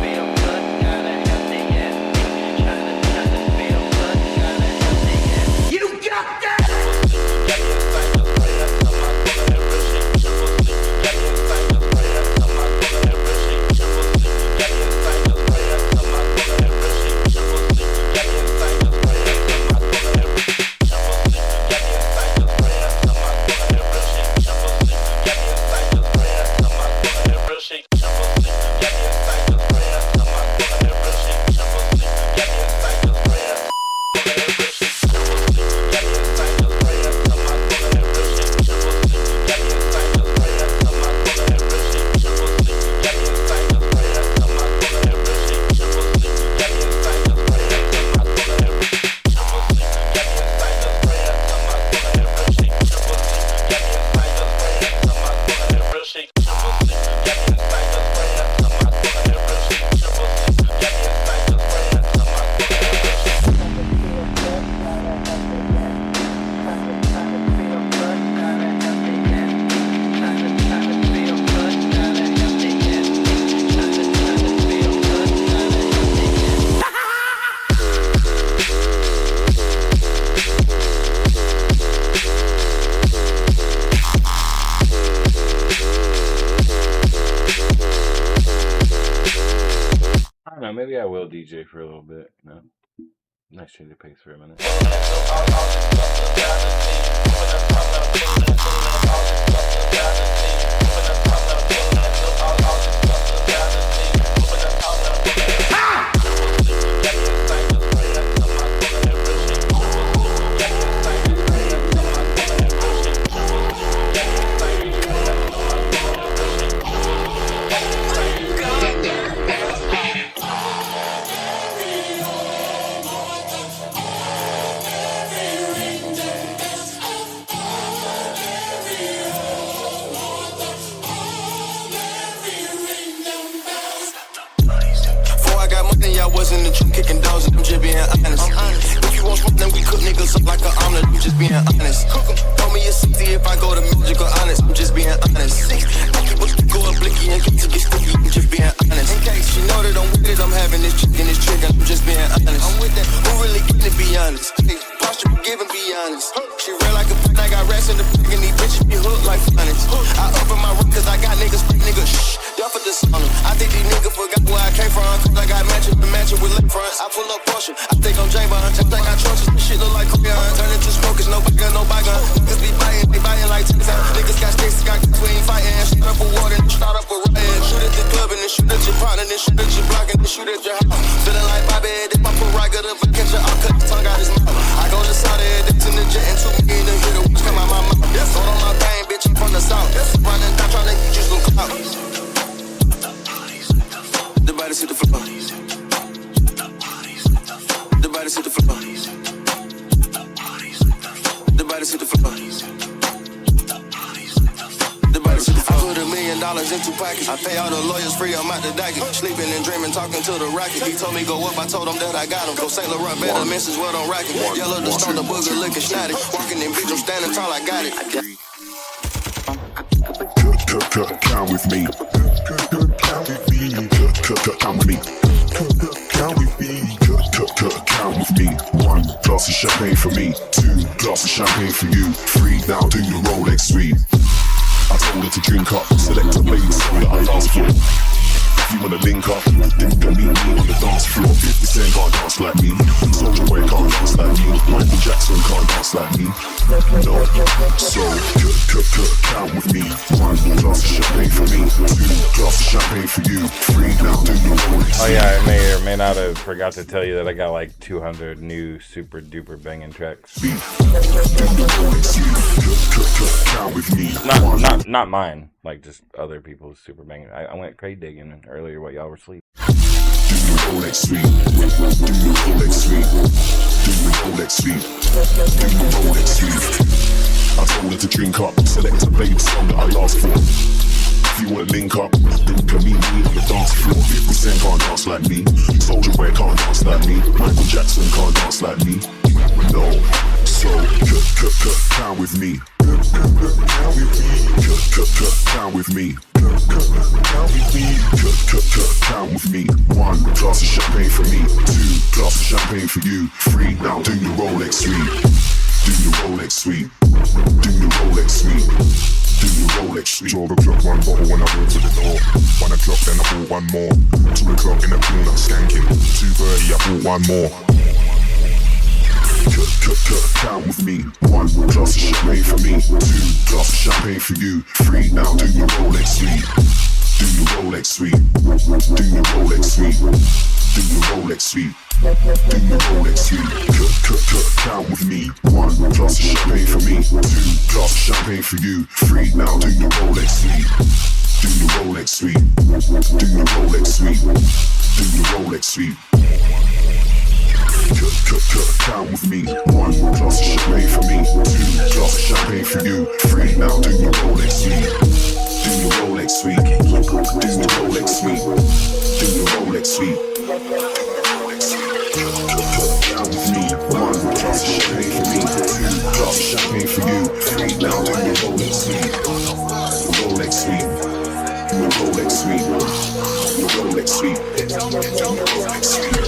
feel good, gotta have the yes. Trying to feel good, gotta have the yes. You got that!
maybe I will DJ for a little bit. You know, nice change of pace for a minute.
I was in the truck kicking doors and I'm just being honest. If you want smoke, then we cook niggas up like an omelet. I'm just being honest. Told me it's 60 if I go to magical honest. I'm just being honest. I keep a go up blicky and get to get sticky. I'm just being honest. In case you know that I'm with it, I'm having this chicken, this trigger. I'm just being honest. I'm with that. Who really getting to be honest? Posture give and be honest. She real like a fuck. I got rats in the back and these bitches be hooked like honest. I open my room cause I got niggas, niggas. Shh. Y'all for the sauna. I think these niggas forgot where I came from. Cause I got matching with lip fronts. I pull up Porsche. I think I'm J Bond. I think I trust this shit look like Korean. Turn into smokers, no bugger, no bugger. Niggas be biting, they biting like 10 times. Niggas got sticks, got we ain't fighting. Start up a war, then start up a riot. Shoot at the club and then shoot at your partner, then shoot at your block and then shoot at your house. Feeling like Bobby, if I put right good up and catch her, I'll cut the tongue out his mouth. I go to Saudi, that's in the jet and 2 million to hit the witch come out my mouth. Throw on my pain, bitch, I'm from the south. Running down, trying to get you some clout. The bodies hit the floor. The bodies hit the floor. The bodies hit the floor. The bodies hit the floor. I put $1 million in 2 pockets. I pay all the lawyers free, I'm out the docket. Sleeping and dreaming, talking to the rocket. He told me go up, I told him that I got him. Go Saint Laurent, better message what I'm rocking. Yellow the stone, the booger looking snotty. Walking in bitch, I'm standing tall, I got it.
Count with me. Count with me. Count with me. Count with me. Count with me. 1 glass of champagne for me. 2 glasses of champagne for you. 3 now do your Rolex suite. I told her to drink up. Select a baby song that I asked for. If you wanna link up, then meet me on the dance floor. 50 Cent can't dance like me. Soulja Boy can't dance like me. Michael Jackson can't dance like me. No, so count with me. 1 glass of champagne for me. 2 glasses of champagne for you. 3 now do your Rolex.
Oh yeah, I may or may not have forgot to tell you that I got like 200 new super duper banging tracks.
Count with me.
Not mine. Like just other people's super banging. I went crate digging earlier while y'all were asleep.
Do your Rolex suite. Do your Rolex suite. Do your Rolex suite. Do your Rolex suite. I told her to drink up. Select a baby song that I asked for. If you wanna link up, then meet me on the dance floor. 50 Cent can't dance like me. Soulja Boy can't dance like me. Michael Jackson can't dance like me. No, so count with me. Count with me. Count with me. Count with me. 1 glass of champagne for me. 2 glasses of champagne for you. 3 now do your Rolex suite. Do your Rolex suite. Do your Rolex suite. Do your Rolex suite. 12 o'clock, 1 bottle when I walk to the door. 1 o'clock, then I bought 1 more. 2 o'clock in the corner, skanking. 2:30, I bought 1 more. Count with me. 1 glass of champagne for me. 2 glasses of champagne for you. 3 now do your Rolex suite. Do your Rolex suite. Do your Rolex suite. Do your Rolex suite. Do your Rolex suite. Count with me. 1 glass of champagne for me. 2 glasses of champagne for you. 3 now do your Rolex suite. Do your Rolex suite. Do your Rolex suite. Do your Rolex suite. Count with me. 1 glass of champagne for me. 2 glasses of champagne for you. 3 now do your Rolex suite. Do your Rolex suite. Do your Rolex suite. Do your Rolex suite. Count with me. 1 glass of champagne for me. 2 glasses of champagne for you. 3 now do your Rolex suite. Rolex suite. Your Rolex suite. Your Rolex suite. Your Rolex suite.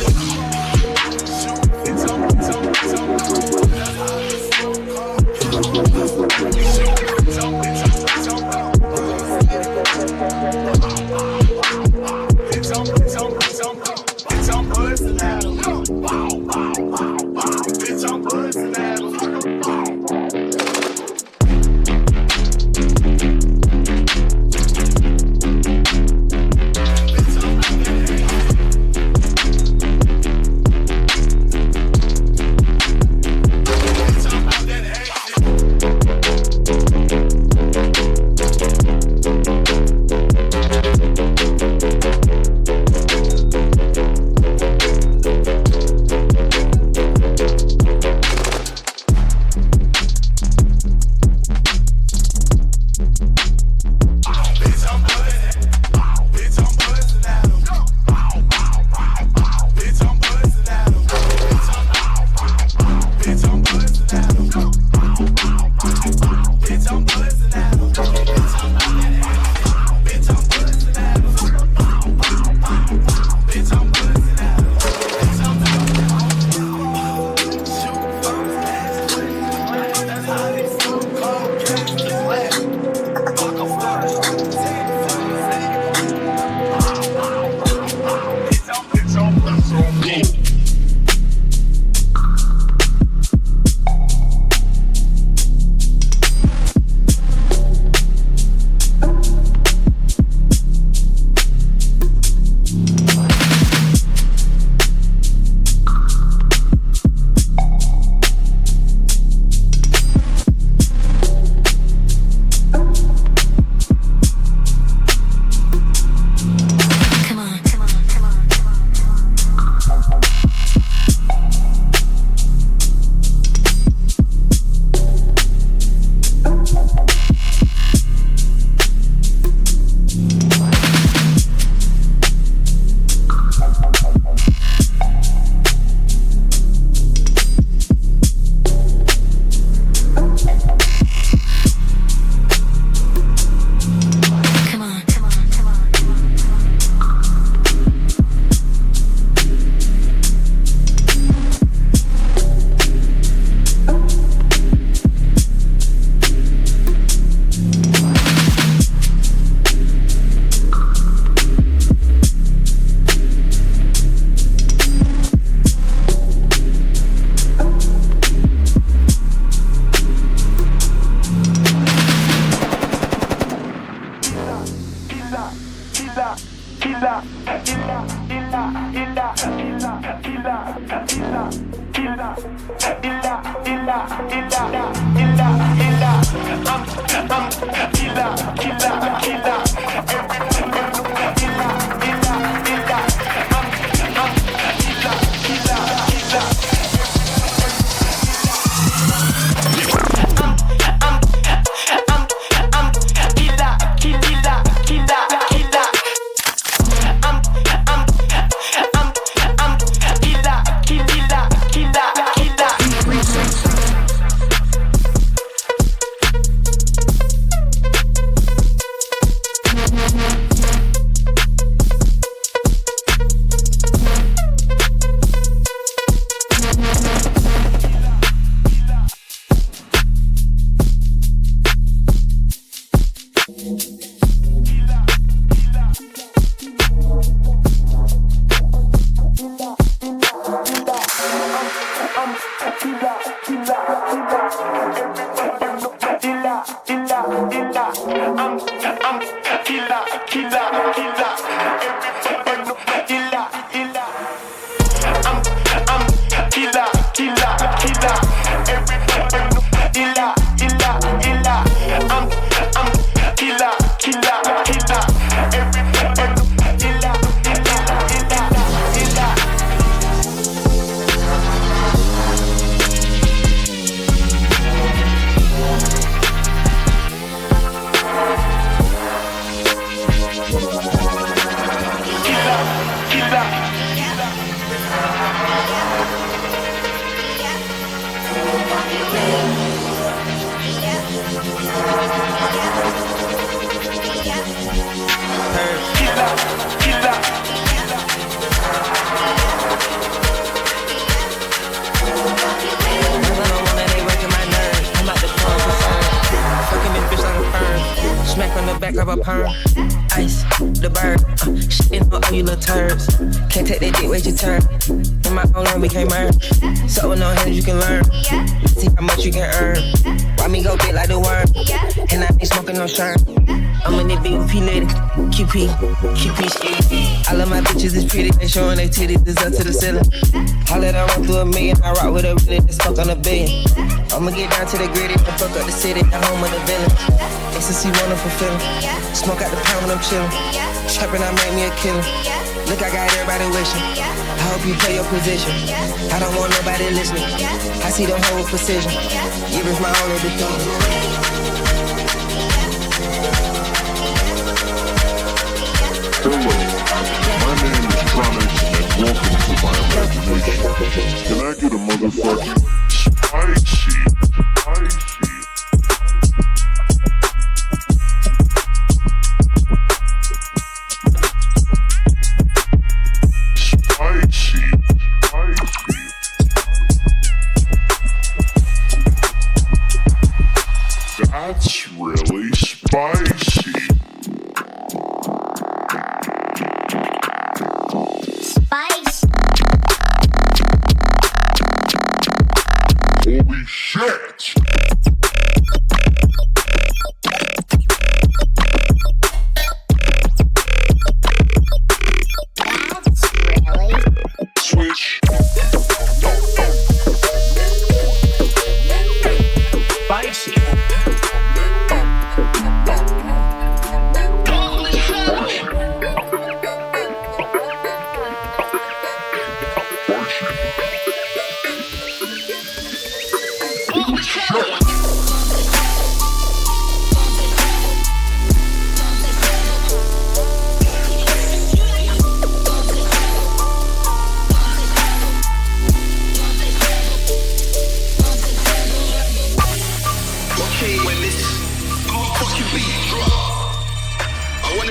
Smack on the back of a perm. Ice, the bird. Shitting on all you little turds. Can't take that dick, wait your turn. In my own lane, we can't merge. So with no hands, you can learn. See how much you can earn. Why me go big like the worm? And I ain't smoking no shirt. I'm in that BVP lady. QP shit. I love my bitches, it's pretty. They showing their titties, it's up to the ceiling. I let her run through a million. I rock with a really that's stuck on a billion. I'ma get down to the gritty and fuck up the city, the home of the villain. Ecstasy, wonderful feeling. Smoke out the pound when I'm chillin'. Trappin', I make me a killer. Look, I got everybody wishing. I hope you play your position. I don't want nobody listening. I see them whole precision. Give us my only defense.
Hello, my name is Tronics, and welcome to my imagination. Can I get a motherfucking spicy? That's really spicy.
Spice.
Holy shit!
That's really
Switch.
Spicy.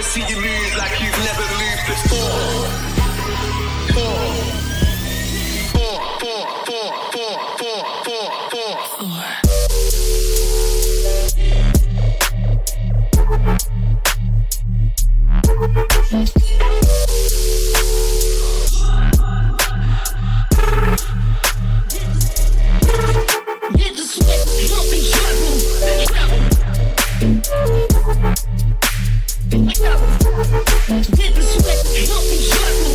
See you move like you've never moved before.
Get the sweat, don't be trouble. Get the sweat, don't be trouble.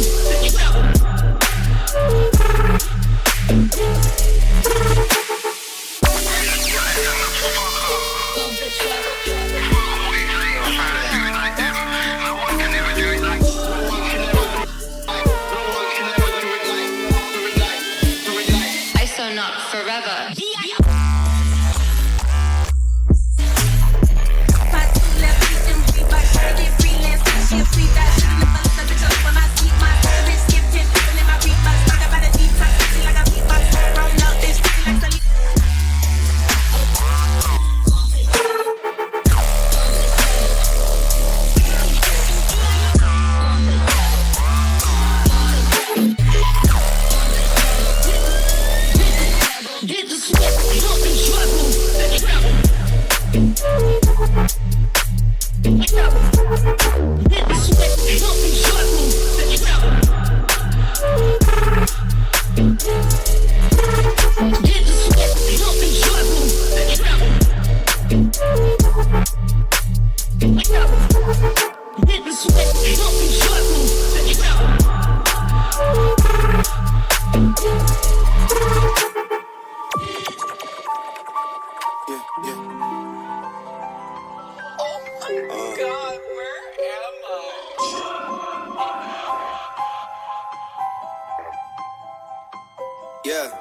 Yeah,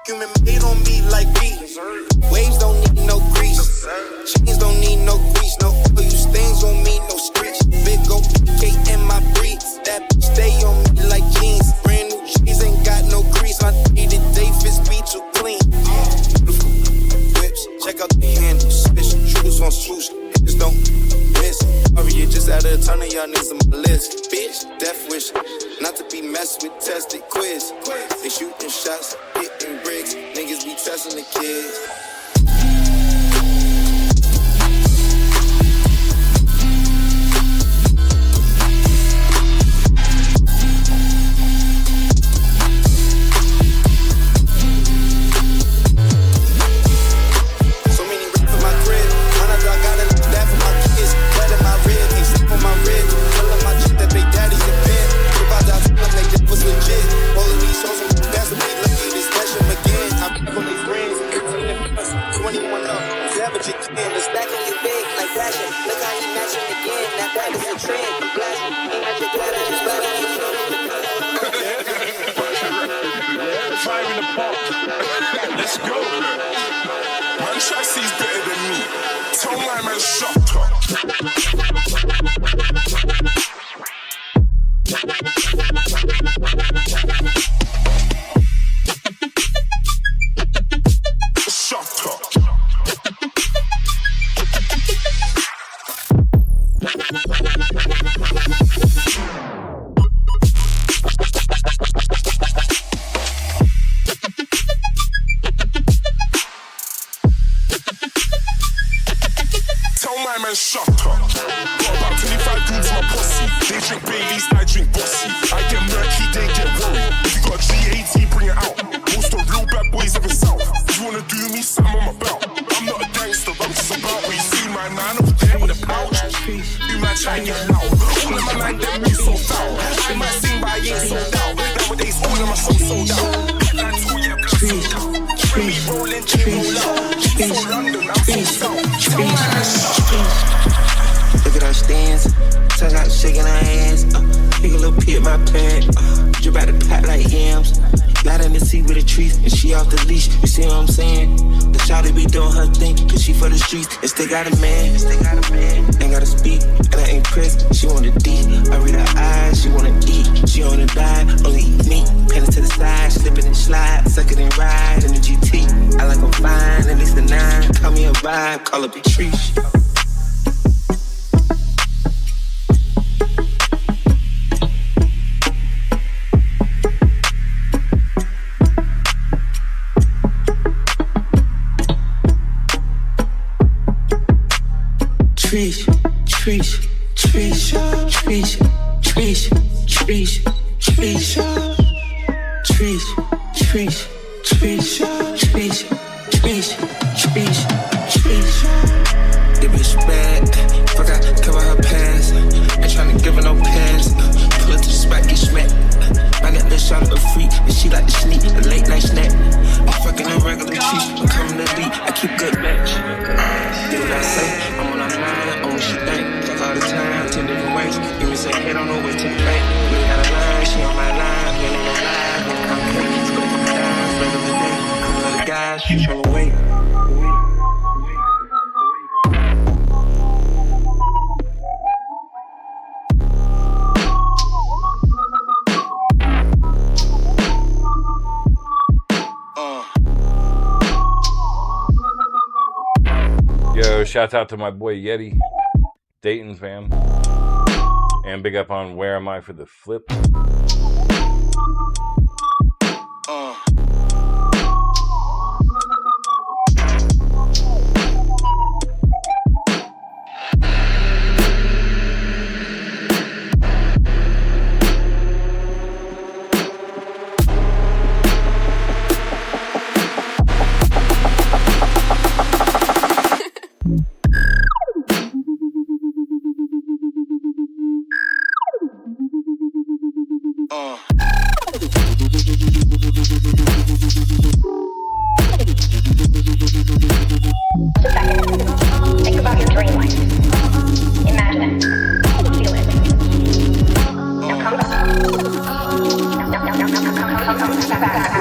human made on me like me. Waves don't need no grease. Chains don't need no grease. No oil, you stains on me, no screech. Big old K in my breeze. That bitch stay on me like jeans. Brand new cheese ain't got no grease. My day-to day fits be too clean. Beautiful whips, check out the handles. Special shooters on swoosh. Just don't miss. Sorry, you just added a ton of y'all niggas on my list. Bitch, death wish. Not to be messed with, tested quiz. They shooting shots, hitting bricks. Niggas be testing the kids. So many rips in my crib. When I got it, that for my kids. Blood in my rib, ain't sleep on my rib. Telling my chick that they daddy's a pimp. If I die, like that was legit. All of these songs from the past, we lucky to stash them again. I'm on these rings, 21 up, savage again. The stack on your big, like fashion. Look how he matching again. That is a trend. I'm blasting. He magic glad I just got it.
Fire in the park. Let's go. Man, Chassis better than me. Tell my man, shut up. Shut up. Tell my man, shut up. Got about 25 dudes in my posse. They drink Baileys, I drink Bossy. I get murky, they get worried. If you got G80, bring it out. Most of real bad boys live in South. If you wanna do me, something on my belt. I'm not a gangster, I'm just about what you see my man over there with a pouch. You might try and get loud. All of my man, them me so foul. I might sing, but I ain't sold out. Nowadays, all of my songs sold out. Like 2 years, when me rolling, roll out. So London, I'm so south. Tell my man, shut up.
Look at her stance, touch out shaking her hands. Take a little pee at my pad, drip out the pot like yams. Light in the seat with the trees, and she off the leash. You see what I'm saying? The shawty be doing her thing, cause she for the streets. And still got a man, ain't gotta speak, and I ain't pressed. She want the D, I read her eyes. She wanna eat, she on the diet. Only eat meat, pen it to the side, slip it and slide, suck it and ride in the GT. I like them fine, at least the 9. Call me a vibe, call her Patrice. Trish, Trish, Trish, Trish, Trish, Trish, Trish, Trish, Trish, Trish, Trish, Trish, Trish, Trish. The bitch bad, forgot to cover her past. Ain't tryna give her no pass. Pull her to the spot, get smacked. My that bitch out of a freak, and she like to sneak a late night snack. I'm fucking a regular treat, I'm coming to lead. I keep good match. Do what I say, I'm on her mind, on what she think. Fuck all the time, 10 different ways. Give me say head on her way to the bank. We got a line, she on my line. We ain't on no line, no complicated. Split a couple dimes, regular day. Couple other guys, she tryna wait.
Yo, shouts out to my boy Yeti, Dayton fam. And big up on Where Am I for the flip.
Think about your dream life. Imagine it. Feel it. Now come back. Now come back.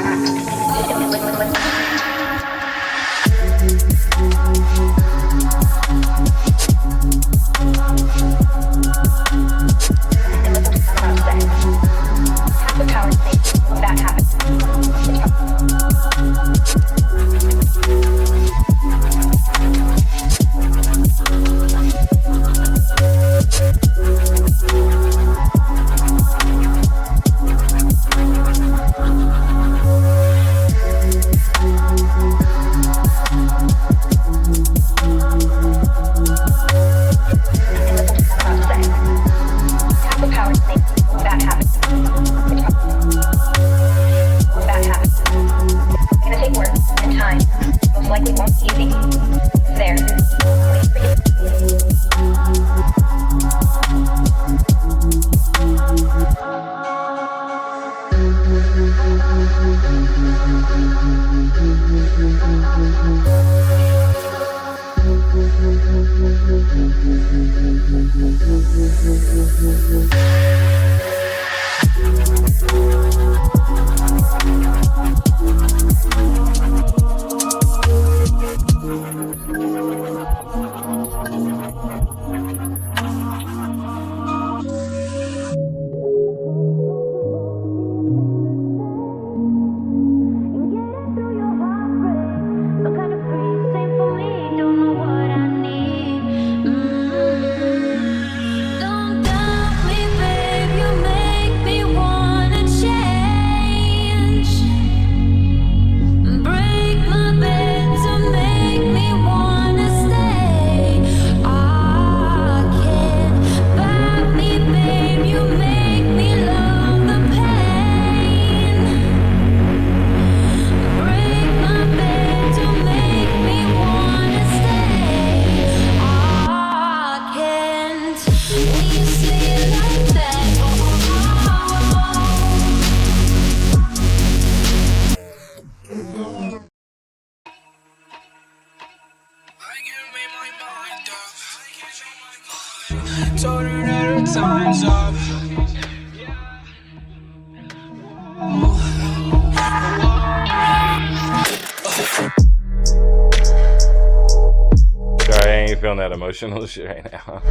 Have the power to make that happen.
Told her that her time's up.
Sorry, I ain't feeling that emotional shit right now.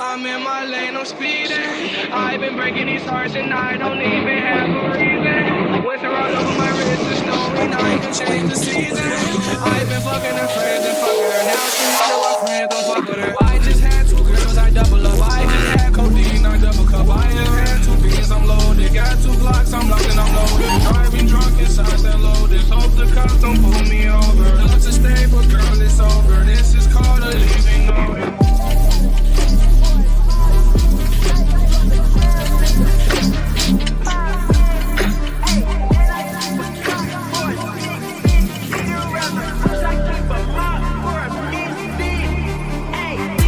I'm in my lane, I'm speeding. I've been breaking these hearts and I don't even have a reason. Winter all over my wrist, it's snowing, I can change the season. I've been fucking her friends and fucking her. Now she wonder why friends don't fuck with her. I just had 2 girls, I double up. I just had codeine, I double cup. I just had 2 beans, I'm loaded. Got 2 blocks, I'm locked and I'm loaded. Driving drunk inside that loaded. Hope the cops don't pull me over. Love to stay, but girl, it's over. This is called a leaving note.
Hey.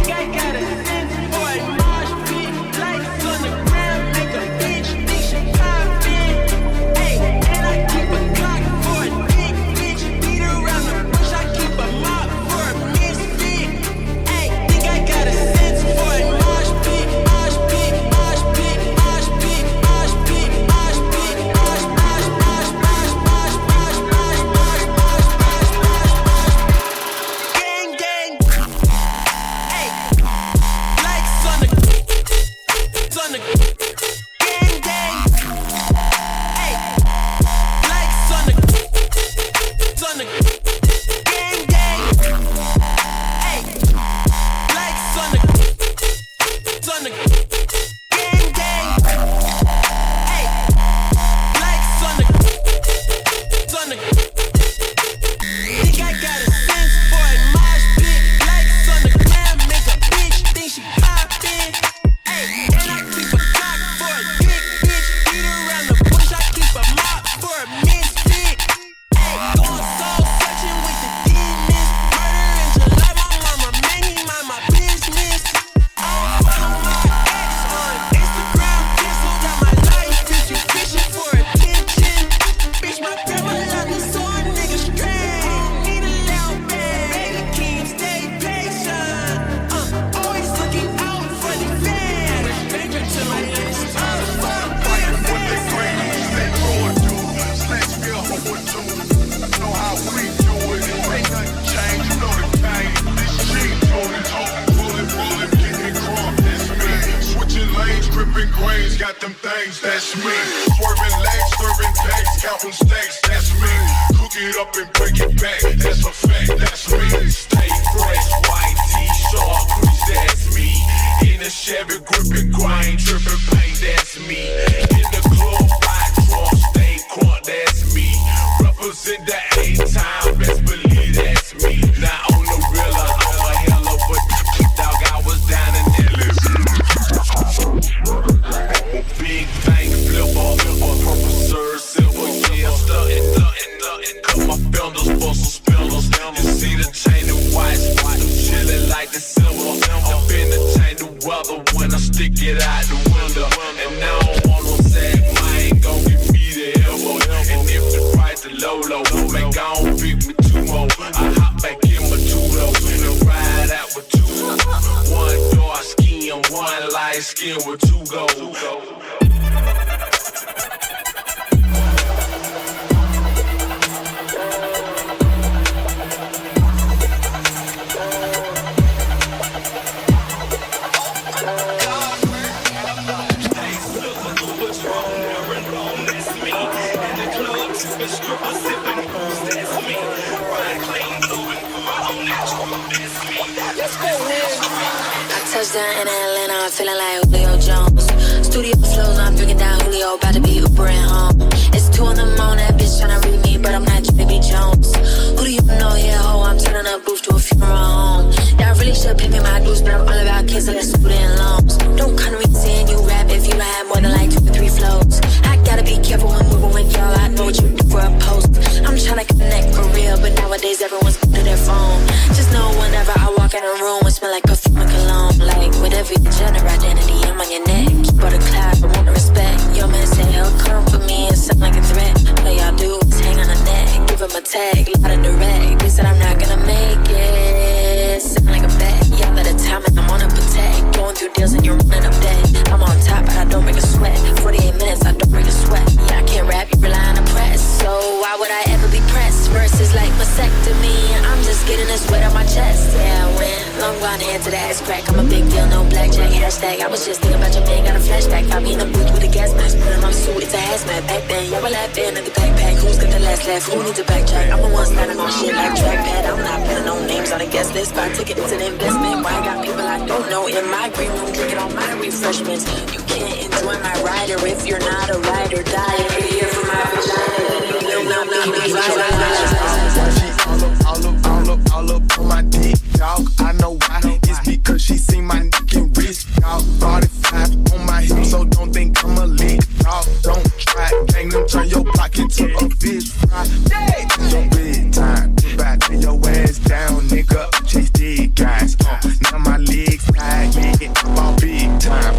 that's me. Swerving legs, serving packs, counting stacks, that's me. Cook it up and break it back, that's a fact, that's me. Stay fresh, white t-shirt, crease, that's me. In the Chevy, gripping, grind, tripping, paint, that's me. In the club, buy drunk, stay crunk, that's me. Represent the A-time, best believe that's me. Now on the real, I'm a hell of a dog, I was down in big bank flipper, purple serve, silver, yeah, stuntin', cut my fenders for some spillers. You see the chain and white, chillin' like the silver. Up in the chain the weather when I stick it out the window. And now I don't want no sack, I ain't gon' give me the elbow. And if the price is low, make I don't pick me two more. I hop back in my two-door and ride out with two. One dark skin, one light skin with two gold.
Touchdown in Atlanta, I'm feeling like Julio Jones. Studio flows, I'm drinking down Julio, about to be Uber and home. It's 2 in the morning, that bitch tryna read me, but I'm not J.B. Jones. Who do you know here, ho? I'm turning a booth to a funeral home. Y'all really should pay me my dues, but I'm all about kids and student loans. Don't come to me saying you rap if you don't have more than like 2 or 3 flows. I gotta be careful when moving with y'all, I know what you do for a post. I'm tryna connect for real, but nowadays everyone's to their phone. Just know whenever I walk in a room, it smell like perfume and cologne. Like whatever your gender identity, I'm on your neck. Keep all the cloud, I want the respect. Your man say he'll come for me and sound like a threat. All y'all do is hang on the neck, give him a tag, loud and direct. They said I'm not gonna make it, sound like a bet. Y'all at a time and I'm on a protect. Going through deals and you're running up dead. I'm on top, but I don't break a sweat. 48 minutes, I don't break a sweat. Yeah, I can't rap, you rely on the press. So why would I ever be pressed? Verses like vasectomy, I'm just getting this sweat on my chest. Yeah, I went long blonde hair to the ass crack. I'm a big deal, no blackjack hashtag. I was just thinking about your man, got a flashback. Find me in the booth with a gas mask, put on my suit, it's a hazmat. Back then, y'all were laughing at the backpack. Who's got the last laugh? Who needs a backtrack? I'm the one standing on shit like trackpad. I'm not putting no names on the guest list. Buy ticket, it's an investment. Why I got people I don't know in my green room drinking on my refreshments. You can't enjoy my rider if you're not a ride or die. Every year for my vagina, you will not be
all up on my dick, dog. I know why. It's because she seen my neck and wrist, dog. 45 on my hip, so don't think I'm a lick, dog. Don't try, gang them, turn your block into a fish fry. Your bedtime, back to your ass down, nigga. Chase dead guys. Now my legs tired, yeah, I'm all big time.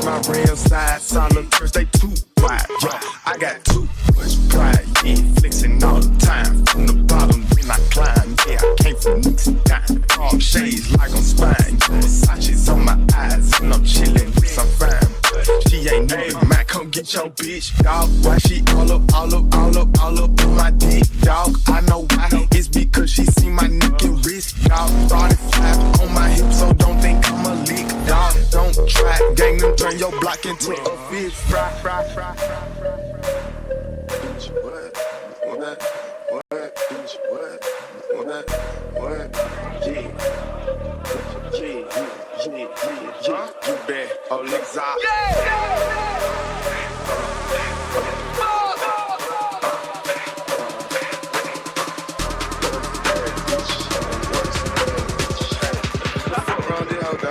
My real side, solid first, they too wide. Yo, I got too much pride, yeah, flexing all the time. From the bottom, then I climb, yeah, I came from nicks and dime. All shades like I'm spine, Versace's on my eyes, and I'm chilling with some fine. She ain't even mad, come get your bitch, dog. Why she all up in my dick, dog? I know why, it's because she seen my neck and wrist, dog. 45 on my hip, so don't think I'm a lick, dog. Don't try, gang them, turn your block into a fish fry. You bet, oh, niggas out.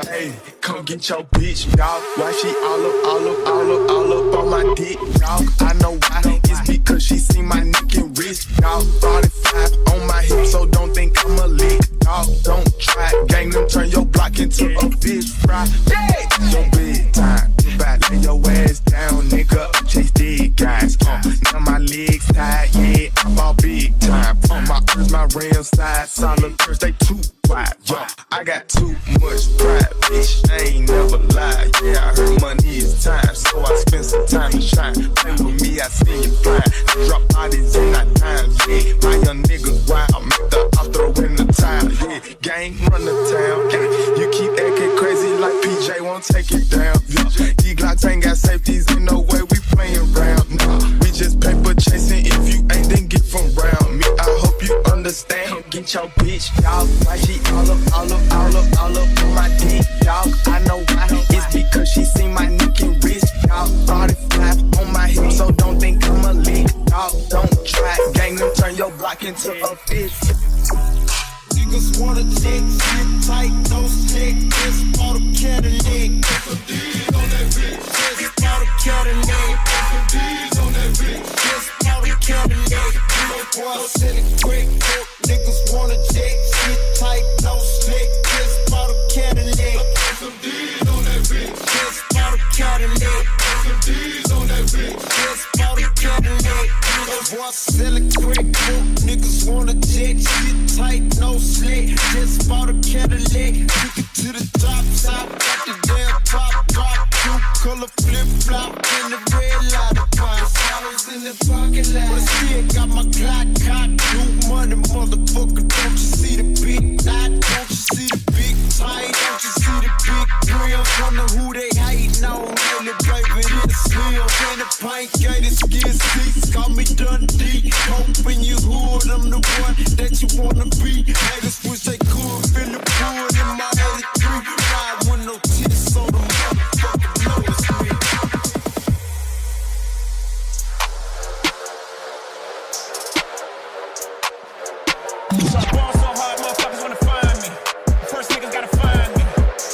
Hey, come get your bitch, dog. Why she all up on my dick, dog? I know why. It's because she seen my neck and wrist, dog. 45 on my hip, so don't think I'm a lick, dog. Don't try, gang them, turn your block into a fish fry. Your bedtime, back lay your ass down, nigga. Chase dead guys. Now my legs tired, yeah, I'm all big time. My real side, solid first, they too wide. Yo, I got too much pride, bitch. I ain't never lied. Yeah, I heard money is time, so I spend some time to shine. Play with me, I see you blind. I drop bodies in that time, yeah. My young niggas wild, make the I'll throw in the tile, yeah. Gang run the town, gang. You keep acting crazy like PJ won't take it down. Yeah. These Glocks ain't got safeties, ain't no way we into a bitch. Niggas wanna check, sit tight, no slick. Just bought a Cadillac. Some D's on that bitch. Just bought a Cadillac. Some D's on that bitch. Just bought a Cadillac. Boy, selling quick. Niggas wanna check, sit tight, no slick. Just bought a Cadillac. Some D's on that bitch. Just bought a Cadillac. Some D's on that bitch. Just bought a Cadillac. Boy, selling quick. Niggas wanna check, sit tight, no slick. Just bought a Cadillac. Took it to the top, got the damn top, drop. Two color flip flop in the red light. Flowers in the parking lot. But still got my Glock cock. New money, motherfucker. Don't you see the big knot? Don't you see the big tie? Don't you see the big grill? Don't know who they hating on. Really, baby, it's real. In the pint gated skin seats. Call me Dundee. Open your hood. I'm the one that you wanna be. Haters wish they could feel the wood in my 83. Ride with no tits, so the motherfucker knows me.
So I ball so hard, motherfuckers wanna find me. First niggas gotta find me.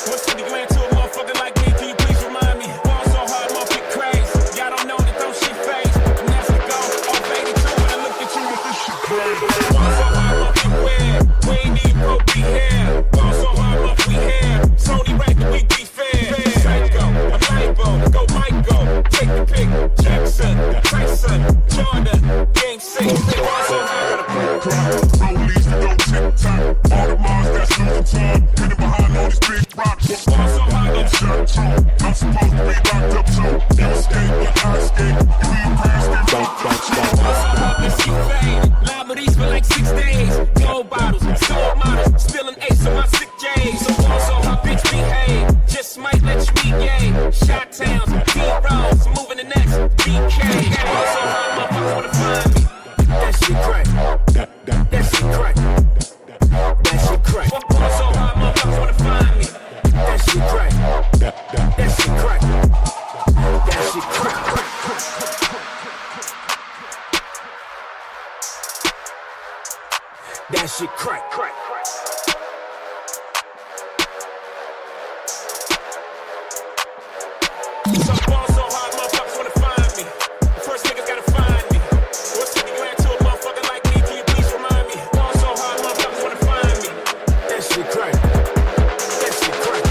What's 50 grand to a motherfucker like me? Can you please remind me? Ball so hard, motherfucker crazy. Y'all don't know that those shit phase. And that's the go. Off 82 when I look at you with this shit crazy. Ball so hard, motherfucker weird. We ain't even broke, we here. Ball so hard, motherfucker we here. Sony record, we be fair. Psycho, I'm Libo, go Michael. Take the pick, Jackson, Tyson, Jordan, Game 6. Ball so hard.
Rollies, we don't tick tock. All the Mars that's losing time. Hidden behind all these big rocks. I'm shut too. I'm supposed to be locked up too. You escape, I escape. You leave past them. Don't stop.
Let's get fade. Liberties for like 6 days. Gold bottles, soul models. Spilling ace on my sick days. So also my bitch behave. Just might let you meet gay. Shot towns, D-Rolls. Moving the next BK. Also how motherfuckers wanna find me. That shit crack. That shit crack. That shit crack. Also how motherfuckers wanna find me. That shit crack. That shit crack. That shit crack. That shit crack, crack, crack. So ball so hard, motherfuckers wanna find me. First niggas gotta find me. What's 50 grand to a motherfucker like me? Can you please remind me? Ball so hard, motherfuckers wanna find me. That shit crack. That shit crack.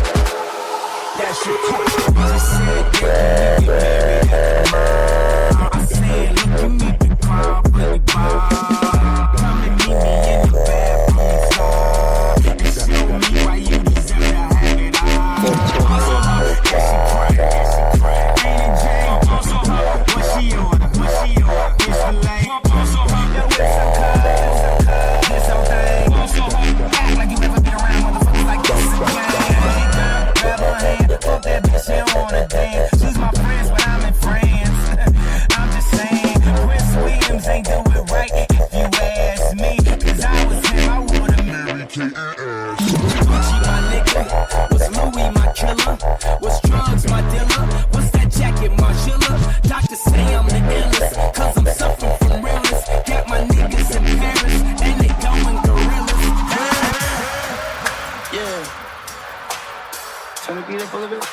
That shit crack. I said, yeah, I said, look, you need to cry, pretty ball. Come and meet me in the bathroom, and show me why you deserve to have it all. Also, that shit crack, that shit crack. Ain't it Jay? Also, what she order? What she order? It's filet. Also, that with some cut, this whole thing. Also, act like you never been around motherfuckers like this again. Grab her hand, fuck that bitch, she don't wanna dance. She's my friends when I'm in France. I'm just saying, Prince Williams ain't do it right if you ask me. Cause I was him, I would've married K.A.S. Gucci my nigga, was Louis my killer? Was drugs my dealer? What's that jacket, Margilla? Doctors say I'm the illest, cause I'm suffering from realness. Got my niggas in Paris, and they going gorillas.
Yeah. Turn the beat up a little bit.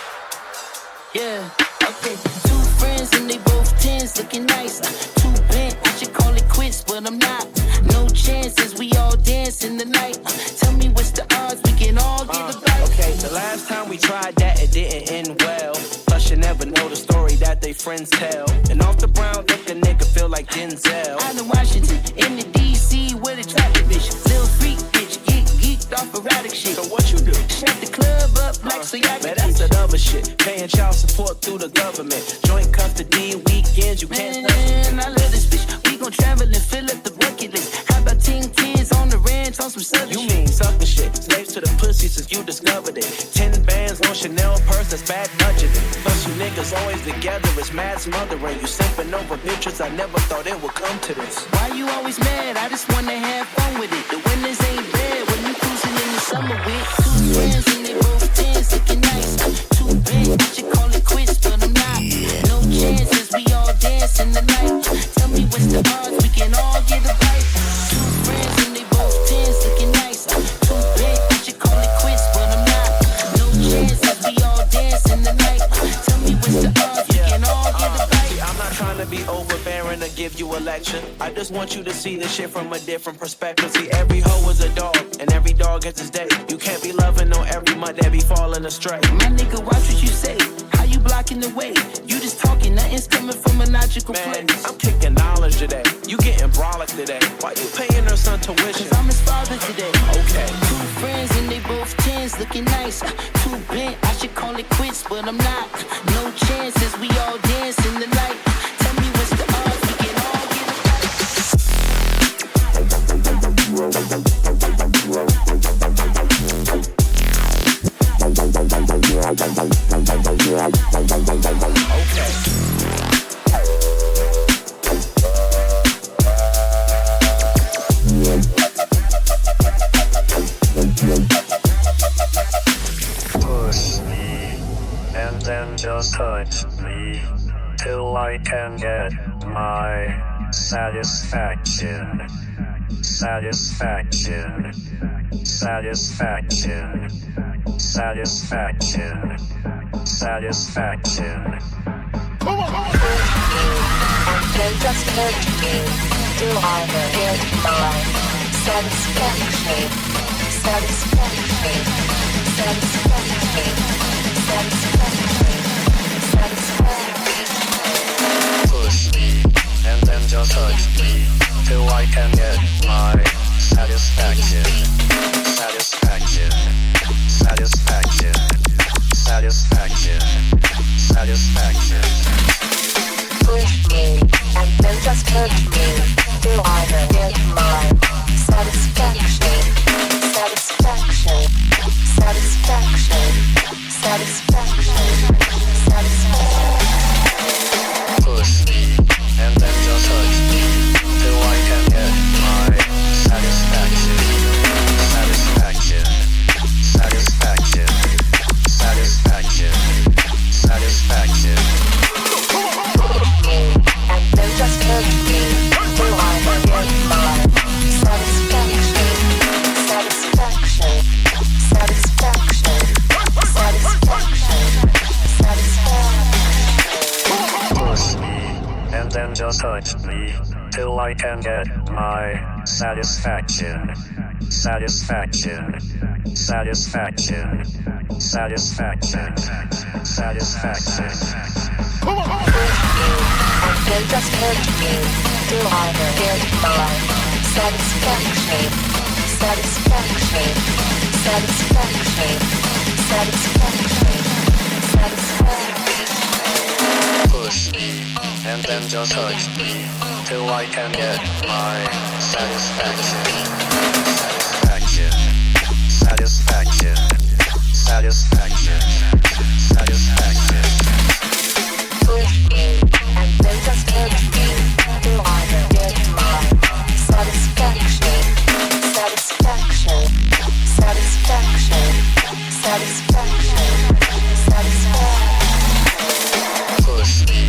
Yeah. Okay. 2 friends and they both 10s, looking nice. 2 bent, I should call it quits, but I'm not. No chances, we all dancing tonight. Tell me what's the odds, we can all get a bite.
Okay, the last time we tried that, it didn't end well. Plus you never know the story that they friends tell. And off the brown, look a nigga feel like Denzel.
Out in Washington, in the DC, with a traffic bitch. Little freak bitch, get geeked off erratic shit.
So what you do?
Shut the club up like so y'all
man, that's that other shit. Paying child support through the government. Joint custody, weekends, you can't touch it.
Man, I love this bitch. We gon' travel and fill up the bucket list. How about 10 kids on the ranch on some southern
You
shit?
mean sucker shit. Slaves to the pussy since you discovered it. 10 bands on Chanel purse, that's bad budgeting. Plus you niggas always together, it's mad smothering. You simping over bitches, I never thought it would come to this.
Why you always mad? I just wanna have fun with it. The winners ain't bad when you cruising in the summer with 2 friends and they both 10s looking nice. 2 big, I should call it quits, but I'm not. No chances, we all dancing tonight. Tell me what's the odds, we can all get a bite. 2
you a lecture. I just want you to see this shit from a different perspective. See, every hoe is a dog, and every dog gets his day. You can't be loving on every mutt that be falling astray.
My nigga, watch what you say. How you blocking the way? You just talking, nothing's coming from a logical
Man,
place.
I'm kicking knowledge today. You getting brolic today. Why you paying her son tuition?
Cause I'm his father today.
Okay.
Two friends and they both tens, looking nice. Too bent, I should call it quits, but I'm not. No chances, we all dance in the light. Tell me what's the odds, we can all get it right.
Push me and then just touch me till I can get my satisfaction. Satisfaction. Satisfaction. Satisfaction. Satisfaction.
Then just touch me till I get my satisfaction. Satisfaction. Satisfaction. Satisfaction. Satisfaction.
Push me and then just touch me till I can get my satisfaction. Satisfaction. Satisfaction. Satisfaction. Satisfaction.
Push me and then just touch me till I get my satisfaction. Satisfaction. Satisfaction. Satisfaction. Satisfaction.
Push me and then just touch me till I can get my satisfaction. Satisfaction. Satisfaction. Satisfaction. Satisfaction.
And then just touch me till I get my satisfaction. Satisfaction. Satisfaction. Satisfaction. Satisfaction.
Push me and then just touch me till I can get my satisfaction. Satisfaction. Satisfaction. Satisfaction. Satisfaction.
And then just touch me till I get my satisfaction. Satisfaction. Satisfaction. Satisfaction. Satisfaction.
Push me and then just touch me till I can get my satisfaction. Satisfaction. Satisfaction. Satisfaction. Satisfaction.
Push me and then just touch me till I get my satisfaction. Satisfaction. Satisfaction. Satisfaction. Satisfaction.
Push me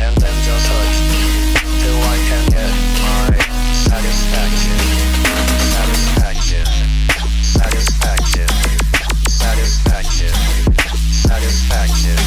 and then just touch me till I can get my satisfaction. Satisfaction. Satisfaction. Satisfaction. Satisfaction.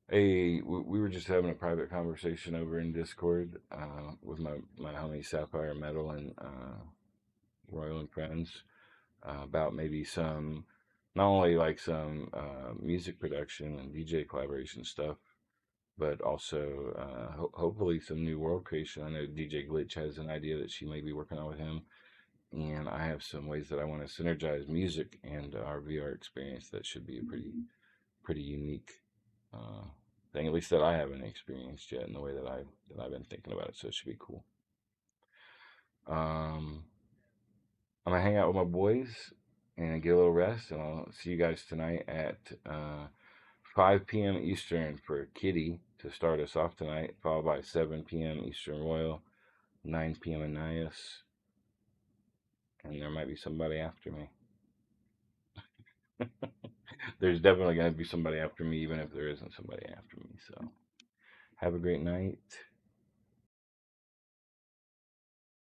Hey, we were just having a private conversation over in Discord with my homie Sapphire Metal and Royal and friends about maybe some, not only like some music production and DJ collaboration stuff, but also hopefully some new world creation. I know DJ Glitch has an idea that she may be working on with him, and I have some ways that I want to synergize music and our VR experience that should be a pretty unique thing, at least that I haven't experienced yet in the way that I've been thinking about it. So it should be cool. I'm gonna hang out with my boys and get a little rest, and I'll see you guys tonight at 5 p.m. Eastern for Kitty to start us off tonight, followed by 7 p.m. Eastern Royal, 9 p.m. Annias, and there might be somebody after me. There's definitely going to be somebody after me, even if there isn't somebody after me. So have a great night.